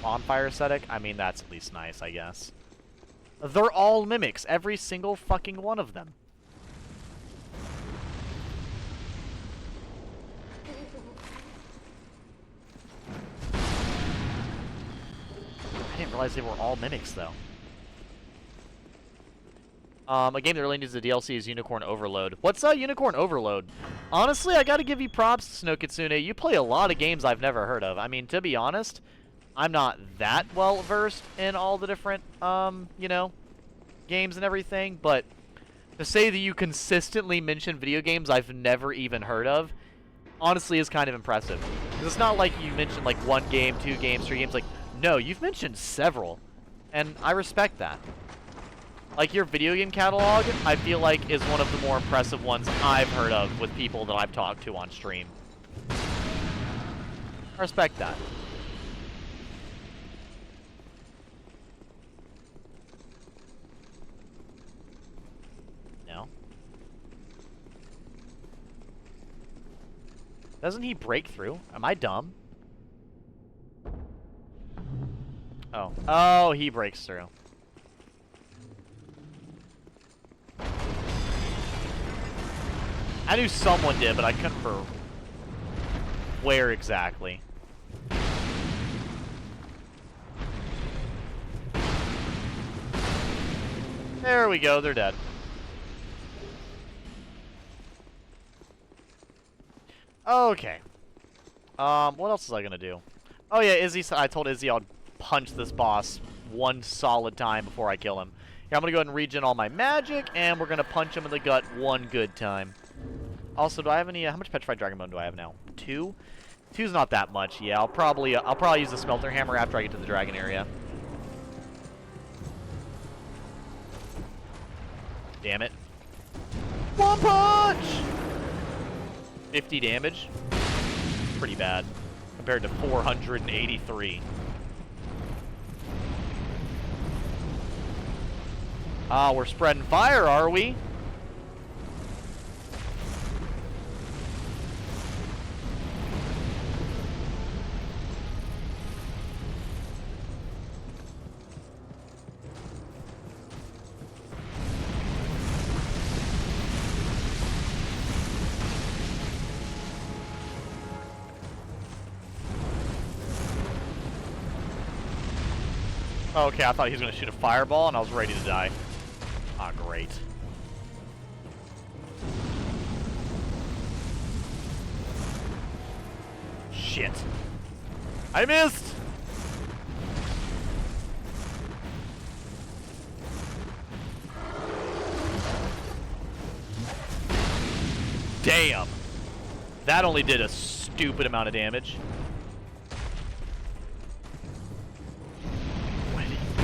Bonfire aesthetic? I mean, that's at least nice, I guess. They're all mimics. Every single fucking one of them. I didn't realize they were all mimics, though. A game that really needs the DLC is Unicorn Overload. What's Unicorn Overload? Honestly, I gotta give you props, Snow Kitsune. You play a lot of games I've never heard of. I mean, to be honest, I'm not that well versed in all the different, you know, games and everything, but to say that you consistently mention video games I've never even heard of, honestly is kind of impressive. 'Cause it's not like you mentioned like 1 game, 2 games, 3 games, like, no, you've mentioned several, and I respect that. Like, your video game catalog, I feel like, is one of the more impressive ones I've heard of with people that I've talked to on stream. I respect that. No. Doesn't he break through? Am I dumb? Oh. Oh, he breaks through. I knew someone did, but I couldn't remember where exactly. There we go, they're dead. Okay. What else was I gonna do? Oh yeah, Izzy, I told Izzy I'd punch this boss 1 solid time before I kill him. Here, I'm gonna go ahead and regen all my magic, and we're gonna punch him in the gut 1 good time. Also, do I have any? How much Petrified Dragonbone do I have now? 2? 2's not that much. Yeah, I'll probably use the Smelter Hammer after I get to the dragon area. Damn it! 1 punch! 50 damage. Pretty bad compared to 483. Ah, we're spreading fire, are we? Okay, I thought he was going to shoot a fireball, and I was ready to die. Ah, great. Shit. I missed! Damn! That only did a stupid amount of damage.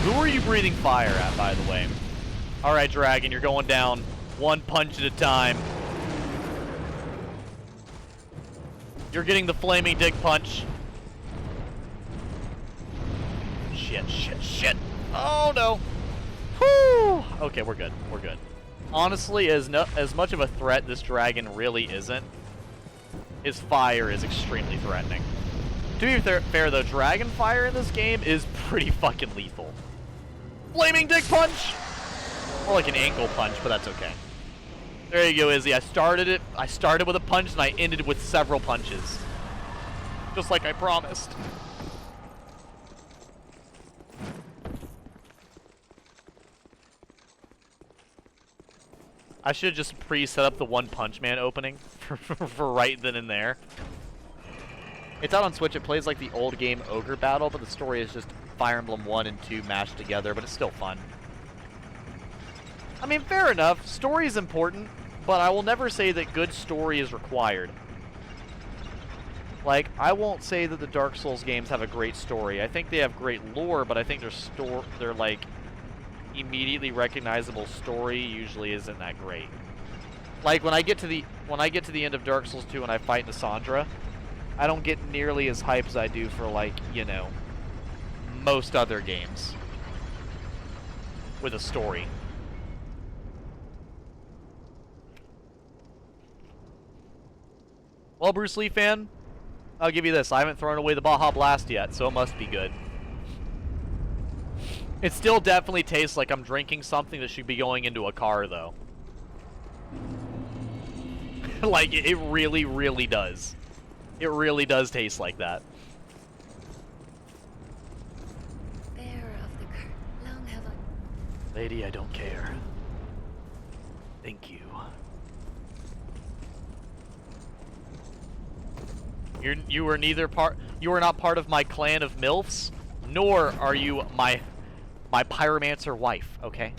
Who are you breathing fire at, by the way? Alright, Dragon, you're going down one punch at a time. You're getting the flaming dick punch. Shit, shit, shit. Oh, no. Whew. Okay, we're good. We're good. Honestly, as much of a threat this dragon really isn't, his fire is extremely threatening. To be fair, though, dragon fire in this game is pretty fucking lethal. Flaming dick punch! More like an ankle punch, but that's okay. There you go, Izzy. I started with a punch, and I ended with several punches. Just like I promised. I should have just pre-set up the One Punch Man opening for right then and there. It's out on Switch. It plays like the old game Ogre Battle, but the story is just Fire Emblem 1 and 2 mashed together, but it's still fun. I mean, fair enough. Story is important, but I will never say that good story is required. Like, I won't say that the Dark Souls games have a great story. I think they have great lore, but I think their like immediately recognizable story usually isn't that great. Like when I get to the end of Dark Souls 2 and I fight Cassandra, I don't get nearly as hype as I do for, like, you know, most other games with a story. Well, Bruce Lee fan, I'll give you this. I haven't thrown away the Baja Blast yet, so it must be good. It still definitely tastes like I'm drinking something that should be going into a car, though. Like, it really, really does. It really does taste like that. Bearer of the curse, long have I... Lady, I don't care. Thank you. You are neither part. You are not part of my clan of MILFs, nor are you my pyromancer wife. Okay,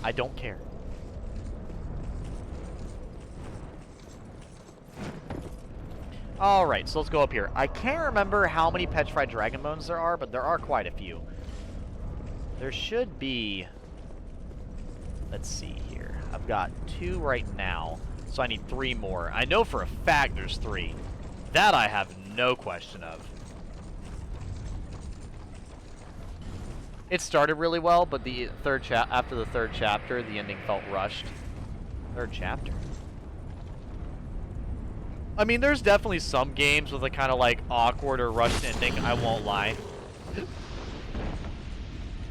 I don't care. All right, so let's go up here. I can't remember how many petrified dragon bones there are, but there are quite a few. There should be. Let's see here. I've got 2 right now, so I need 3 more. I know for a fact there's 3. That I have no question of. It started really well, but the after the third chapter, the ending felt rushed. Third chapter? I mean, there's definitely some games with a kind of like awkward or rushed ending, I won't lie.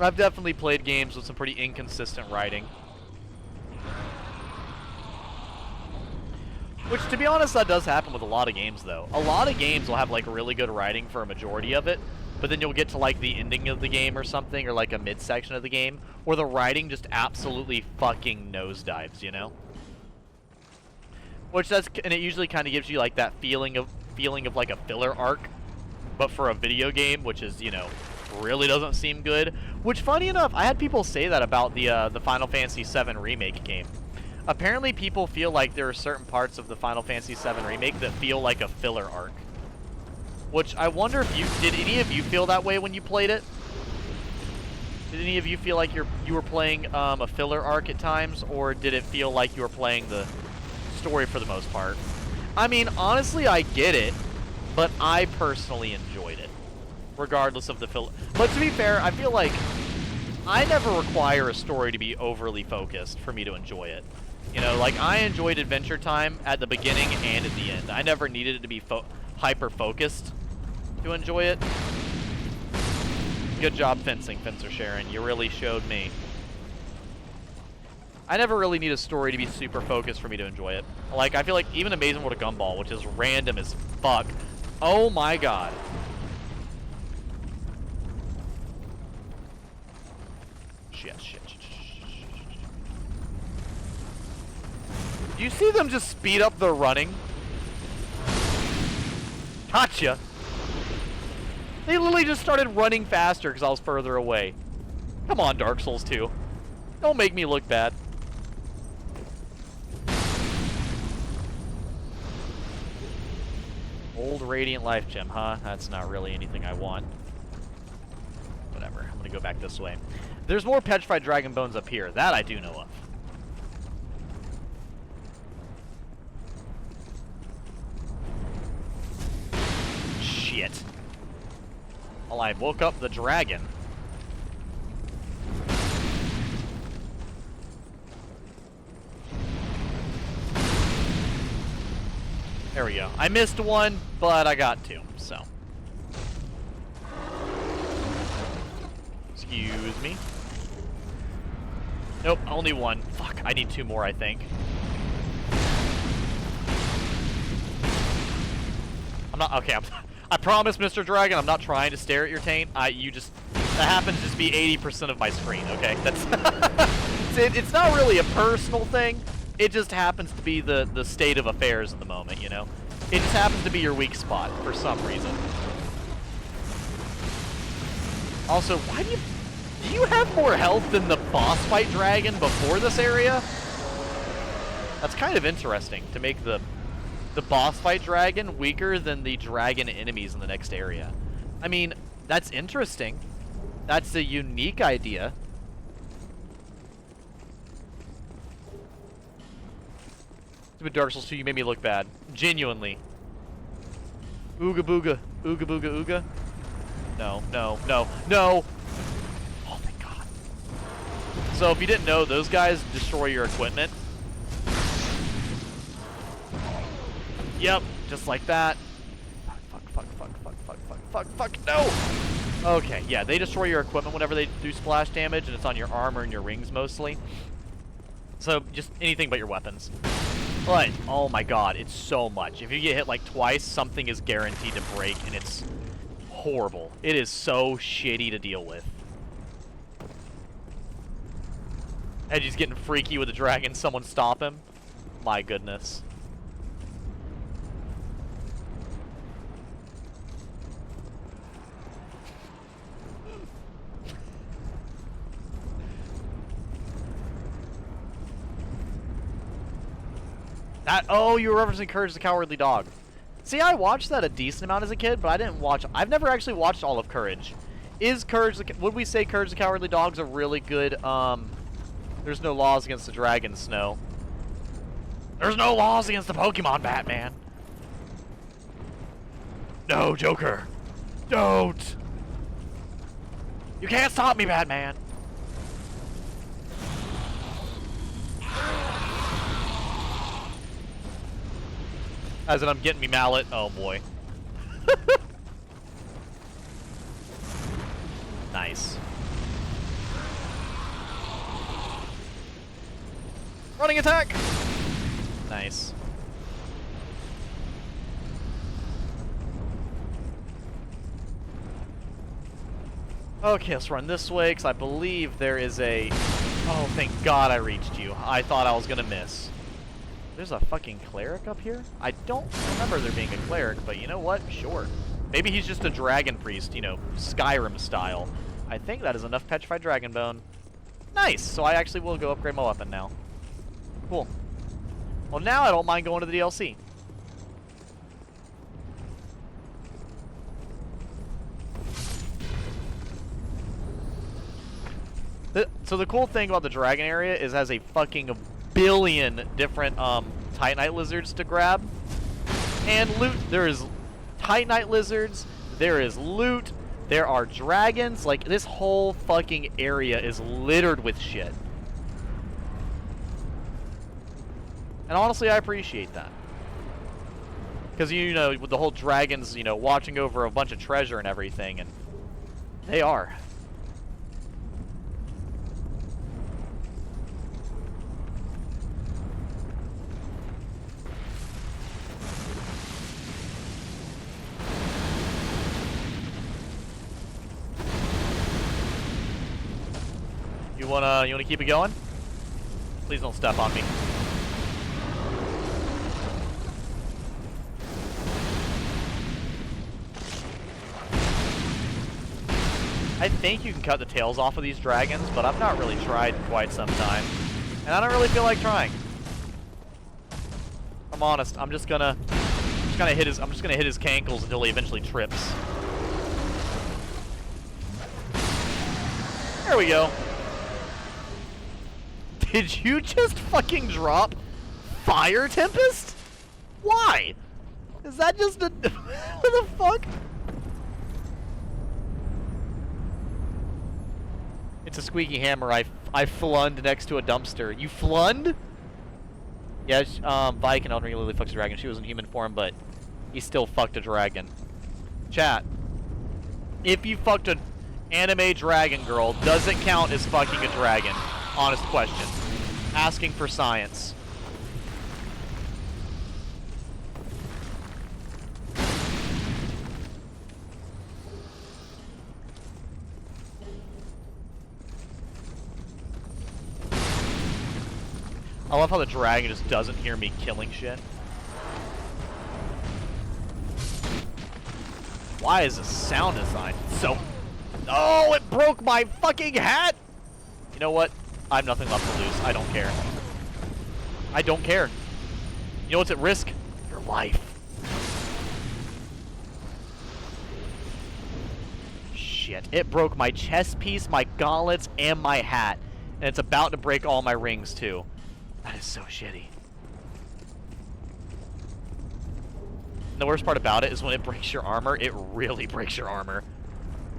I've definitely played games with some pretty inconsistent writing. Which, to be honest, that does happen with a lot of games, though. A lot of games will have, like, really good writing for a majority of it, but then you'll get to, like, the ending of the game or something, or, like, a midsection of the game, where the writing just absolutely fucking nosedives, you know? Which and it usually kind of gives you, like, that feeling of, like, a filler arc, but for a video game, which is, you know, really doesn't seem good. Which, funny enough, I had people say that about the Final Fantasy VII Remake game. Apparently, people feel like there are certain parts of the Final Fantasy VII Remake that feel like a filler arc. Which, I wonder if did any of you feel that way when you played it? Did any of you feel like you were playing a filler arc at times, or did it feel like you were playing the story for the most part? I mean, honestly, I get it, but I personally enjoyed it, regardless of the filler. But to be fair, I feel like I never require a story to be overly focused for me to enjoy it. You know, like, I enjoyed Adventure Time at the beginning and at the end. I never needed it to be hyper-focused to enjoy it. Good job fencing, Fencer Sharon. You really showed me. I never really need a story to be super focused for me to enjoy it. Like, I feel like even Amazing World of Gumball, which is random as fuck. Oh my god. shit. Do you see them just speed up their running? Gotcha! They literally just started running faster because I was further away. Come on, Dark Souls 2. Don't make me look bad. Old Radiant Life Gem, huh? That's not really anything I want. Whatever, I'm gonna go back this way. There's more petrified dragon bones up here. That I do know of. Shit. Well, I woke up the dragon. There we go. I missed one, but I got two, so. Excuse me. Nope, only one. Fuck, I need two more, I think. I'm not, okay, I promise, Mr. Dragon, I'm not trying to stare at your taint. That happens to just be 80% of my screen, okay? That's, it's not really a personal thing. It just happens to be the state of affairs at the moment, you know? It just happens to be your weak spot for some reason. Also, why do you have more health than the boss fight dragon before this area? That's kind of interesting, to make the boss fight dragon weaker than the dragon enemies in the next area. I mean, that's interesting. That's a unique idea. Stupid Dark Souls 2, you made me look bad. Genuinely. Ooga booga. Ooga booga ooga. No. Oh, thank God. So, if you didn't know, those guys destroy your equipment. Yep, just like that. Fuck, no! Okay, yeah, they destroy your equipment whenever they do splash damage, and it's on your armor and your rings mostly. So, just anything but your weapons. But, oh my God, it's so much. If you get hit like twice, something is guaranteed to break, and it's horrible. It is so shitty to deal with. Edgy's getting freaky with the dragon. Someone stop him. My goodness. Oh, you were referencing Courage the Cowardly Dog. See, I watched that a decent amount as a kid, but I didn't watch... I've never actually watched all of Courage. Would we say Courage the Cowardly Dog's a really good, There's no laws against the dragon, Snow. There's no laws against the Pokemon, Batman. No, Joker. Don't. You can't stop me, Batman. As in, I'm getting me mallet. Oh, boy. Nice. Running attack! Nice. Okay, let's run this way, because I believe there is a... Oh, thank God I reached you. I thought I was going to miss. There's a fucking cleric up here? I don't remember there being a cleric, but you know what? Sure. Maybe he's just a dragon priest, you know, Skyrim style. I think that is enough petrified dragon bone. Nice! So I actually will go upgrade my weapon now. Cool. Well, now I don't mind going to the DLC. So the cool thing about the dragon area is it has a fucking billion different Titanite lizards to grab. And loot. There is Titanite lizards. There is loot. There are dragons. Like, this whole fucking area is littered with shit. And honestly, I appreciate that. Because, you know, with the whole dragons, you know, watching over a bunch of treasure and everything, and they are. You wanna keep it going? Please don't step on me. I think you can cut the tails off of these dragons, but I've not really tried in quite some time. And I don't really feel like trying. I'm honest, I'm just gonna hit his cankles until he eventually trips. There we go. Did you just fucking drop Fire Tempest? Why? Is that just a... what the fuck? It's a squeaky hammer. I flund next to a dumpster. You flund? Yeah, Viking Elden Ring literally fucks a dragon. She was in human form, but he still fucked a dragon. Chat. If you fucked an anime dragon girl, does it count as fucking a dragon? Honest question. Asking for science. I love how the dragon just doesn't hear me killing shit. Why is the sound design so... Oh, it broke my fucking hat! You know what? I have nothing left to lose. I don't care. I don't care. You know what's at risk? Your life. Shit. It broke my chest piece, my gauntlets, and my hat. And it's about to break all my rings, too. That is so shitty. And the worst part about it is when it breaks your armor, it really breaks your armor.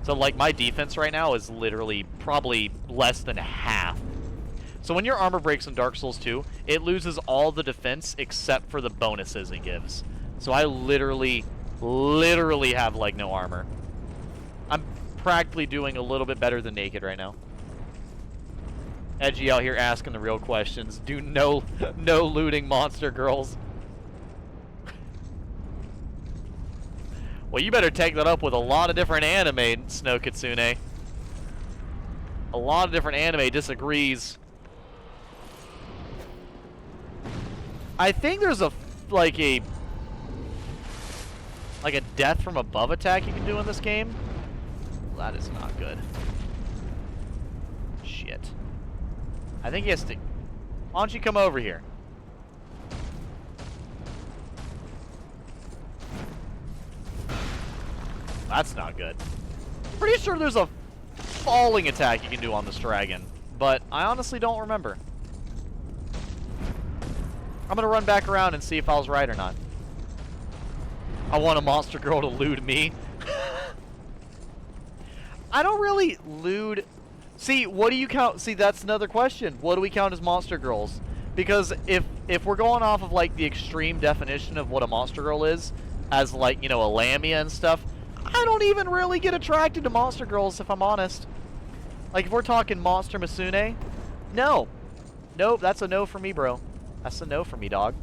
So, like, my defense right now is literally probably less than half. So when your armor breaks in Dark Souls 2, it loses all the defense except for the bonuses it gives. So I literally have, like, no armor. I'm practically doing a little bit better than naked right now. Edgy out here asking the real questions. Do no looting, monster girls. Well, you better take that up with a lot of different anime, Snow Kitsune. A lot of different anime disagrees. I think there's like a death from above attack you can do in this game. Well, that is not good. Shit. I think he has to... Why don't you come over here? That's not good. Pretty sure there's a falling attack you can do on this dragon, but I honestly don't remember. I'm gonna run back around and see if I was right or not. I want a monster girl to loot me. I don't really loot... See, what do you count? See, that's another question. What do we count as monster girls? Because if we're going off of, like, the extreme definition of what a monster girl is, as, like, you know, a Lamia and stuff, I don't even really get attracted to monster girls, if I'm honest. Like, if we're talking Monster Masune, no. Nope, that's a no for me, bro. That's a no for me, dog.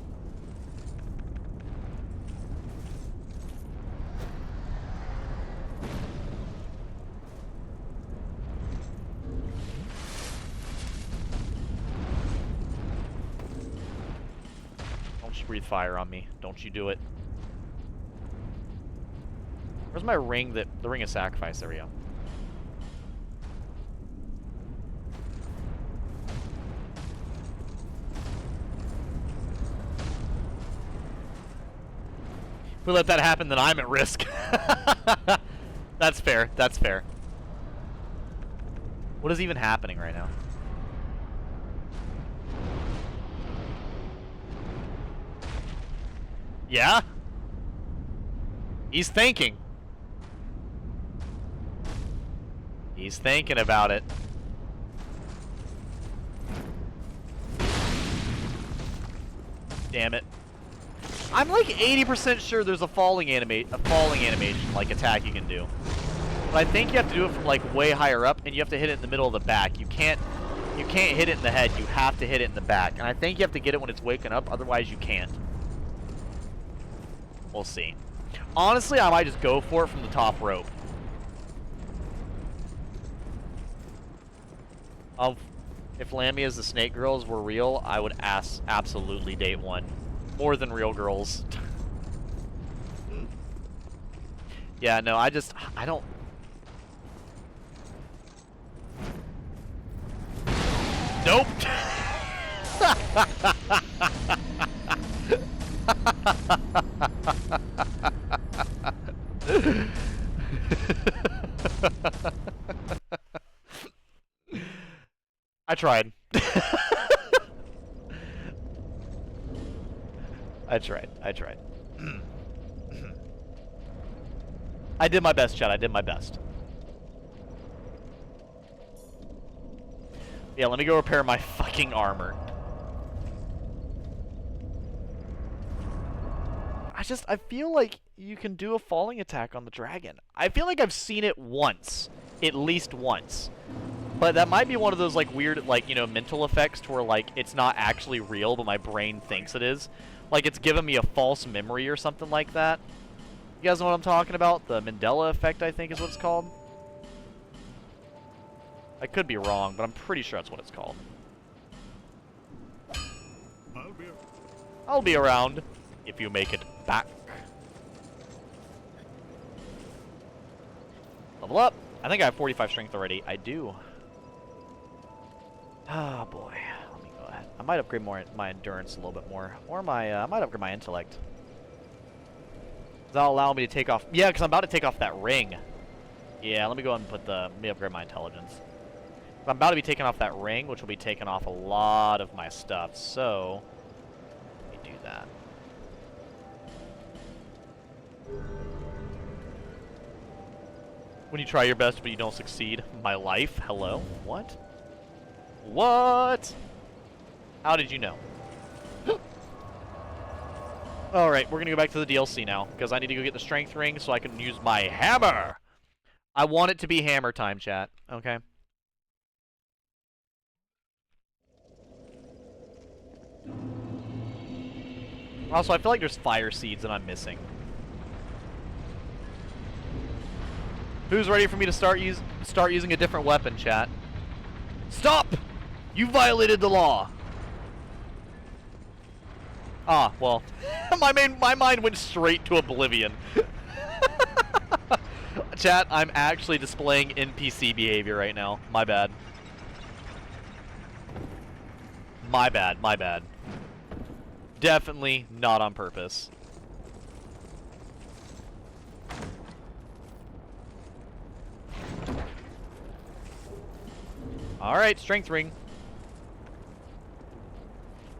Don't you breathe fire on me. Don't you do it. Where's my ring the ring of sacrifice? There we go. If we let that happen, then I'm at risk. That's fair. That's fair. What is even happening right now? Yeah? He's thinking. He's thinking about it. Damn it. I'm like 80% sure there's a falling animation, like, attack you can do. But I think you have to do it from, like, way higher up, and you have to hit it in the middle of the back. You can't hit it in the head, you have to hit it in the back. And I think you have to get it when it's waking up, otherwise you can't. We'll see. Honestly, I might just go for it from the top rope. If Lamia's the snake girls were real, I would absolutely date one. More than real girls. Yeah, no, I don't... Nope! I tried. I tried. I did my best, Chad. I did my best. Yeah, let me go repair my fucking armor. I feel like you can do a falling attack on the dragon. I feel like I've seen it once. At least once. But that might be one of those, like, weird, like, you know, mental effects to where, like, it's not actually real, but my brain thinks it is. Like, it's giving me a false memory or something like that. You guys know what I'm talking about? The Mandela effect, I think is what it's called. I could be wrong, but I'm pretty sure that's what it's called. I'll be around if you make it back. Level up. I think I have 45 strength already. I do. Oh boy. Let me go ahead. I might upgrade my endurance a little bit more, or I might upgrade my intellect. That'll allow me to take off. Yeah, because I'm about to take off that ring. Yeah, let me go ahead and let me upgrade my intelligence. I'm about to be taking off that ring, which will be taking off a lot of my stuff. So let me do that. When you try your best but you don't succeed. My life? Hello? What? What? How did you know? Alright, we're gonna go back to the DLC now, because I need to go get the strength ring so I can use my hammer! I want it to be hammer time, chat. Okay? Also, I feel like there's fire seeds that I'm missing. Who's ready for me to start using a different weapon, chat? Stop! You violated the law! Ah, well, my mind went straight to oblivion. Chat, I'm actually displaying NPC behavior right now. My bad. My bad. Definitely not on purpose. Alright, strength ring.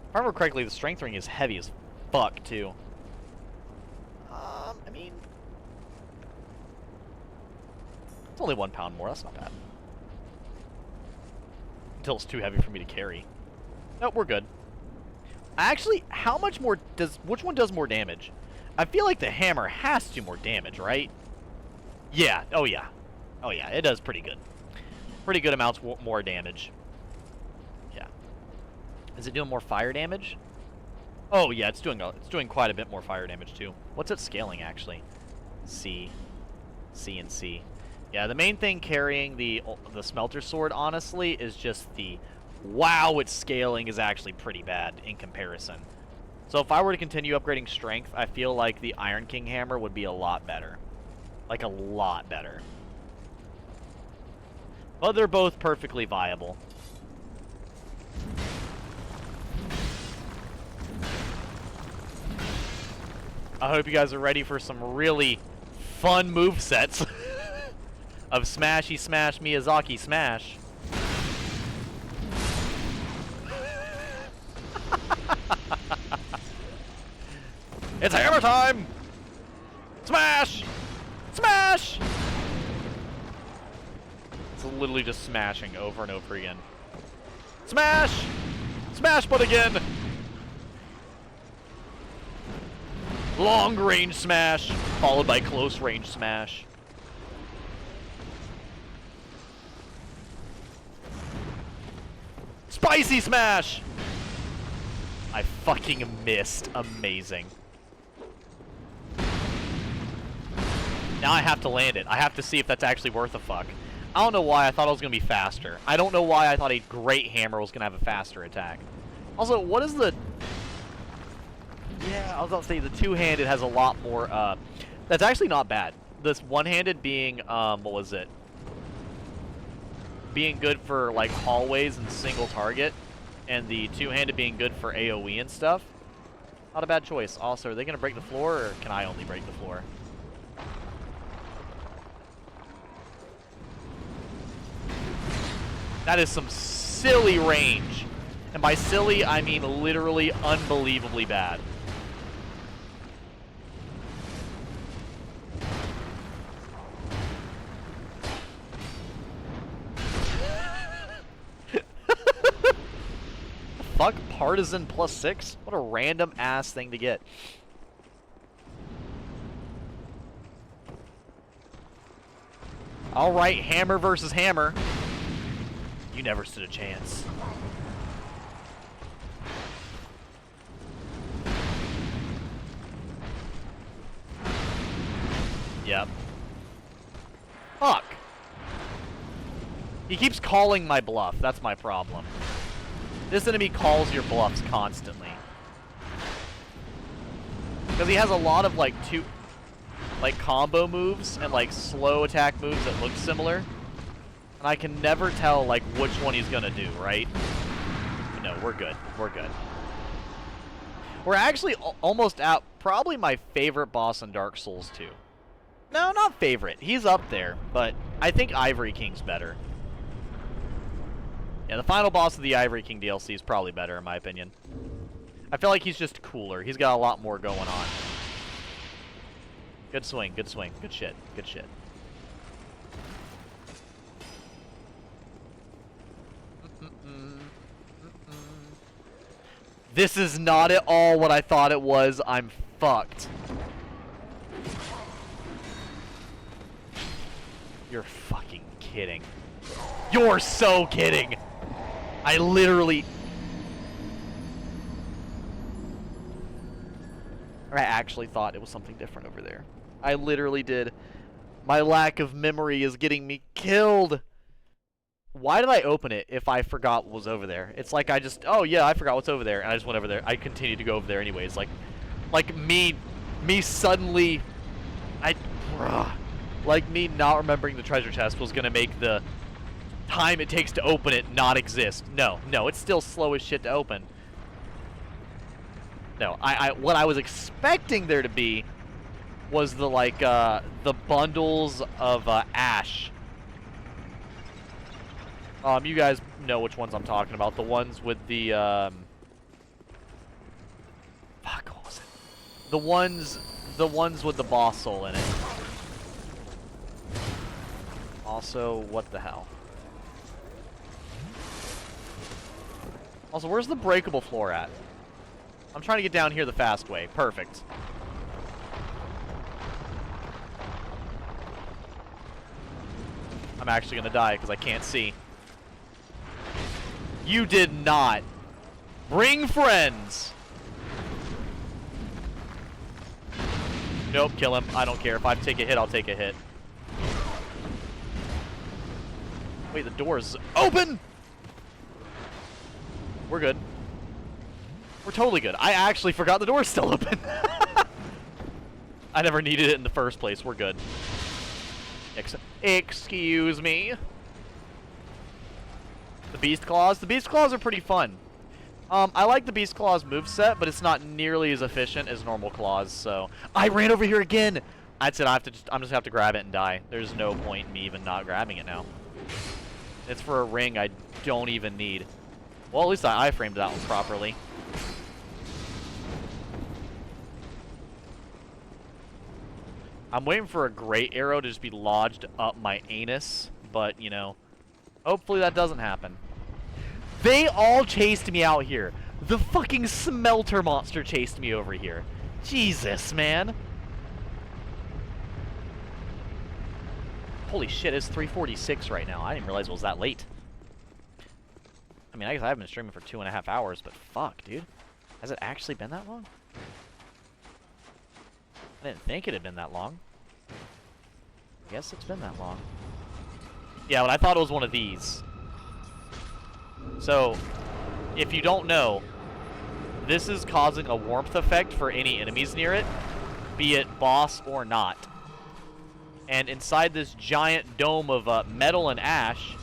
If I remember correctly, the strength ring is heavy as fuck, too. I mean... It's only 1 pound more, that's not bad. Until it's too heavy for me to carry. Nope, we're good. Actually, how much more does... Which one does more damage? I feel like the hammer has to do more damage, right? Yeah, oh yeah. Oh yeah, it does pretty good. Pretty good amounts more damage. Yeah. Is it doing more fire damage? Oh yeah, it's doing quite a bit more fire damage too. What's it scaling actually? C, and C. Yeah, the main thing carrying the smelter sword, honestly, is just the wow, its scaling is actually pretty bad in comparison. So if I were to continue upgrading strength, I feel like the Iron King hammer would be a lot better. Like a lot better. But they're both perfectly viable. I hope you guys are ready for some really fun movesets of Smashy Smash Miyazaki Smash. It's hammer time! Smash! Smash! It's literally just smashing over and over again. Smash! Smash but again! Long range smash, followed by close range smash. Spicy smash! I fucking missed. Amazing. Now I have to land it. I have to see if that's actually worth a fuck. I don't know why I thought it was going to be faster. I don't know why I thought a great hammer was going to have a faster attack. Also, what is the... Yeah, I was about to say the two-handed has a lot more... That's actually not bad. This one-handed being, what was it? Being good for, like, hallways and single target. And the two-handed being good for AoE and stuff. Not a bad choice. Also, are they going to break the floor, or can I only break the floor? That is some silly range. And by silly, I mean literally unbelievably bad. Fuck, partisan +6? What a random ass thing to get. Alright, hammer versus hammer. You never stood a chance. Yep. Fuck. He keeps calling my bluff. That's my problem. This enemy calls your bluffs constantly. Because he has a lot of, like, combo moves and, like, slow attack moves that look similar. And I can never tell, like, which one he's gonna do, right? But no, we're good. We're good. We're actually almost at probably my favorite boss in Dark Souls 2. No, not favorite. He's up there, but I think Ivory King's better. Yeah, the final boss of the Ivory King DLC is probably better, in my opinion. I feel like he's just cooler. He's got a lot more going on. Good swing, good swing. Good shit, good shit. This is not at all what I thought it was. I'm fucked. You're fucking kidding. You're so kidding. I literally... I actually thought it was something different over there. I literally did. My lack of memory is getting me killed. Why did I open it if I forgot what was over there? It's like I just... Oh, yeah, I forgot what's over there. And I just went over there. I continued to go over there anyways. Like me suddenly... Like me not remembering the treasure chest was going to make the time it takes to open it not exist. No, it's still slow as shit to open. No, what I was expecting there to be was the, like, the bundles of, ash. You guys know which ones I'm talking about. The ones with the, fuck, what was it? The ones with the boss soul in it. Also, what the hell? Also, where's the breakable floor at? I'm trying to get down here the fast way. Perfect. I'm actually gonna die because I can't see. You did not. Bring friends. Nope, kill him. I don't care. If I take a hit, I'll take a hit. Wait, the door's open! We're good. We're totally good. I actually forgot the door's still open. I never needed it in the first place. We're good. Excuse me. The Beast Claws? The Beast Claws are pretty fun. I like the Beast Claws moveset, but it's not nearly as efficient as normal claws, so... I ran over here again! That's it, I'm just gonna have to grab it and die. There's no point in me even not grabbing it now. It's for a ring I don't even need. Well, at least I iframed that one properly. I'm waiting for a great arrow to just be lodged up my anus, but, you know, hopefully that doesn't happen. They all chased me out here. The fucking smelter monster chased me over here. Jesus, man. Holy shit, it's 3:46 right now. I didn't realize it was that late. I mean, I guess I haven't been streaming for 2.5 hours, but fuck, dude. Has it actually been that long? I didn't think it had been that long. I guess it's been that long. Yeah, but I thought it was one of these. So, if you don't know, this is causing a warmth effect for any enemies near it, be it boss or not. And inside this giant dome of metal and ash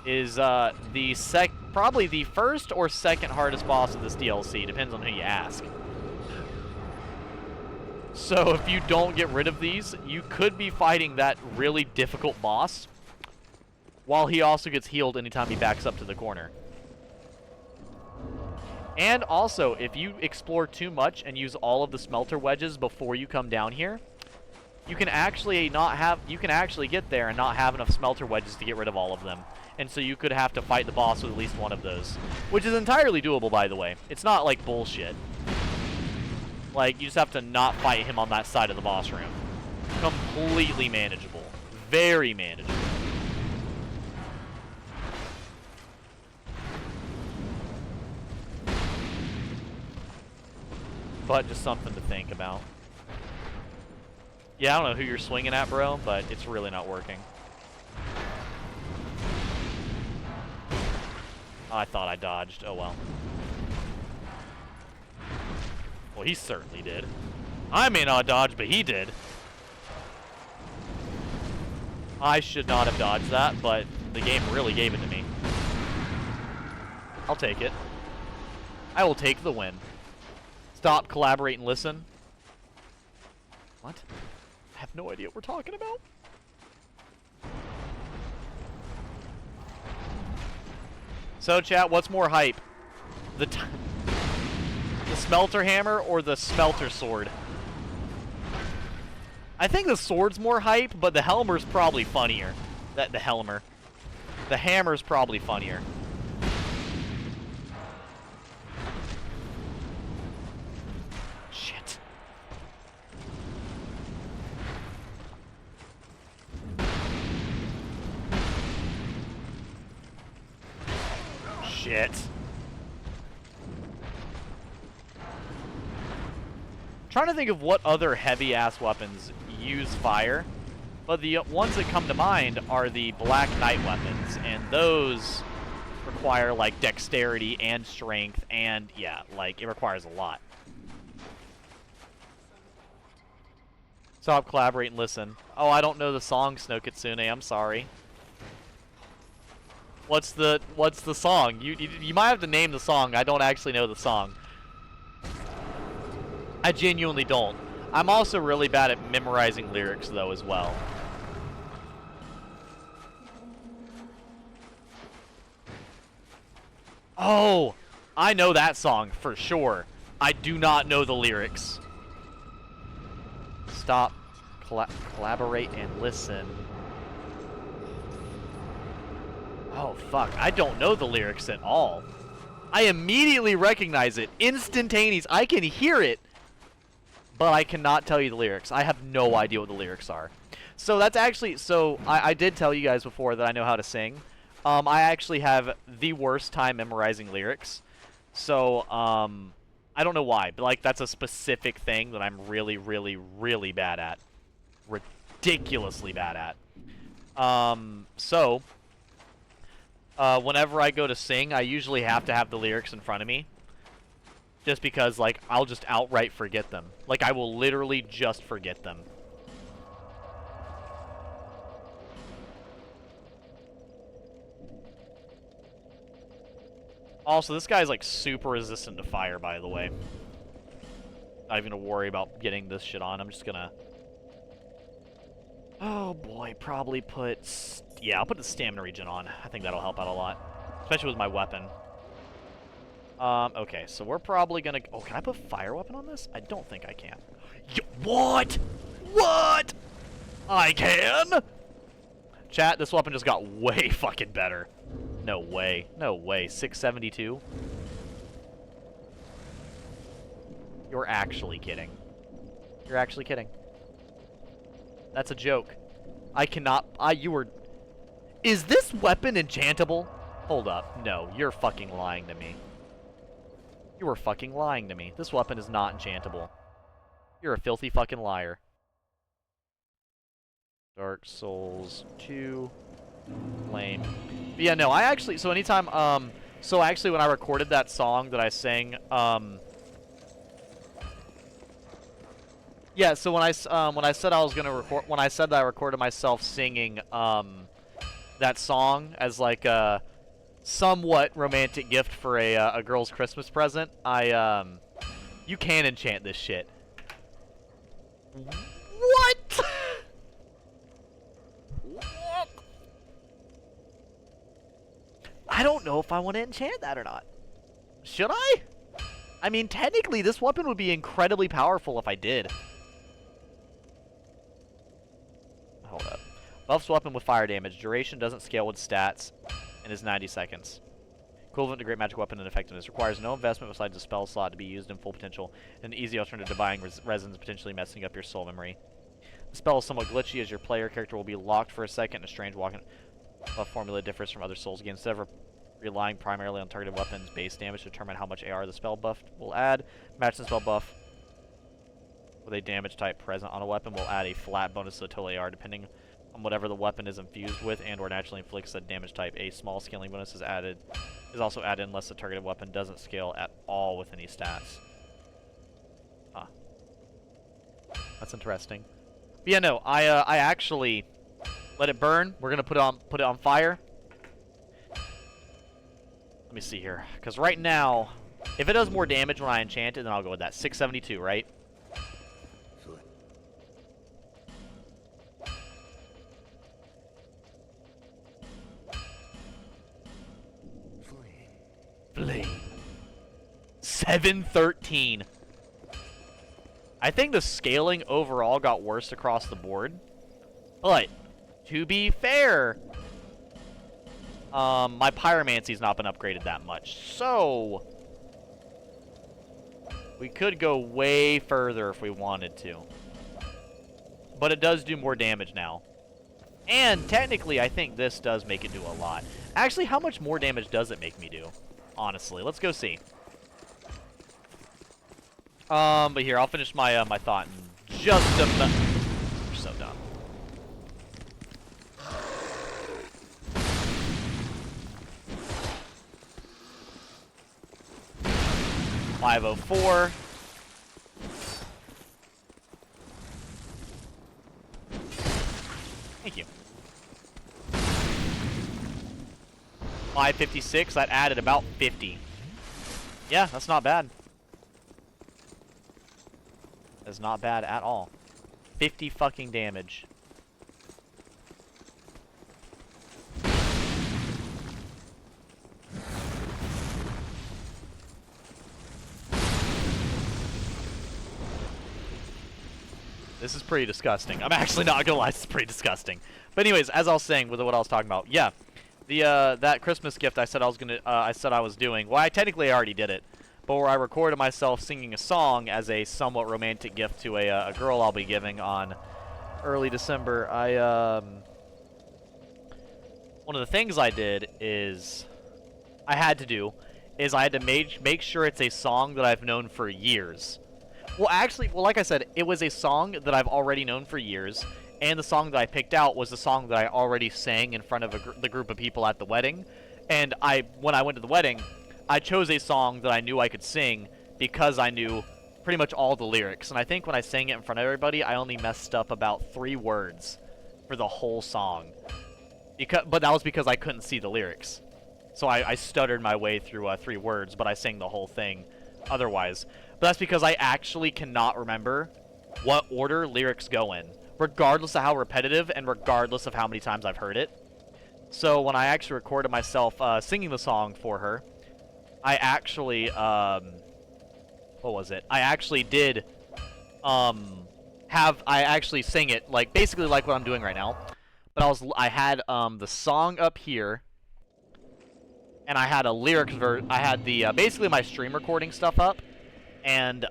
is probably the first or second hardest boss of this DLC, depends on who you ask. So if you don't get rid of these, you could be fighting that really difficult boss, while he also gets healed anytime he backs up to the corner. And also, if you explore too much and use all of the smelter wedges before you come down here, you can actually get there and not have enough smelter wedges to get rid of all of them. And so you could have to fight the boss with at least one of those, which is entirely doable, by the way. It's not like bullshit. Like, you just have to not fight him on that side of the boss room. Completely manageable. Very manageable. But just something to think about. Yeah, I don't know who you're swinging at, bro, but it's really not working. I thought I dodged. Oh, well. Well, he certainly did. I may not dodge, but he did. I should not have dodged that, but the game really gave it to me. I'll take it. I will take the win. Stop, collaborate, and listen. What? I have no idea what we're talking about. So, chat, what's more hype? The smelter hammer or the smelter sword? I think the sword's more hype, but the helmer's probably funnier. The hammer's probably funnier. Shit. Shit. Trying to think of what other heavy-ass weapons use fire, but the ones that come to mind are the Black Knight weapons, and those require, like, dexterity and strength, and, yeah, like, it requires a lot. Stop, collaborate, and listen. Oh, I don't know the song, Snow Kitsune, I'm sorry. What's the song? You might have to name the song. I don't actually know the song. I genuinely don't. I'm also really bad at memorizing lyrics, though, as well. Oh, I know that song for sure. I do not know the lyrics. Stop, collaborate, and listen. Oh, fuck. I don't know the lyrics at all. I immediately recognize it. Instantaneous. I can hear it. But I cannot tell you the lyrics. I have no idea what the lyrics are. So that's actually... So, I did tell you guys before that I know how to sing. I actually have the worst time memorizing lyrics. So, I don't know why. But, like, that's a specific thing that I'm really, really, really bad at. Ridiculously bad at. Whenever I go to sing, I usually have to have the lyrics in front of me. Just because, like, I'll just outright forget them. Like, I will literally just forget them. Also, this guy's, like, super resistant to fire, by the way. Not even to worry about getting this shit on. I'm just gonna... Oh, boy. Probably put... Yeah, I'll put the stamina regen on. I think that'll help out a lot. Especially with my weapon. Okay, so we're probably gonna... Oh, can I put fire weapon on this? I don't think I can. What? What? I can? Chat, this weapon just got way fucking better. No way. No way. 672? You're actually kidding. You're actually kidding. That's a joke. I cannot... you were... Is this weapon enchantable? Hold up. No, you're fucking lying to me. You were fucking lying to me. This weapon is not enchantable. You're a filthy fucking liar. Dark Souls 2. Lame. But yeah, no, I actually, so anytime, so actually when I recorded that song that I sang, yeah, so when I said I was gonna record, when I said that I recorded myself singing, that song as like a somewhat romantic gift for a girl's Christmas present, you can enchant this shit. What? What? I don't know if I want to enchant that or not. Should I? I mean, technically, this weapon would be incredibly powerful if I did. Hold up. Buffs weapon with fire damage. Duration doesn't scale with stats and is 90 seconds. Equivalent to great magic weapon and effectiveness. Requires no investment besides a spell slot to be used in full potential. An easy alternative to buying resins, potentially messing up your soul memory. The spell is somewhat glitchy as your player character will be locked for a second. A strange walking buff formula differs from other souls games. Instead of relying primarily on targeted weapons base damage to determine how much AR the spell buff will add, match the spell buff with a damage type present on a weapon will add a flat bonus to the total AR depending on whatever the weapon is infused with and or naturally inflicts a damage type. A small scaling bonus is also added unless the targeted weapon doesn't scale at all with any stats. Huh. That's interesting. But yeah, no, I actually let it burn. We're gonna put it on fire. Let me see here, because right now, if it does more damage when I enchant it, then I'll go with that. 672, right? Flame. 713. I think the scaling overall got worse across the board. But, to be fair, my Pyromancy's not been upgraded that much. So, we could go way further if we wanted to. But it does do more damage now. And, technically, I think this does make it do a lot. Actually, how much more damage does it make me do? Honestly, let's go see. But here, I'll finish my my thought in just a minute. We're so dumb. $504. Thank you. 556, that added about 50. Yeah, that's not bad. That's not bad at all. 50 fucking damage. This is pretty disgusting. I'm actually not gonna lie, this is pretty disgusting. But anyways, as I was saying with what I was talking about, yeah. That Christmas gift I said I was doing. Well, I technically already did it, but where I recorded myself singing a song as a somewhat romantic gift to a girl I'll be giving on early December. One of the things I did is I had to make sure it's a song that I've known for years. Well, actually, like I said, it was a song that I've already known for years. And the song that I picked out was the song that I already sang in front of the group of people at the wedding. And when I went to the wedding, I chose a song that I knew I could sing because I knew pretty much all the lyrics. And I think when I sang it in front of everybody, I only messed up about 3 words for the whole song. But that was because I couldn't see the lyrics. So I stuttered my way through 3 words, but I sang the whole thing otherwise. But that's because I actually cannot remember what order lyrics go in, regardless of how repetitive and regardless of how many times I've heard it. So when I actually recorded myself singing the song for her, I actually, what was it? I actually did, I actually sang it, like, basically like what I'm doing right now. But I had, the song up here, and I had a lyrics I had the, basically my stream recording stuff up, and,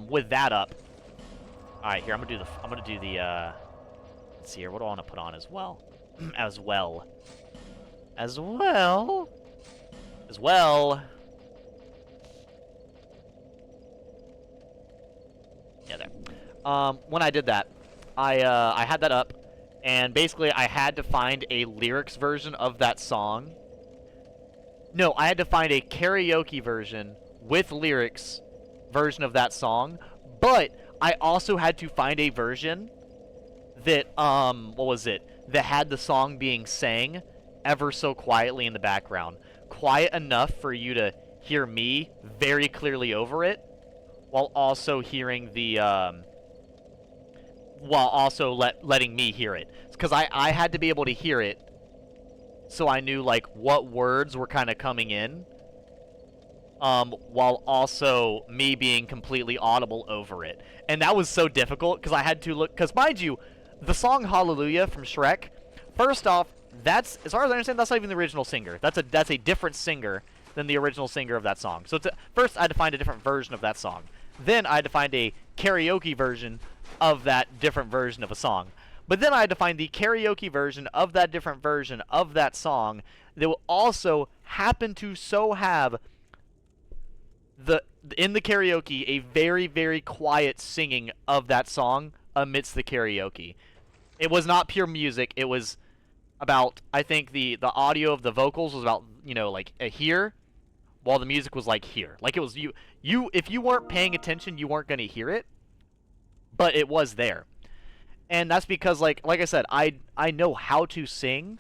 with that up. Alright, here, I'm gonna do the, let's see here, what do I want to put on as well? As well. Yeah, there. When I did that, I had that up, And basically, I had to find a lyrics version of that song. No, I had to find a karaoke version with lyrics version of that song. But I also had to find a version that, what was it? That had the song being sang ever so quietly in the background. Quiet enough for you to hear me very clearly over it, while also hearing the, while also letting me hear it. Because I had to be able to hear it, so I knew, like, what words were kind of coming in, while also me being completely audible over it. And that was so difficult, because I had to look, because mind you, the song Hallelujah from Shrek, first off, that's, as far as I understand, that's not even the original singer. That's a different singer than the original singer of that song. So first I had to find a different version of that song. Then I had to find a karaoke version of that different version of a song. But then I had to find the karaoke version of that different version of that song that will also happen to so have in the karaoke a very, very quiet singing of that song amidst the karaoke. It was not pure music. It was about, I think the audio of the vocals was about, you know, like a here, while the music was like here. Like it was you if you weren't paying attention, you weren't going to hear it, but it was there. And that's because, like I said, I know how to sing,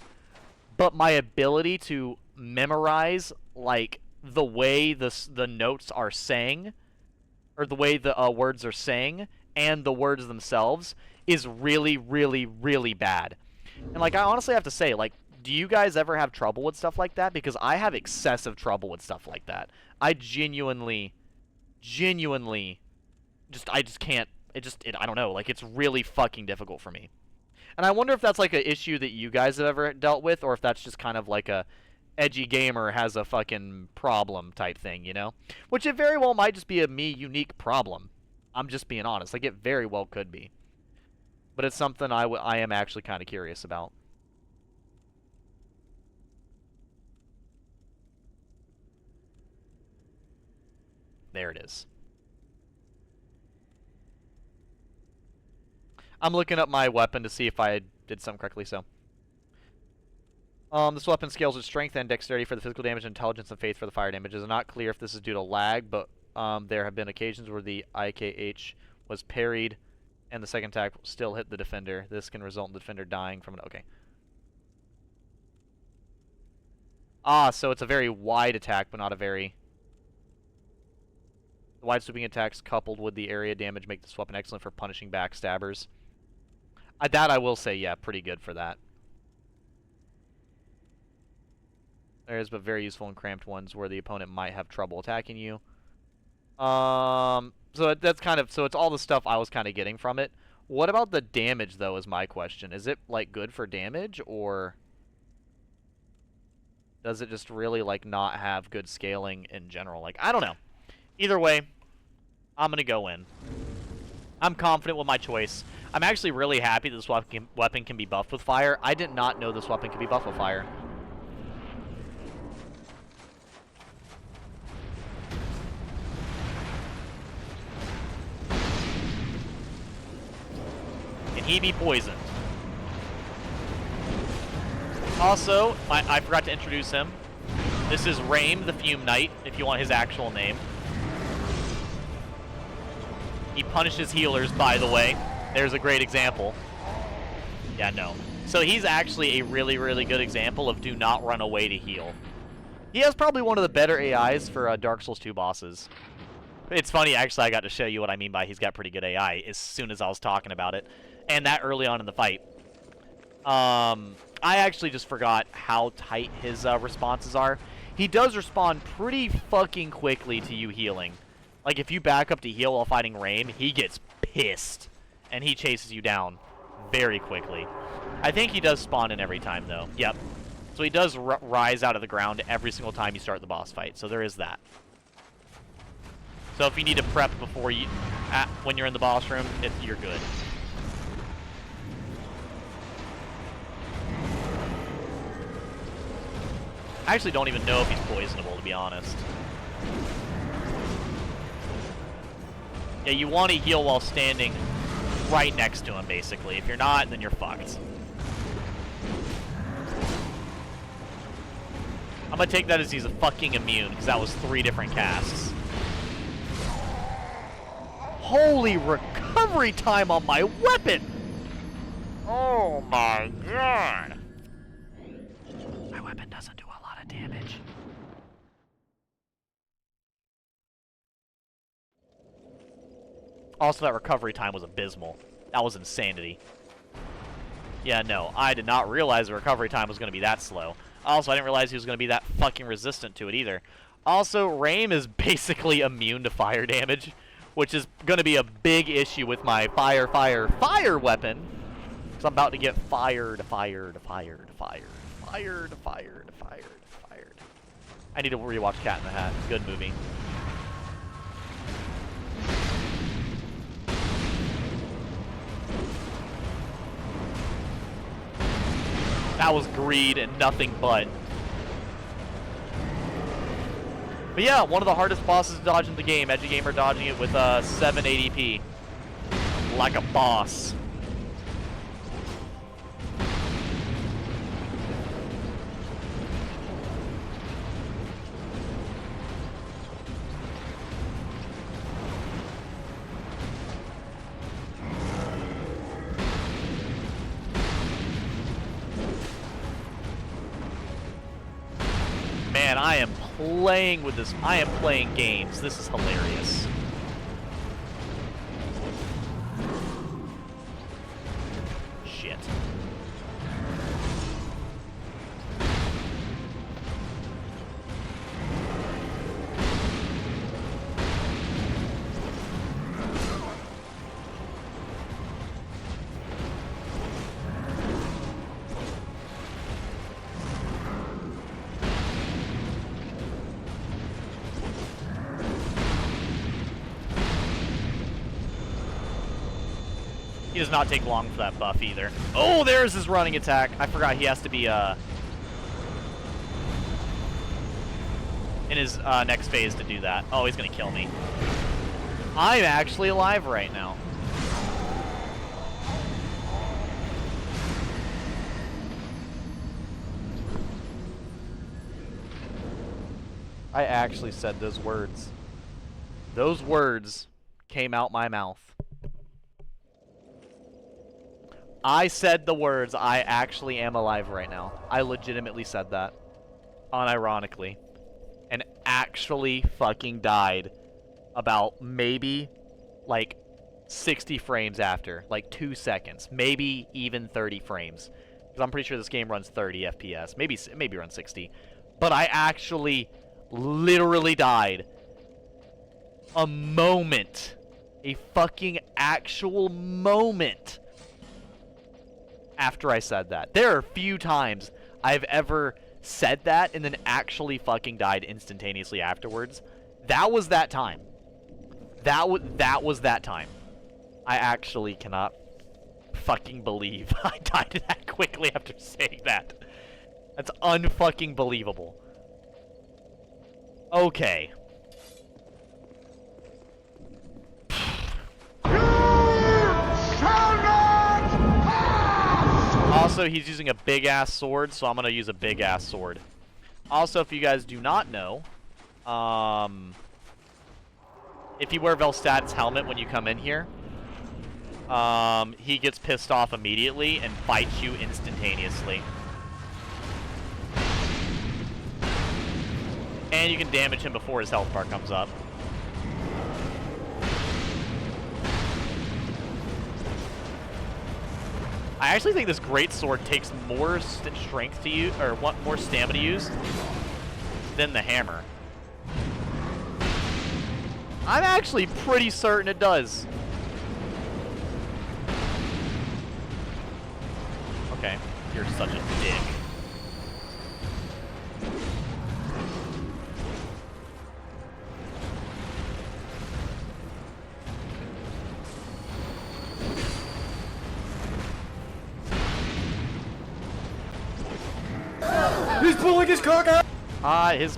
but my ability to memorize, like, the way the notes are sang, or the way the words are sang, and the words themselves, is really, really, really bad. And, like, I honestly have to say, like, do you guys ever have trouble with stuff like that? Because I have excessive trouble with stuff like that. I genuinely, I just can't. I don't know. Like, it's really fucking difficult for me. And I wonder if that's, like, an issue that you guys have ever dealt with, or if that's just kind of like a edgy gamer has a fucking problem type thing, you know? Which it very well might just be a me unique problem. I'm just being honest. Like, it very well could be. But it's something I am actually kind of curious about. There it is. I'm looking up my weapon to see if I did something correctly, so. This weapon scales with strength and dexterity for the physical damage, intelligence, and faith for the fire damage. It is not clear if this is due to lag, but there have been occasions where the IKH was parried and the second attack still hit the defender. This can result in the defender dying from an... Okay. Ah, so it's a very wide attack, but not a very... The wide sweeping attacks coupled with the area damage make this weapon excellent for punishing backstabbers. That I will say, yeah, pretty good for that. There is, but very useful in cramped ones where the opponent might have trouble attacking you. So that's kind of, so it's all the stuff I was kind of getting from it. What about the damage, though, is my question. Is it, like, good for damage, or does it just really, like, not have good scaling in general? Like, I don't know. Either way, I'm gonna go in. I'm confident with my choice. I'm actually really happy this weapon can be buffed with fire. I did not know this weapon could be buffed with fire. Can he be poisoned? Also, I forgot to introduce him. This is Rame the Fume Knight, if you want his actual name. He punishes healers, by the way. There's a great example. Yeah, no. So he's actually a really, really good example of do not run away to heal. He has probably one of the better AIs for Dark Souls 2 bosses. It's funny, actually, I got to show you what I mean by he's got pretty good AI as soon as I was talking about it. And that early on in the fight. I actually just forgot how tight his responses are. He does respond pretty fucking quickly to you healing. Like, if you back up to heal while fighting Rame, he gets pissed. And he chases you down very quickly. I think he does spawn in every time, though. Yep. So he does rise out of the ground every single time you start the boss fight. So there is that. So if you need to prep before you... when you're in the boss room, you're good. I actually don't even know if he's poisonable, to be honest. Yeah, you want to heal while standing right next to him, basically. If you're not, then you're fucked. gonna take that as he's a fucking immune, because that was 3 different casts. Holy recovery time on my weapon! Oh my god! My weapon doesn't do a lot of damage. Also, that recovery time was abysmal. That was insanity. Yeah, no, I did not realize the recovery time was going to be that slow. Also, I didn't realize he was going to be that fucking resistant to it either. Also, Raim is basically immune to fire damage, which is going to be a big issue with my fire weapon. Because I'm about to get fired. I need to rewatch Cat in the Hat. Good movie. That was greed and nothing but. But yeah, one of the hardest bosses to dodge in the game. Edgy Gamer dodging it with 780p. Like a boss. Man, I am playing with this. I am playing games. This is hilarious. Shit. He does not take long for that buff either. Oh, there's his running attack. I forgot he has to be in his next phase to do that. Oh, he's gonna kill me. I'm actually alive right now. I actually said those words. Those words came out my mouth. I said the words, I actually am alive right now. I legitimately said that. Unironically. And actually fucking died about maybe like 60 frames after. Like 2 seconds. Maybe even 30 frames. Because I'm pretty sure this game runs 30 FPS. Maybe runs 60. But I actually literally died. A moment. A fucking actual moment. After I said that. There are few times I've ever said that and then actually fucking died instantaneously afterwards. That was that time. That was that time. I actually cannot fucking believe I died that quickly after saying that. That's unfucking believable. Okay. Also, he's using a big-ass sword, so I'm going to use a big-ass sword. Also, if you guys do not know, if you wear Velstad's helmet when you come in here, he gets pissed off immediately and fights you instantaneously. And you can damage him before his health bar comes up. I actually think this great sword takes more strength to use, or more stamina to use, than the hammer. I'm actually pretty certain it does. Okay, you're such a dick. He's pulling his cock out! His...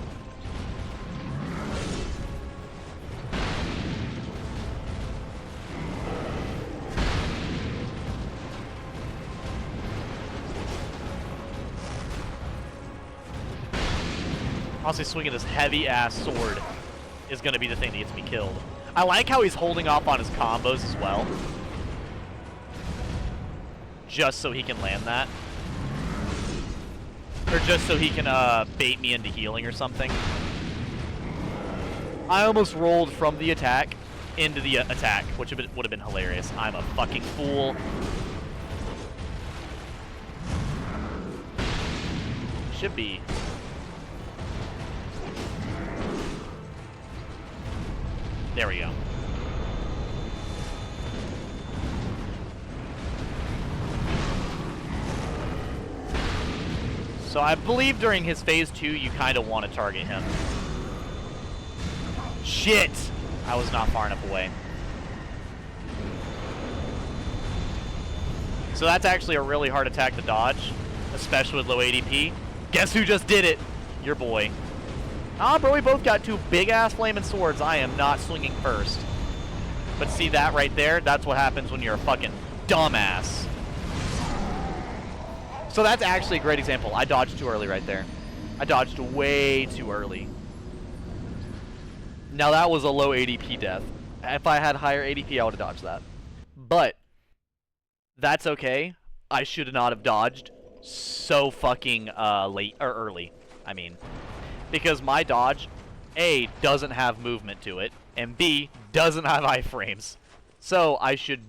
Honestly, swinging this heavy-ass sword is going to be the thing that gets me killed. I like how he's holding off on his combos as well. Just so he can land that. Or just so he can bait me into healing or something. I almost rolled from the attack into the attack, which would have been hilarious. I'm a fucking fool. Should be. There we go. So I believe during his phase 2, you kind of want to target him. Shit! I was not far enough away. So that's actually a really hard attack to dodge, especially with low ADP. Guess who just did it? Your boy. Ah, bro, we both got two big-ass flaming swords. I am not swinging first. But see that right there? That's what happens when you're a fucking dumbass. So that's actually a great example. I dodged too early right there. I dodged way too early. Now that was a low ADP death. If I had higher ADP, I would have dodged that. But that's okay. I should not have dodged so fucking late or early. I mean, because my dodge, A, doesn't have movement to it, and B, doesn't have iframes. So I should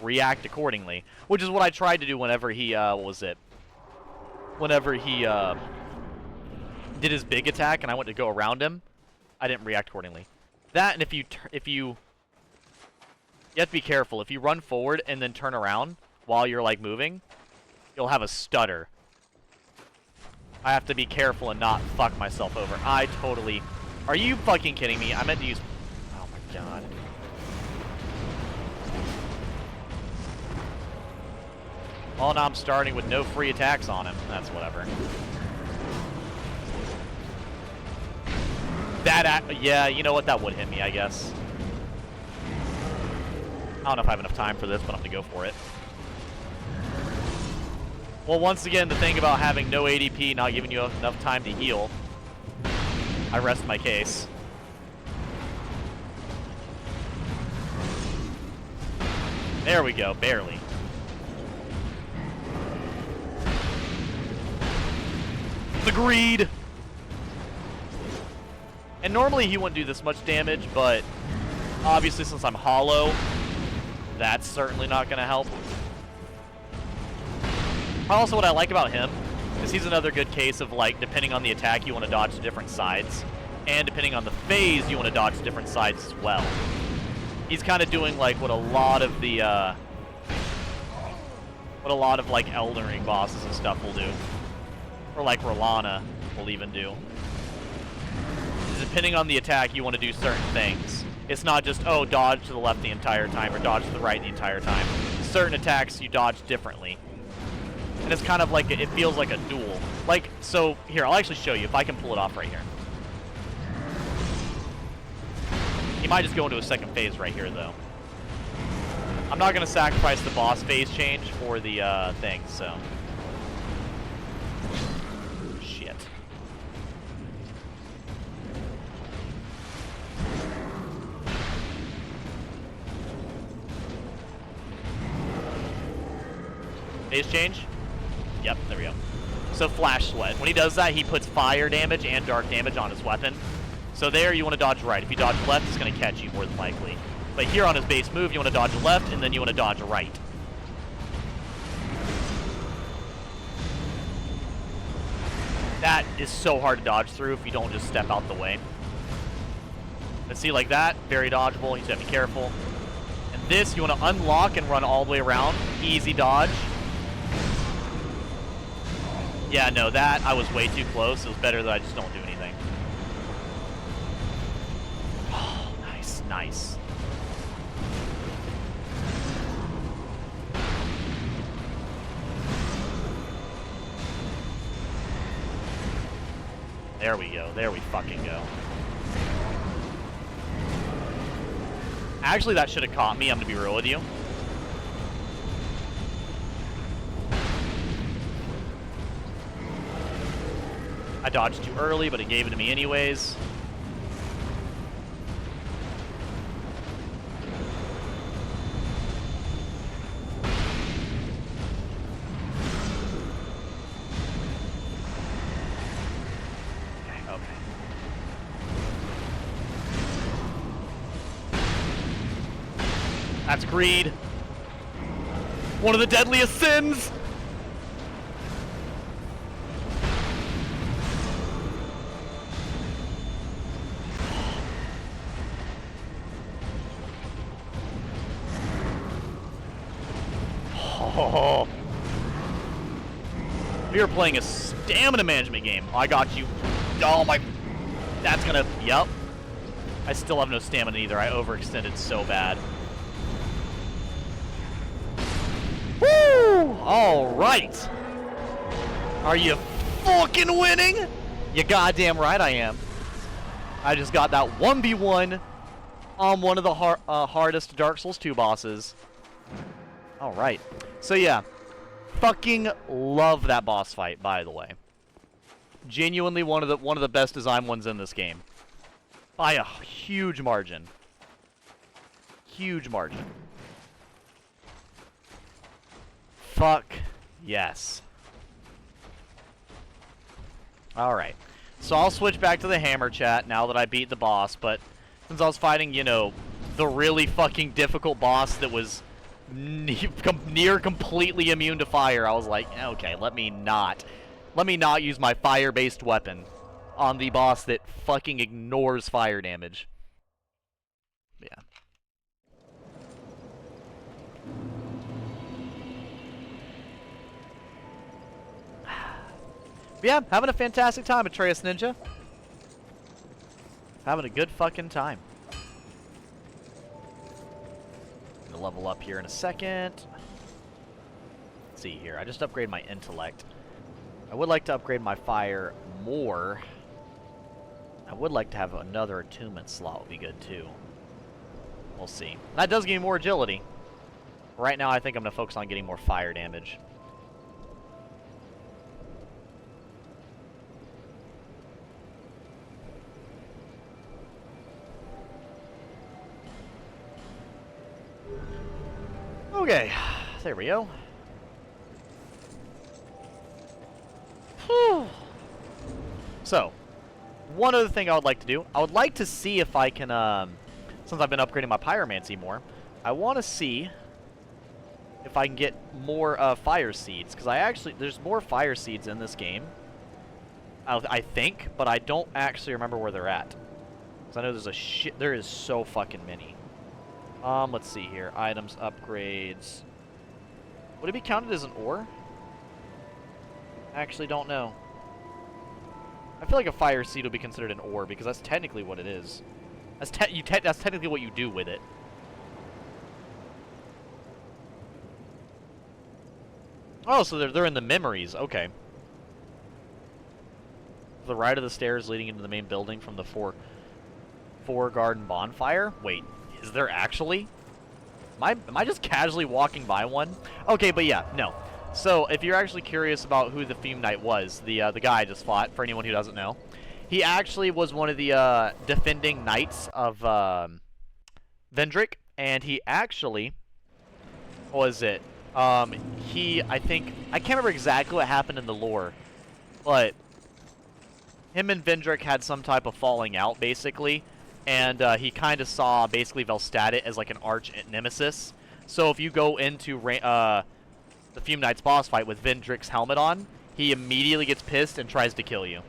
react accordingly, which is what I tried to do whenever he what was it? Whenever he did his big attack and I went to go around him, I didn't react accordingly. That, and if you have to be careful. If you run forward and then turn around while you're like moving, you'll have a stutter. I have to be careful and not fuck myself over. I totally... Are you fucking kidding me? I meant to use... Oh my god. Well, now I'm starting with no free attacks on him. That's whatever. Yeah, you know what? That would hit me, I guess. I don't know if I have enough time for this, but I'm gonna go for it. Well, once again, the thing about having no ADP, not giving you enough time to heal, I rest my case. There we go, barely. The greed! And normally he wouldn't do this much damage, but obviously since I'm hollow, that's certainly not going to help. Also, what I like about him is he's another good case of, like, depending on the attack, you want to dodge to different sides. And depending on the phase, you want to dodge to different sides as well. He's kind of doing, like, what a lot of the, like, Elden Ring bosses and stuff will do. Or, like, Rolana will even do. Depending on the attack, you want to do certain things. It's not just, oh, dodge to the left the entire time, or dodge to the right the entire time. Certain attacks, you dodge differently. And it's kind of like, it feels like a duel. Like, so, here, I'll actually show you if I can pull it off right here. He might just go into a second phase right here, though. I'm not going to sacrifice the boss phase change for the thing, so. Shit. Phase change? Yep, there we go. So Flash Sweat. When he does that, he puts fire damage and dark damage on his weapon. So there, you want to dodge right. If you dodge left, it's going to catch you more than likely. But here on his base move, you want to dodge left, and then you want to dodge right. That is so hard to dodge through if you don't just step out the way. But see, like that, very dodgeable. You just have to be careful. And this, you want to unlock and run all the way around. Easy dodge. Yeah, no, that, I was way too close. It was better that I just don't do anything. Oh, nice, nice. There we go. There we fucking go. Actually, that should have caught me. I'm going to be real with you. I dodged too early, but it gave it to me anyways. Okay. That's greed. One of the deadliest sins! Oh. We are playing a stamina management game. I got you. Oh my. That's gonna. Yep. I still have no stamina either. I overextended so bad. Woo! Alright. Are you fucking winning? You goddamn right I am. I just got that 1v1 on one of the hardest Dark Souls 2 bosses. Alright. So yeah, fucking love that boss fight, by the way. Genuinely one of the best design ones in this game. By a huge margin. Huge margin. Fuck yes. Alright. So I'll switch back to the hammer chat now that I beat the boss, but since I was fighting, you know, the really fucking difficult boss that was near completely immune to fire, I was like, okay, let me not use my fire-based weapon on the boss that fucking ignores fire damage. Yeah. But yeah, having a fantastic time, Atreus Ninja. Having a good fucking time. Gonna level up here in a second. Let's see here. I just upgraded my intellect. I would like to upgrade my fire more. I would like to have another attunement slot would be good too. We'll see. That does give me more agility. Right now I think I'm gonna focus on getting more fire damage. Okay, there we go. Whew. So, one other thing I would like to do, I would like to see if I can, since I've been upgrading my Pyromancy more, I want to see if I can get more fire seeds, because there's more fire seeds in this game, I think, but I don't actually remember where they're at. Because I know there is so fucking many. Let's see here. Items, upgrades. Would it be counted as an ore? I actually don't know. I feel like a fire seed would be considered an ore because that's technically what it is. That's technically what you do with it. Oh, so they're in the memories. Okay. The right of the stairs leading into the main building from the four garden bonfire. Wait. Is there actually? Am I just casually walking by one? Okay, but yeah, no. So, if you're actually curious about who the Fume Knight was, the guy I just fought, for anyone who doesn't know, he actually was one of the defending knights of Vendrick, and he actually, what was it? I can't remember exactly what happened in the lore, but him and Vendrick had some type of falling out, basically. And he kind of saw basically Velstadt as like an arch nemesis. So if you go into the Fume Knight's boss fight with Vendrick's helmet on, he immediately gets pissed and tries to kill you.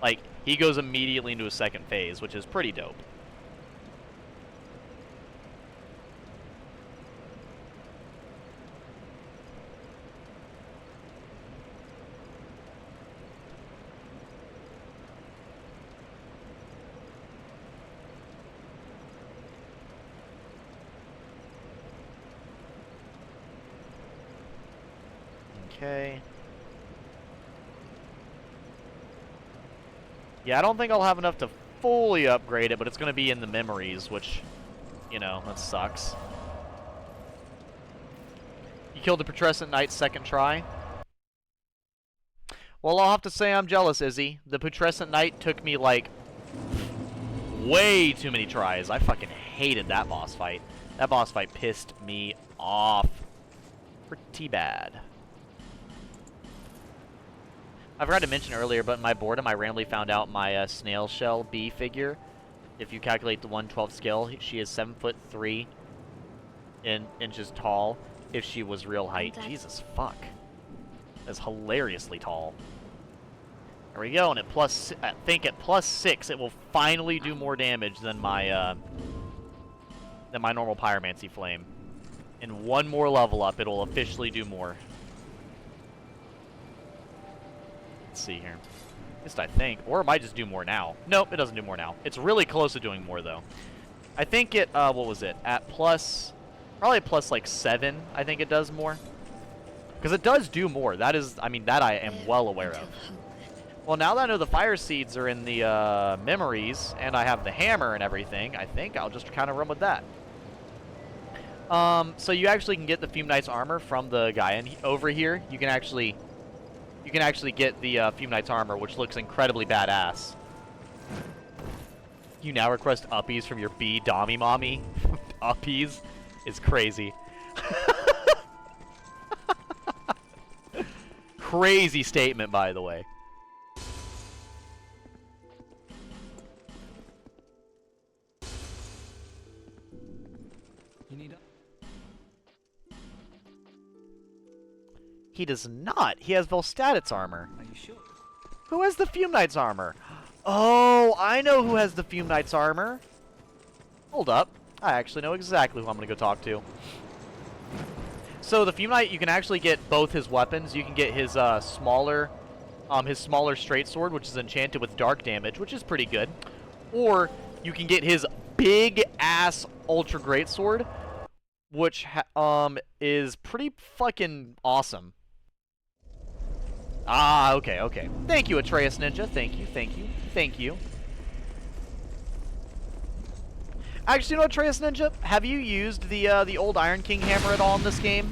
Like, he goes immediately into a second phase, which is pretty dope. Okay. Yeah, I don't think I'll have enough to fully upgrade it, but it's going to be in the memories, which, you know, that sucks. You killed the Putrescent Knight second try. Well, I'll have to say I'm jealous, Izzy. The Putrescent Knight took me, like, way too many tries. I fucking hated that boss fight. That boss fight pissed me off. Pretty bad. I forgot to mention earlier, but in my boredom, I randomly found out my snail shell bee figure. If you calculate the 1/12 scale, she is 7'3" inches tall. If she was real height, Jesus fuck, that's hilariously tall. There we go, and at plus, I think at +6, it will finally do more damage than my normal Pyromancy flame. And one more level up, it'll officially do more. Let's see here. At least I think. Or it might just do more now. Nope, it doesn't do more now. It's really close to doing more, though. I think it, what was it? At plus, probably plus like 7, I think it does more. Because it does do more. That is, I mean, that I am well aware of. Well, now that I know the fire seeds are in the memories, and I have the hammer and everything, I think I'll just kind of run with that. So you actually can get the Fume Knight's armor from the guy over here. You can actually get the Fume Knight's armor, which looks incredibly badass. You now request uppies from your bee Dommy Mommy. Uppies is crazy. Crazy statement, by the way. You need a... He does not. He has Volstatit's armor. Are you sure? Who has the Fume Knight's armor? Oh, I know who has the Fume Knight's armor. Hold up. I actually know exactly who I'm going to go talk to. So the Fume Knight, you can actually get both his weapons. You can get his smaller straight sword, which is enchanted with dark damage, which is pretty good. Or you can get his big-ass ultra great sword, which is pretty fucking awesome. Ah, okay, okay. Thank you, Atreus Ninja. Thank you, thank you, thank you. Actually, you know, Atreus Ninja, have you used the old Iron King hammer at all in this game?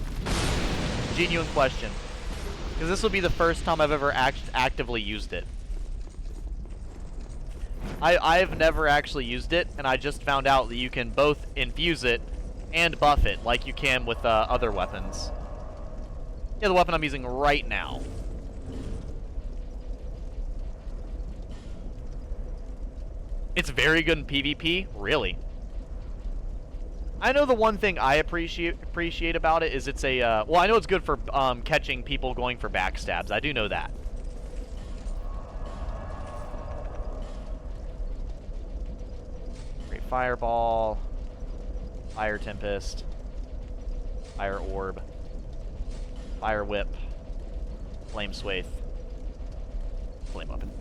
Genuine question. Because this will be the first time I've ever actively used it. I've never actually used it, and I just found out that you can both infuse it and buff it, like you can with other weapons. Yeah, the weapon I'm using right now. It's very good in PvP? Really? I know the one thing I appreciate about it is it's a, well, I know it's good for catching people going for backstabs. I do know that. Great Fireball. Fire Tempest. Fire Orb. Fire Whip. Flame Swathe. Flame Weapon.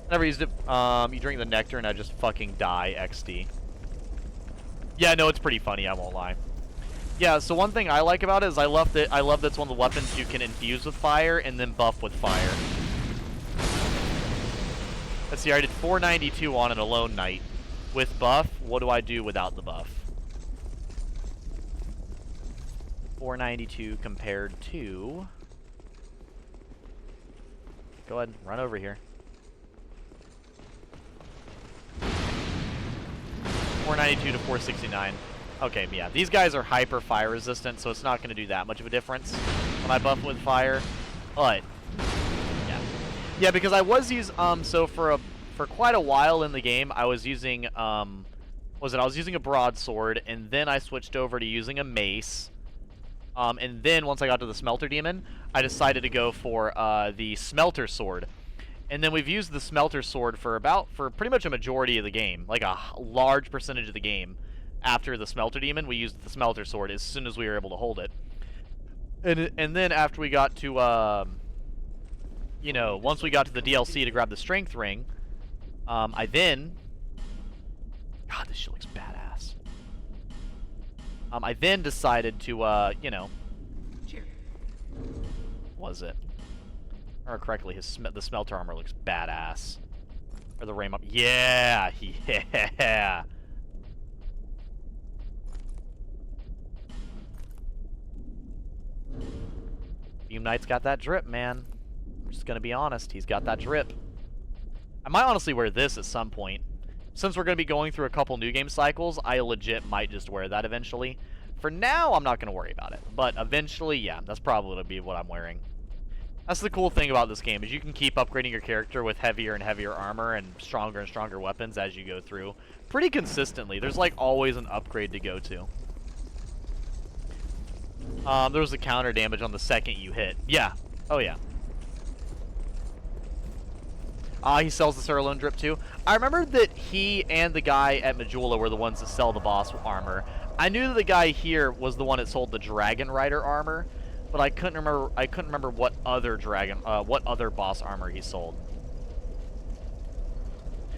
Never used it. You drink the nectar and I just fucking die XD. Yeah, no, it's pretty funny, I won't lie. Yeah, so one thing I like about it is I love that it's one of the weapons you can infuse with fire and then buff with fire. Let's see, I did 492 on an Alone Knight. With buff, what do I do without the buff? 492 compared to... Go ahead, run over here. 492 to 469. Okay, yeah, these guys are hyper fire resistant, so it's not going to do that much of a difference when I buff with fire. But yeah, yeah, because I was using so for quite a while in the game, I was using I was using a broadsword, and then I switched over to using a mace. And then once I got to the Smelter Demon, I decided to go for the Smelter Sword. And then we've used the Smelter Sword for pretty much a majority of the game, like a large percentage of the game. After the Smelter Demon, we used the Smelter Sword as soon as we were able to hold it. And then after we got to, you know, once we got to the DLC to grab the Strength Ring, I then... God, this shit looks badass. I then decided to, you know... What was it? If I remember correctly, the Smelter Armor looks badass. Or the Rain... Yeah! Yeah! Fume Knight's got that drip, man. Just gonna be honest, he's got that drip. I might honestly wear this at some point. Since we're gonna be going through a couple new game cycles, I legit might just wear that eventually. For now, I'm not gonna worry about it. But eventually, yeah, that's probably gonna be what I'm wearing. That's the cool thing about this game, is you can keep upgrading your character with heavier and heavier armor and stronger weapons as you go through. Pretty consistently. There's like always an upgrade to go to. There was a counter damage on the second you hit. Yeah. Oh yeah. He sells the Sirloin drip too. I remember that he and the guy at Majula were the ones that sell the boss armor. I knew that the guy here was the one that sold the Dragon Rider armor, but I couldn't remember what other boss armor he sold.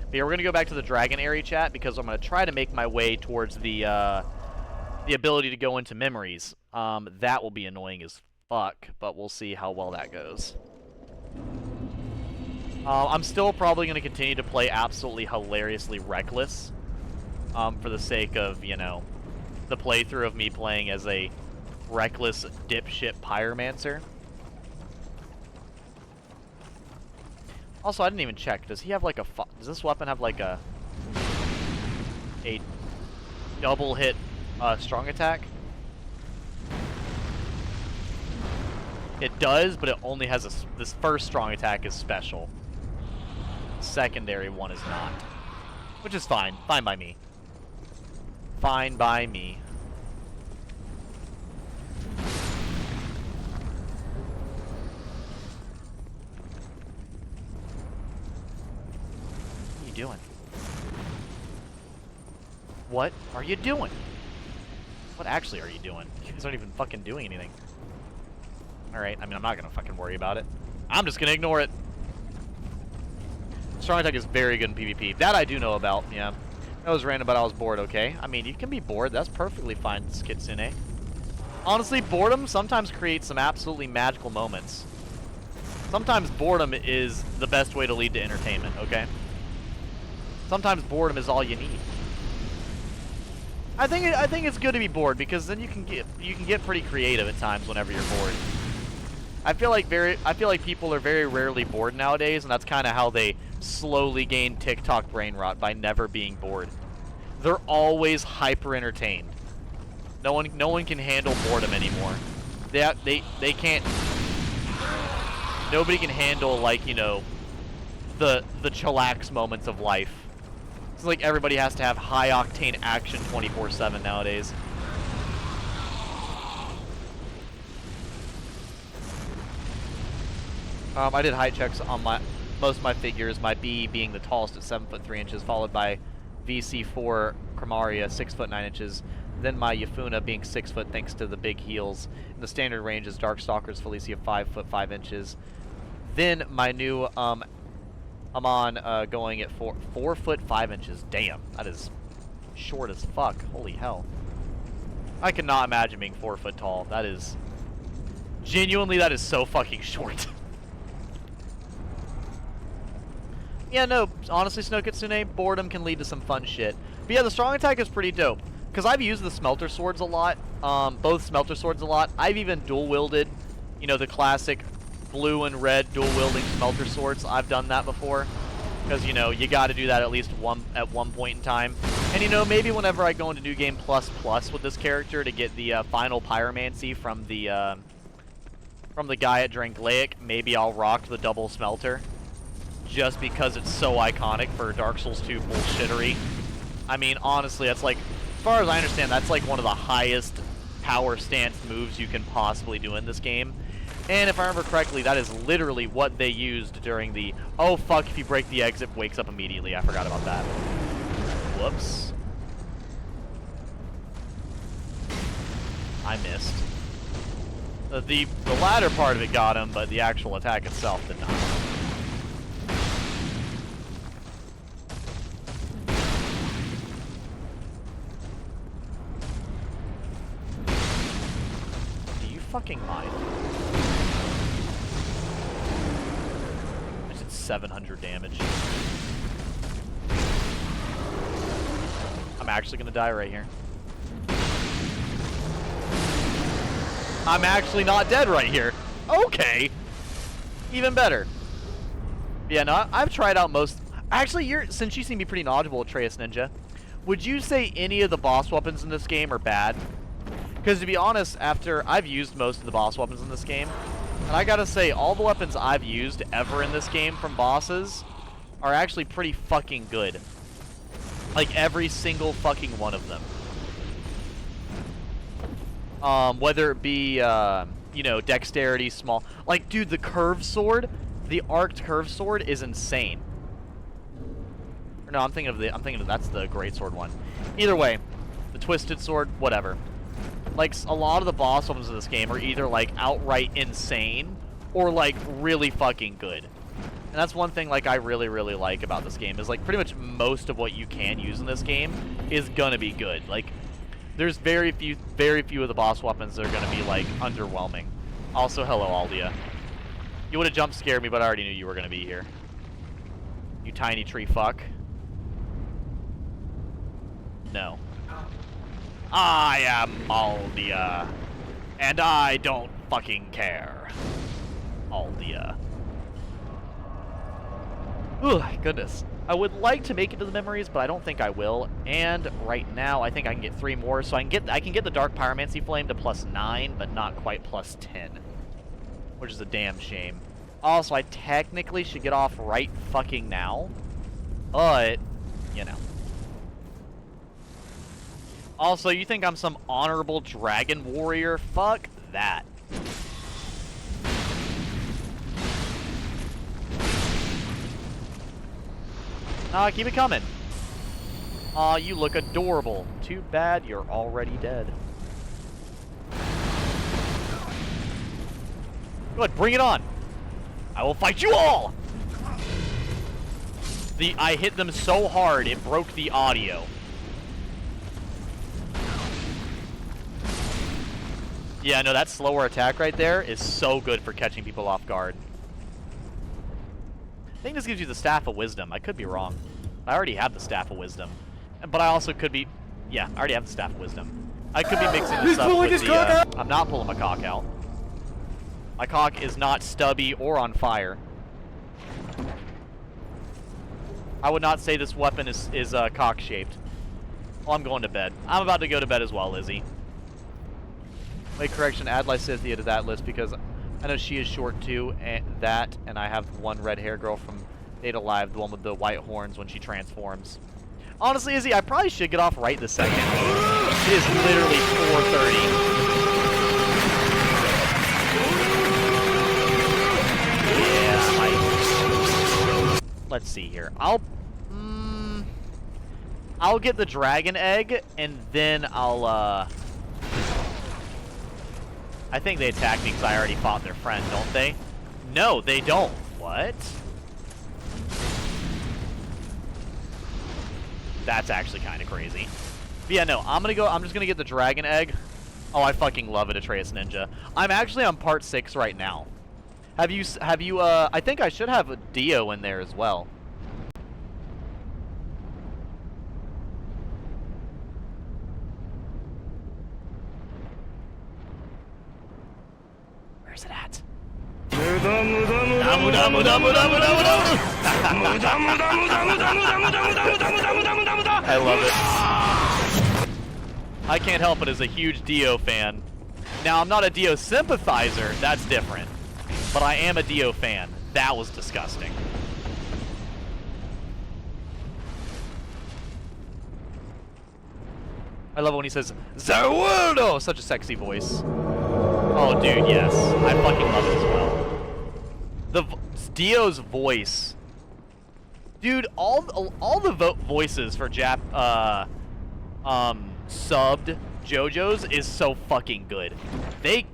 But yeah, we're gonna go back to the Dragon area chat because I'm gonna try to make my way towards the ability to go into memories. That will be annoying as fuck, but we'll see how well that goes. I'm still probably going to continue to play absolutely hilariously reckless, for the sake of, you know, the playthrough of me playing as a reckless dipshit pyromancer. Also, I didn't even check. Does he have like a does this weapon have like a double hit strong attack? It does, but it only has this first strong attack is special. Secondary one is not, which is fine. Fine by me. Fine by me. What are you doing? What are you doing? What actually are you doing? You guys aren't even fucking doing anything. Alright, I mean, I'm not gonna fucking worry about it. I'm just gonna ignore it. Strong attack is very good in PvP. That I do know about, yeah. That was random, but I was bored, okay? I mean, you can be bored. That's perfectly fine, Kitsune. Honestly, boredom sometimes creates some absolutely magical moments. Sometimes boredom is the best way to lead to entertainment, okay? Sometimes boredom is all you need. I think it's good to be bored because then you can get pretty creative at times whenever you're bored. I feel like people are very rarely bored nowadays, and that's kind of how they slowly gain TikTok brain rot, by never being bored. They're always hyper entertained. No one can handle boredom anymore. They can't. Nobody can handle, like, you know, the chillax moments of life. It's like everybody has to have high octane action 24/7 nowadays. I did height checks on most of my figures, my B being the tallest at 7'3", followed by VC4 Chromaria 6'9", then my Yafuna being 6 foot thanks to the big heels. And the standard range is Darkstalker's Felicia 5'5". Then my new Amon going at 4'5". Damn, that is short as fuck. Holy hell. I cannot imagine being 4 foot tall. That is genuinely, that is so fucking short. Yeah, no, honestly, Snow Kitsune, boredom can lead to some fun shit. But yeah, the strong attack is pretty dope. Because I've used the Smelter Swords a lot, both Smelter Swords a lot. I've even dual-wielded, you know, the classic blue and red dual-wielding Smelter Swords. I've done that before. Because, you know, you gotta do that at least at one point in time. And, you know, maybe whenever I go into New Game Plus with this character to get the final Pyromancy from the guy at Dranglaic, maybe I'll rock the double Smelter. Just because it's so iconic for Dark Souls 2 bullshittery. I mean, honestly, that's like, as far as I understand, that's like one of the highest power stance moves you can possibly do in this game. And if I remember correctly, that is literally what they used during the, oh fuck, if you break the exit, wakes up immediately. I forgot about that. Whoops. I missed. The latter part of it got him, but the actual attack itself did not. Fucking mind. I did 700 damage. I'm actually gonna die right here. I'm actually not dead right here. Okay. Even better. Yeah, no, I've tried out most... Actually, since you seem to be pretty knowledgeable, Atreus Ninja, would you say any of the boss weapons in this game are bad? Because to be honest, after I've used most of the boss weapons in this game, and I gotta say, all the weapons I've used ever in this game from bosses are actually pretty fucking good. Like, every single fucking one of them. Whether it be, you know, dexterity, small... Like, dude, the curved sword, the arced curved sword is insane. Or no, I'm thinking of that's the great sword one. Either way, the twisted sword, whatever. Like, a lot of the boss weapons in this game are either, like, outright insane or, like, really fucking good. And that's one thing, like, I really, really like about this game is, like, pretty much most of what you can use in this game is gonna be good. Like, there's very few of the boss weapons that are gonna be, like, underwhelming. Also, hello, Aldia. You would've jump scared me, but I already knew you were gonna be here. You tiny tree fuck. No. I am Aldia, and I don't fucking care. Aldia. Ooh, goodness. I would like to make it to the memories, but I don't think I will. And right now, I think I can get 3 more, so I can get the Dark Pyromancy Flame to +9, but not quite +10, which is a damn shame. Also, I technically should get off right fucking now, but you know. Also, you think I'm some honorable dragon warrior? Fuck that. Keep it coming. Aw, you look adorable. Too bad you're already dead. Go ahead, bring it on. I will fight you all! I hit them so hard, it broke the audio. Yeah, no, that slower attack right there is so good for catching people off guard. I think this gives you the Staff of Wisdom. I could be wrong. I already have the Staff of Wisdom. But I also could be... Yeah, I already have the Staff of Wisdom. I could be mixing this up with the... I'm not pulling my cock out. My cock is not stubby or on fire. I would not say this weapon is cock-shaped. Well, I'm going to bed. I'm about to go to bed as well, Lizzie. Wait, correction, add Lysithia to that list because I know she is short too, and I have one red hair girl from Data Live, the one with the white horns when she transforms. Honestly, Izzy, I probably should get off right this second. It is literally 4:30. Yeah, let's see here. I'll get the dragon egg, and then I'll, I think they attack me because I already fought their friend, don't they? No, they don't. What? That's actually kind of crazy. But yeah, no, I'm just gonna get the dragon egg. Oh, I fucking love it, Atreus Ninja. I'm actually on part 6 right now. Have you, I think I should have a Dio in there as well. Where's it at? I love it. I can't help it as a huge Dio fan. Now, I'm not a Dio sympathizer, that's different. But I am a Dio fan. That was disgusting. I love it when he says, Zawudo! Such a sexy voice. Oh, dude, yes. I fucking love it as well. Dio's voice. Dude, all the voices for subbed JoJo's is so fucking good. They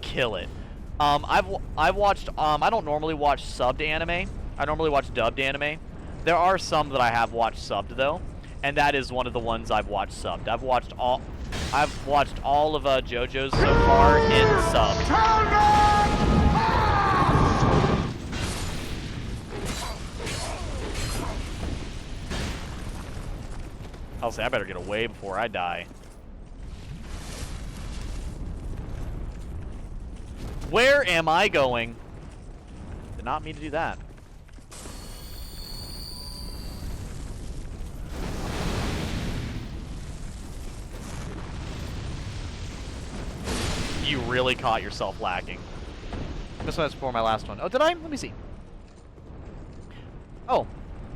kill it. I've watched, I don't normally watch subbed anime. I normally watch dubbed anime. There are some that I have watched subbed, though. And that is one of the ones I've watched subbed. I've watched all of JoJo's so far in subbed. I'll say I better get away before I die. Where am I going? Did not mean to do that. You really caught yourself lacking. This one's for my last one. Oh, did I? Let me see. Oh,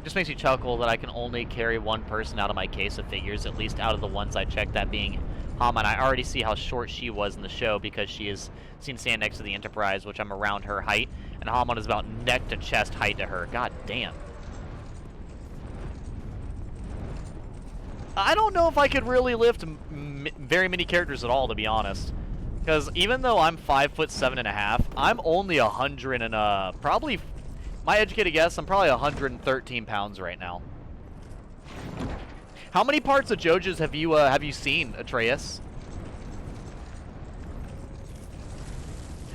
just makes me chuckle that I can only carry one person out of my case of figures, at least out of the ones I checked, that being Hama. And I already see how short she was in the show because she is seen stand next to the Enterprise, which I'm around her height, and Hama is about neck to chest height to her. God damn. I don't know if I could really lift very many characters at all, to be honest. Because even though I'm 5'7.5", I'm only 100 and probably, my educated guess, I'm probably 113 pounds right now. How many parts of JoJo's have you seen, Atreus?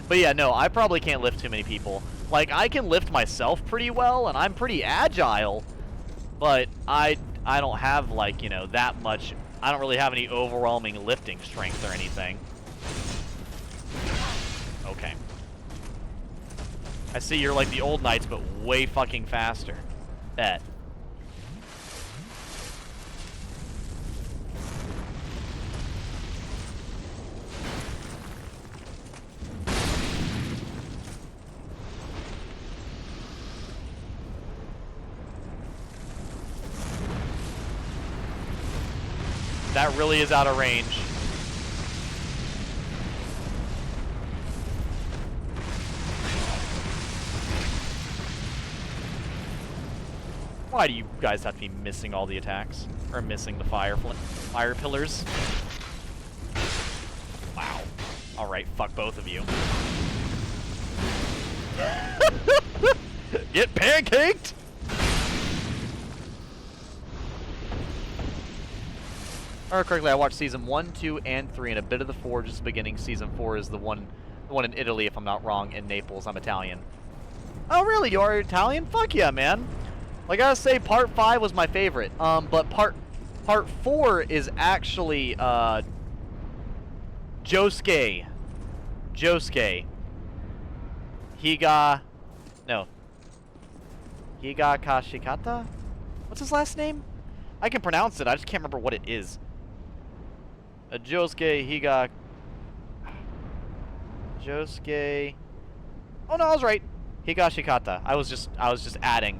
But yeah, no, I probably can't lift too many people. Like, I can lift myself pretty well, and I'm pretty agile, but I don't have, like, you know, that much. I don't really have any overwhelming lifting strength or anything. Okay. I see you're like the old knights, but way fucking faster. Bet. That really is out of range. Why do you guys have to be missing all the attacks? Or missing the fire pillars? Wow. Alright, fuck both of you. Get pancaked! Or correctly, I watched season 1, 2, and 3, and a bit of the 4 just beginning. Season 4 is the one in Italy, if I'm not wrong, in Naples. I'm Italian. Oh, really? You are Italian? Fuck yeah, man. I gotta say, part 5 was my favorite. But part 4 is actually Josuke. Higa Kashikata? What's his last name? I can pronounce it, I just can't remember what it is. Josuke. Oh no, I was right. Higashikata. I was just adding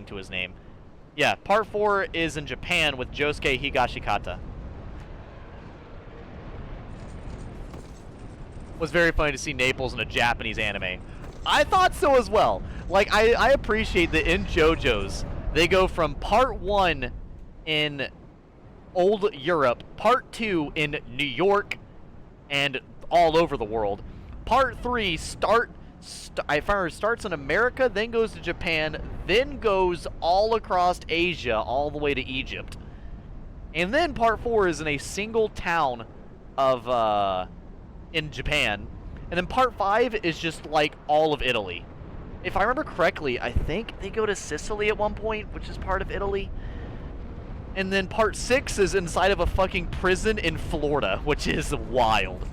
to his name. Yeah, part 4 is in Japan with Josuke Higashikata. Was very funny to see Naples in a Japanese anime. I thought so as well. Like, I appreciate that in JoJo's, they go from part 1 in old Europe, part 2 in New York, and all over the world. Part 3 starts in America, then goes to Japan, then goes all across Asia, all the way to Egypt. And then part 4 is in a single town of, in Japan. And then part 5 is just like all of Italy. If I remember correctly, I think they go to Sicily at one point, which is part of Italy. And then part 6 is inside of a fucking prison in Florida, which is wild.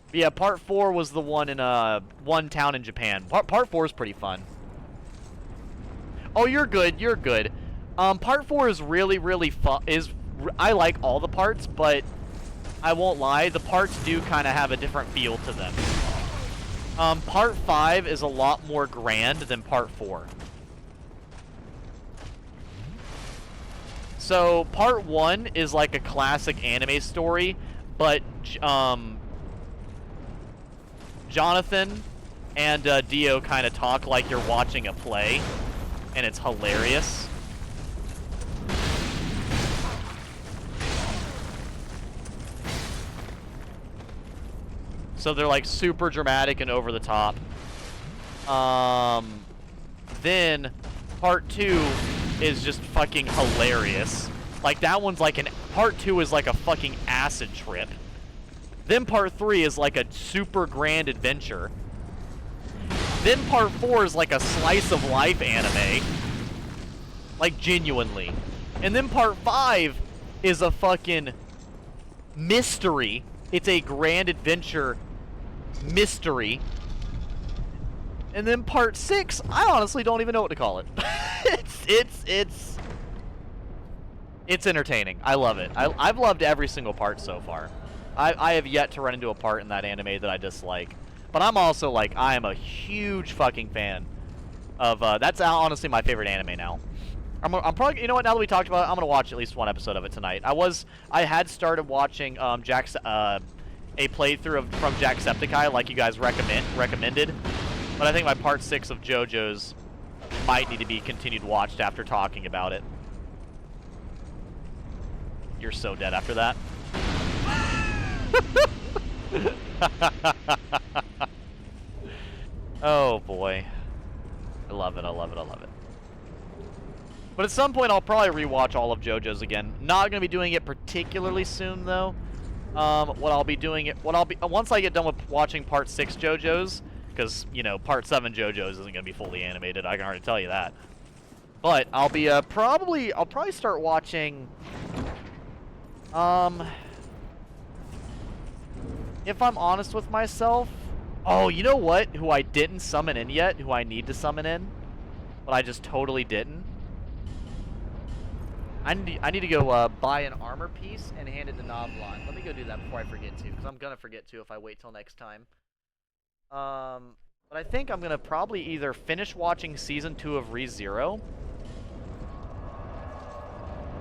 But yeah, part 4 was the one in one town in Japan. Part 4 is pretty fun. Oh, you're good. You're good. Part 4 is really fun. I like all the parts, but I won't lie, the parts do kind of have a different feel to them. Part 5 is a lot more grand than part 4. So, part 1 is like a classic anime story, but, Jonathan and Dio kind of talk like you're watching a play, and it's hilarious. So they're like super dramatic and over the top. Then part 2 is just fucking hilarious. Like that one's like part 2 is like a fucking acid trip. Then part 3 is like a super grand adventure. Then part 4 is like a slice of life anime. Like genuinely. And then part 5 is a fucking mystery It's a grand adventure mystery. And then part 6, I honestly don't even know what to call it. It's entertaining. I love it. I've loved every single part so far. I have yet to run into a part in that anime that I dislike. But I'm also like, I am a huge fucking fan of, that's honestly my favorite anime now. I'm probably, you know what, now that we talked about it, I'm gonna watch at least one episode of it tonight. I had started watching, a playthrough from Jacksepticeye, like you guys recommended. But I think my part 6 of JoJo's might need to be continued watched after talking about it. You're so dead after that. Oh boy. I love it, I love it, I love it. But at some point I'll probably rewatch all of JoJo's again. Not gonna be doing it particularly soon though. Once I get done with watching part 6 JoJo's, because, you know, part 7 JoJo's isn't gonna be fully animated, I can already tell you that. But I'll be I'll probably start watching if I'm honest with myself. Oh, you know what? Who I didn't summon in yet, who I need to summon in, but I just totally didn't. I need to go buy an armor piece and hand it to Novlon. Let me go do that before I forget to, because I'm gonna forget to if I wait till next time. But I think I'm gonna probably either finish watching season 2 of ReZero,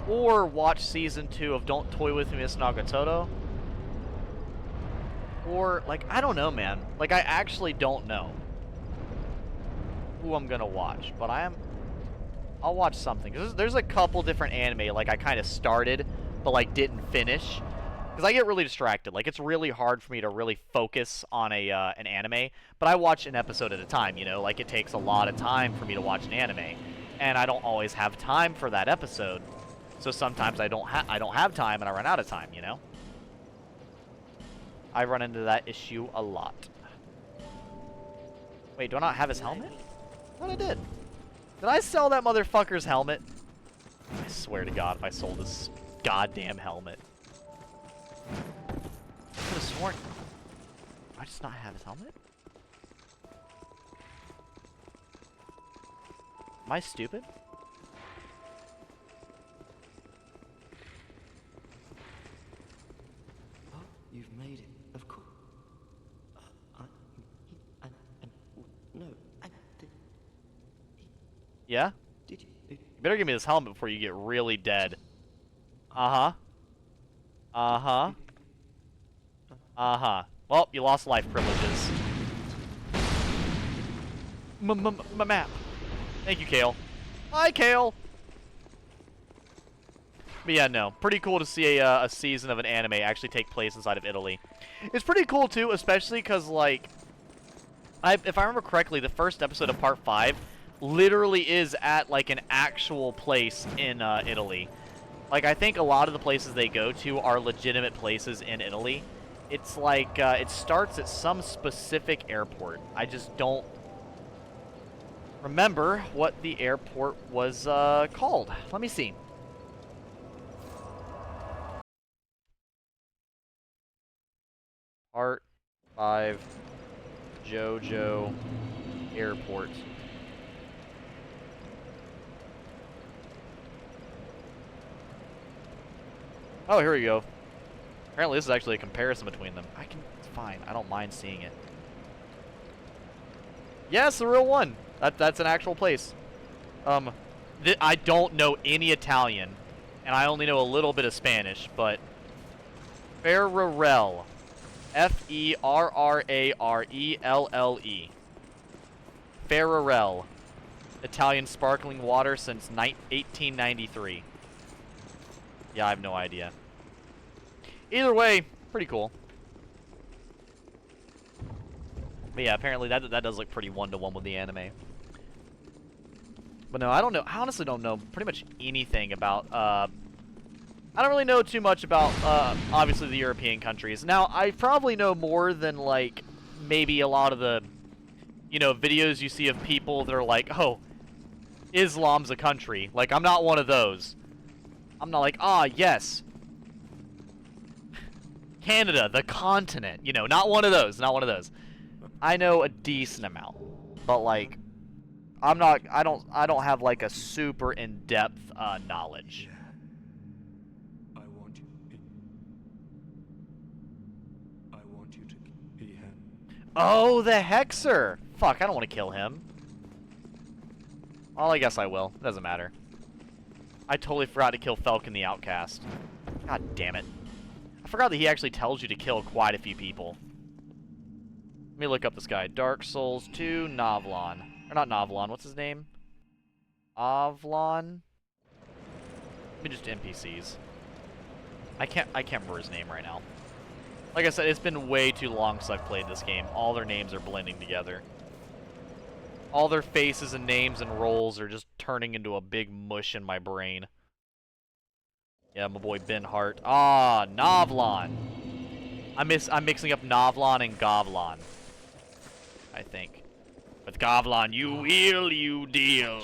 or watch season 2 of Don't Toy With Me, Miss Nagatoro. Or, like, I don't know, man. Like, I actually don't know who I'm gonna watch, but I'll watch something. Cause there's a couple different anime, like, I kind of started, but, like, didn't finish. Because I get really distracted. Like, it's really hard for me to really focus on an anime, but I watch an episode at a time, you know? Like, it takes a lot of time for me to watch an anime, and I don't always have time for that episode. So sometimes I don't have time, and I run out of time, you know? I run into that issue a lot. Wait, do I not have his helmet? I thought I did. Did I sell that motherfucker's helmet? I swear to God if I sold this goddamn helmet. I could have sworn. Do I just not have his helmet? Am I stupid? Oh, you've made it. Of course. No. Yeah? Did you? You better give me this helmet before you get really dead. Uh-huh. Uh-huh. Uh-huh. Well, you lost life privileges. Map. Thank you, Kale. Hi, Kale! But yeah, no. Pretty cool to see a season of an anime actually take place inside of Italy. It's pretty cool, too, especially because, like, if I remember correctly, the first episode of Part 5 literally is at, like, an actual place in Italy. Like, I think a lot of the places they go to are legitimate places in Italy. It's like, it starts at some specific airport. I just don't remember what the airport was called. Let me see. Part 5 JoJo Airport. Oh, here we go. Apparently this is actually a comparison between them. It's fine. I don't mind seeing it. Yeah, it's the real one. That's an actual place. I don't know any Italian, and I only know a little bit of Spanish, but Ferrarelle. Ferrarelle. Ferrarelle. Italian sparkling water since 1893. Yeah, I have no idea. Either way, pretty cool. But yeah, apparently that does look pretty one-to-one with the anime. But no, I don't know. I honestly don't know pretty much anything about, I don't really know too much about, obviously the European countries. Now, I probably know more than, like, maybe a lot of the, you know, videos you see of people that are like, oh, Islam's a country. Like, I'm not one of those. I'm not like, ah, yes. Canada, the continent. You know, not one of those. Not one of those. I know a decent amount, but like, I don't have like a super in-depth knowledge. I want you. I want you to be him. Oh, the Hexer! Fuck, I don't want to kill him. Well, I guess I will. Doesn't matter. I totally forgot to kill Falcon the Outcast. God damn it. I forgot that he actually tells you to kill quite a few people. Let me look up this guy. Dark Souls 2, Novlon. Or not Novlon, what's his name? Avlon? Let me just NPCs. I can't remember his name right now. Like I said, it's been way too long since I've played this game. All their names are blending together. All their faces and names and roles are just turning into a big mush in my brain. Yeah, my boy Ben Hart. Ah, Novlon. I'm mixing up Novlon and Govlon, I think. With Govlon, you wheel, you deal.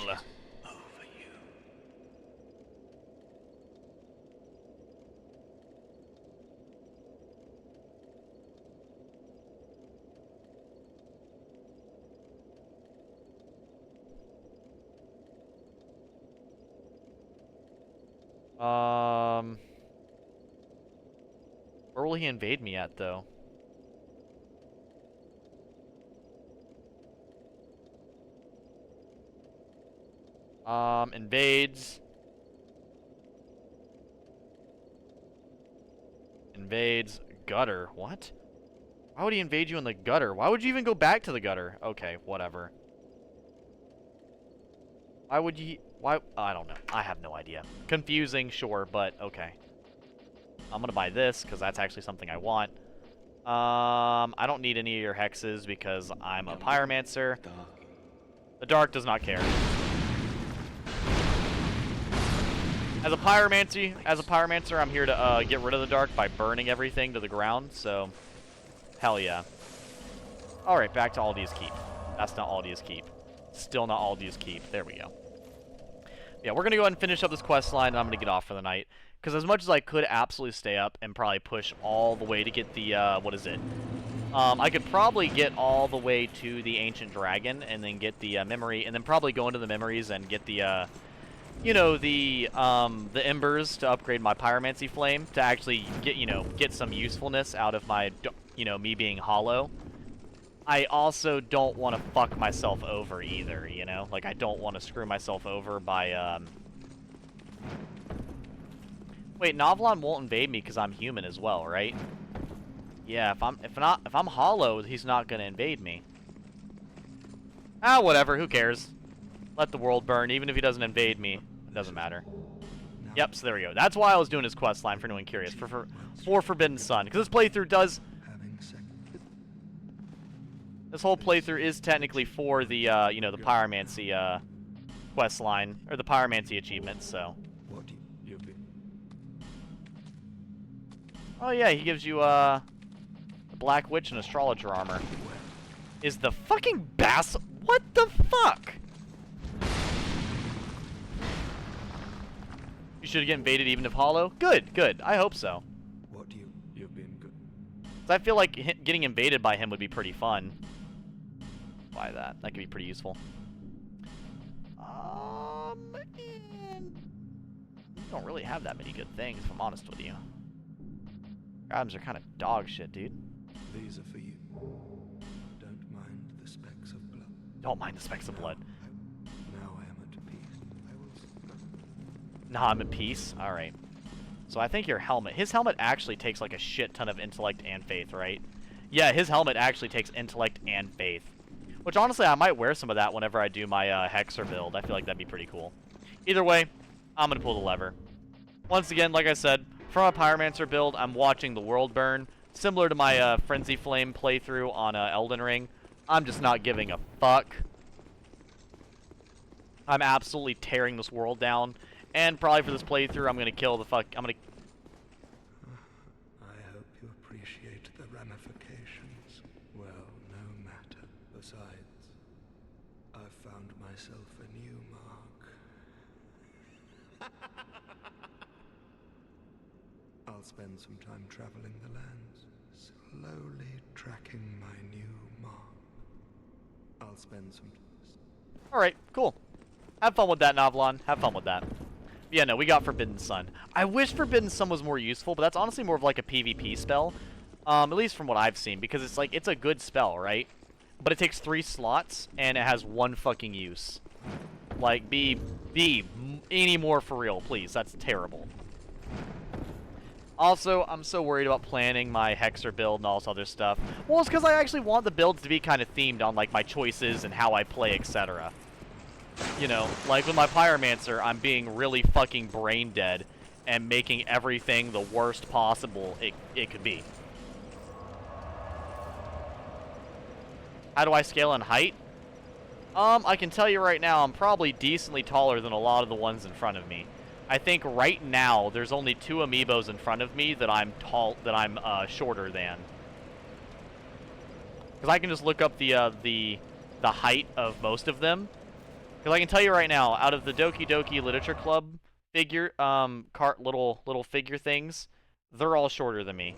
Where will he invade me at, though? Invades. Invades gutter. What? Why would he invade you in the gutter? Why would you even go back to the gutter? Okay, whatever. Why would you... Why... I don't know. I have no idea. Confusing, sure, but okay. I'm gonna buy this, because that's actually something I want. I don't need any of your hexes, because I'm a pyromancer. The dark does not care. As a pyromancer, I'm here to get rid of the dark by burning everything to the ground, so... Hell yeah. Alright, back to Aldia's Keep. That's not Aldia's Keep. Still not Aldia's Keep. There we go. Yeah, we're going to go ahead and finish up this quest line, and I'm going to get off for the night. Because as much as I could absolutely stay up and probably push all the way to get the, what is it? I could probably get all the way to the Ancient Dragon, and then get the memory, and then probably go into the memories and get the, you know, the embers to upgrade my Pyromancy Flame to actually get, you know, get some usefulness out of my, you know, me being hollow. I also don't want to fuck myself over either, you know? Like, I don't want to screw myself over by, Wait, Novlon won't invade me because I'm human as well, right? Yeah, if I'm hollow, he's not gonna invade me. Ah, whatever, who cares? Let the world burn, even if he doesn't invade me. It doesn't matter. Yep, so there we go. That's why I was doing his quest line, for anyone curious. For Forbidden Sun. Because this playthrough does... This whole playthrough is technically for the, you know, the Pyromancy, quest line. Or the Pyromancy achievement, so... Oh yeah, he gives you, a Black Witch and Astrologer armor. Is the fucking bass... What the fuck? You should get invaded even if hollow? Good, good. I hope so. You've been good. 'Cause I feel like getting invaded by him would be pretty fun. Buy that. That could be pretty useful. And... You don't really have that many good things, if I'm honest with you. Items are kind of dog shit, dude. These are for you. Don't mind the specks of blood. Don't mind the specks of blood. Now I am at peace. I will... Nah, I'm at peace? Alright. So I think your helmet... His helmet actually takes like a shit ton of intellect and faith, right? Yeah, his helmet actually takes intellect and faith. Which honestly, I might wear some of that whenever I do my Hexer build. I feel like that'd be pretty cool. Either way, I'm gonna pull the lever. Once again, like I said, from a Pyromancer build, I'm watching the world burn. Similar to my Frenzy Flame playthrough on Elden Ring. I'm just not giving a fuck. I'm absolutely tearing this world down. And probably for this playthrough, I'm gonna kill the fuck... I hope you appreciate the ramifications. Well, no matter. Besides, I've found myself a new mark. I'll spend some time traveling the lands, slowly tracking my new mark. I'll spend some... Alright, cool. Have fun with that, Novlon. Have fun with that. Yeah, no, we got Forbidden Sun. I wish Forbidden Sun was more useful, but that's honestly more of like a PvP spell. At least from what I've seen, because it's like, it's a good spell, right? But it takes 3 slots, and it has 1 fucking use. Like, be any more for real, please. That's terrible. Also, I'm so worried about planning my Hexer build and all this other stuff. Well, it's because I actually want the builds to be kind of themed on, like, my choices and how I play, etc. You know, like with my Pyromancer, I'm being really fucking brain dead and making everything the worst possible it could be. How do I scale in height? I can tell you right now, I'm probably decently taller than a lot of the ones in front of me. I think right now there's only 2 amiibos in front of me that I'm shorter than. Because I can just look up the height of most of them. Because I can tell you right now, out of the Doki Doki Literature Club figure, little figure things, they're all shorter than me.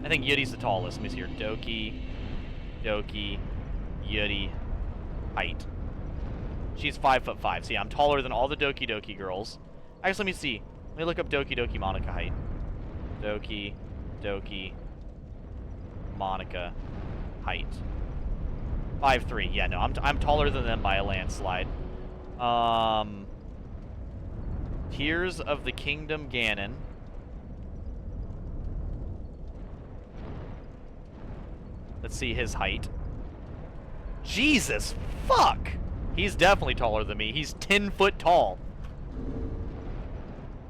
I think Yuri's the tallest. Let me see here. Doki, Yuri, height. She's 5'5". See, I'm taller than all the Doki Doki girls. Actually, let me see. Let me look up Doki Doki Monica height. Doki, Monica height. 5'3". Yeah, no, I'm taller than them by a landslide. Tears of the Kingdom Ganon. Let's see his height. Jesus, fuck! He's definitely taller than me. He's 10 foot tall.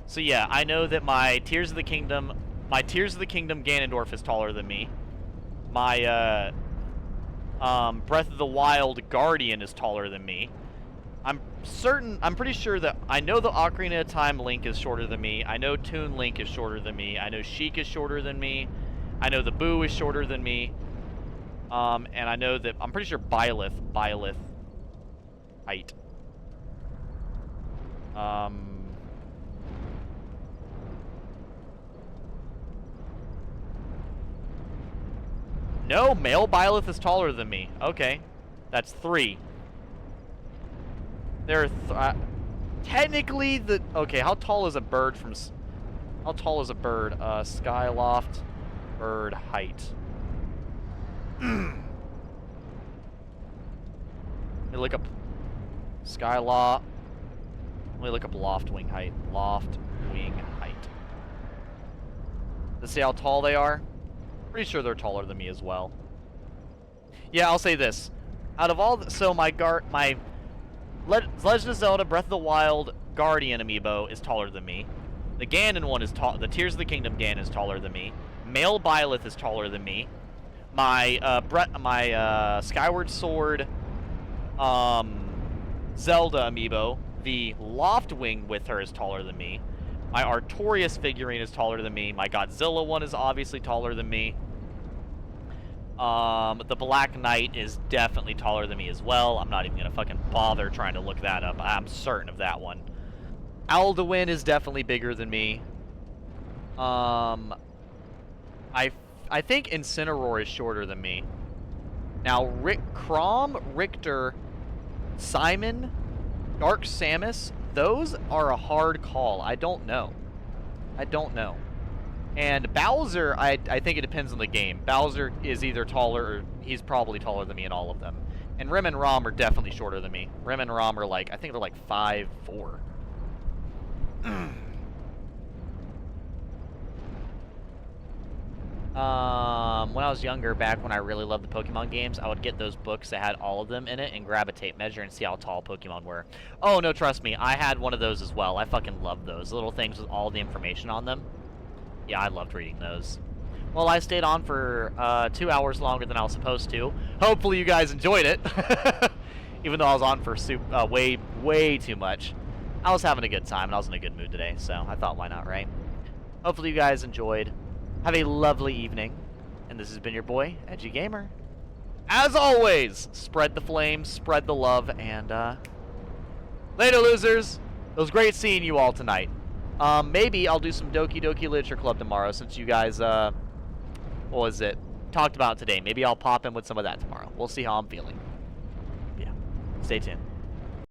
So yeah, I know that my Tears of the Kingdom Ganondorf is taller than me. My Breath of the Wild Guardian is taller than me. I'm pretty sure that I know the Ocarina of Time Link is shorter than me. I know Toon Link is shorter than me. I know Sheik is shorter than me. I know the Boo is shorter than me. And I know that, I'm pretty sure Byleth height. No, male Byleth is taller than me. Okay. That's 3. There are technically okay, how tall is a bird from... How tall is a bird? Skyloft bird height. Let me look up Skyloft. Let me look up Loftwing height. Loftwing height. Let's see how tall they are. Pretty sure they're taller than me as well. Yeah, I'll say this. Out of all, so my Legend of Zelda Breath of the Wild Guardian amiibo is taller than me. The Ganon one is tall. The Tears of the Kingdom Ganon is taller than me. Male Byleth is taller than me. My Skyward Sword Zelda amiibo, the Loftwing with her, is taller than me. My Artorias figurine is taller than me. My Godzilla one is obviously taller than me. The Black Knight is definitely taller than me as well. I'm not even gonna fucking bother trying to look that up. I'm certain of that one. Alduin is definitely bigger than me. I think Incineroar is shorter than me. Now, Crom, Richter, Simon, Dark Samus, those are a hard call. I don't know. And Bowser, I think it depends on the game. Bowser is either taller, or he's probably taller than me in all of them. And Rim and Rom are definitely shorter than me. Rim and Rom are like, I think they're like 5'4". When I was younger, back when I really loved the Pokemon games, I would get those books that had all of them in it and grab a tape measure and see how tall Pokemon were. Oh, no, trust me, I had one of those as well. I fucking loved those. Little things with all the information on them. Yeah, I loved reading those. Well, I stayed on for 2 hours longer than I was supposed to. Hopefully you guys enjoyed it. Even though I was on for way too much. I was having a good time, and I was in a good mood today, so I thought, why not, right? Hopefully you guys enjoyed. Have a lovely evening. And this has been your boy, Edgy Gamer. As always, spread the flames, spread the love, and later, losers. It was great seeing you all tonight. Maybe I'll do some Doki Doki Literature Club tomorrow since you guys, what was it, talked about it today. Maybe I'll pop in with some of that tomorrow. We'll see how I'm feeling. Yeah, stay tuned.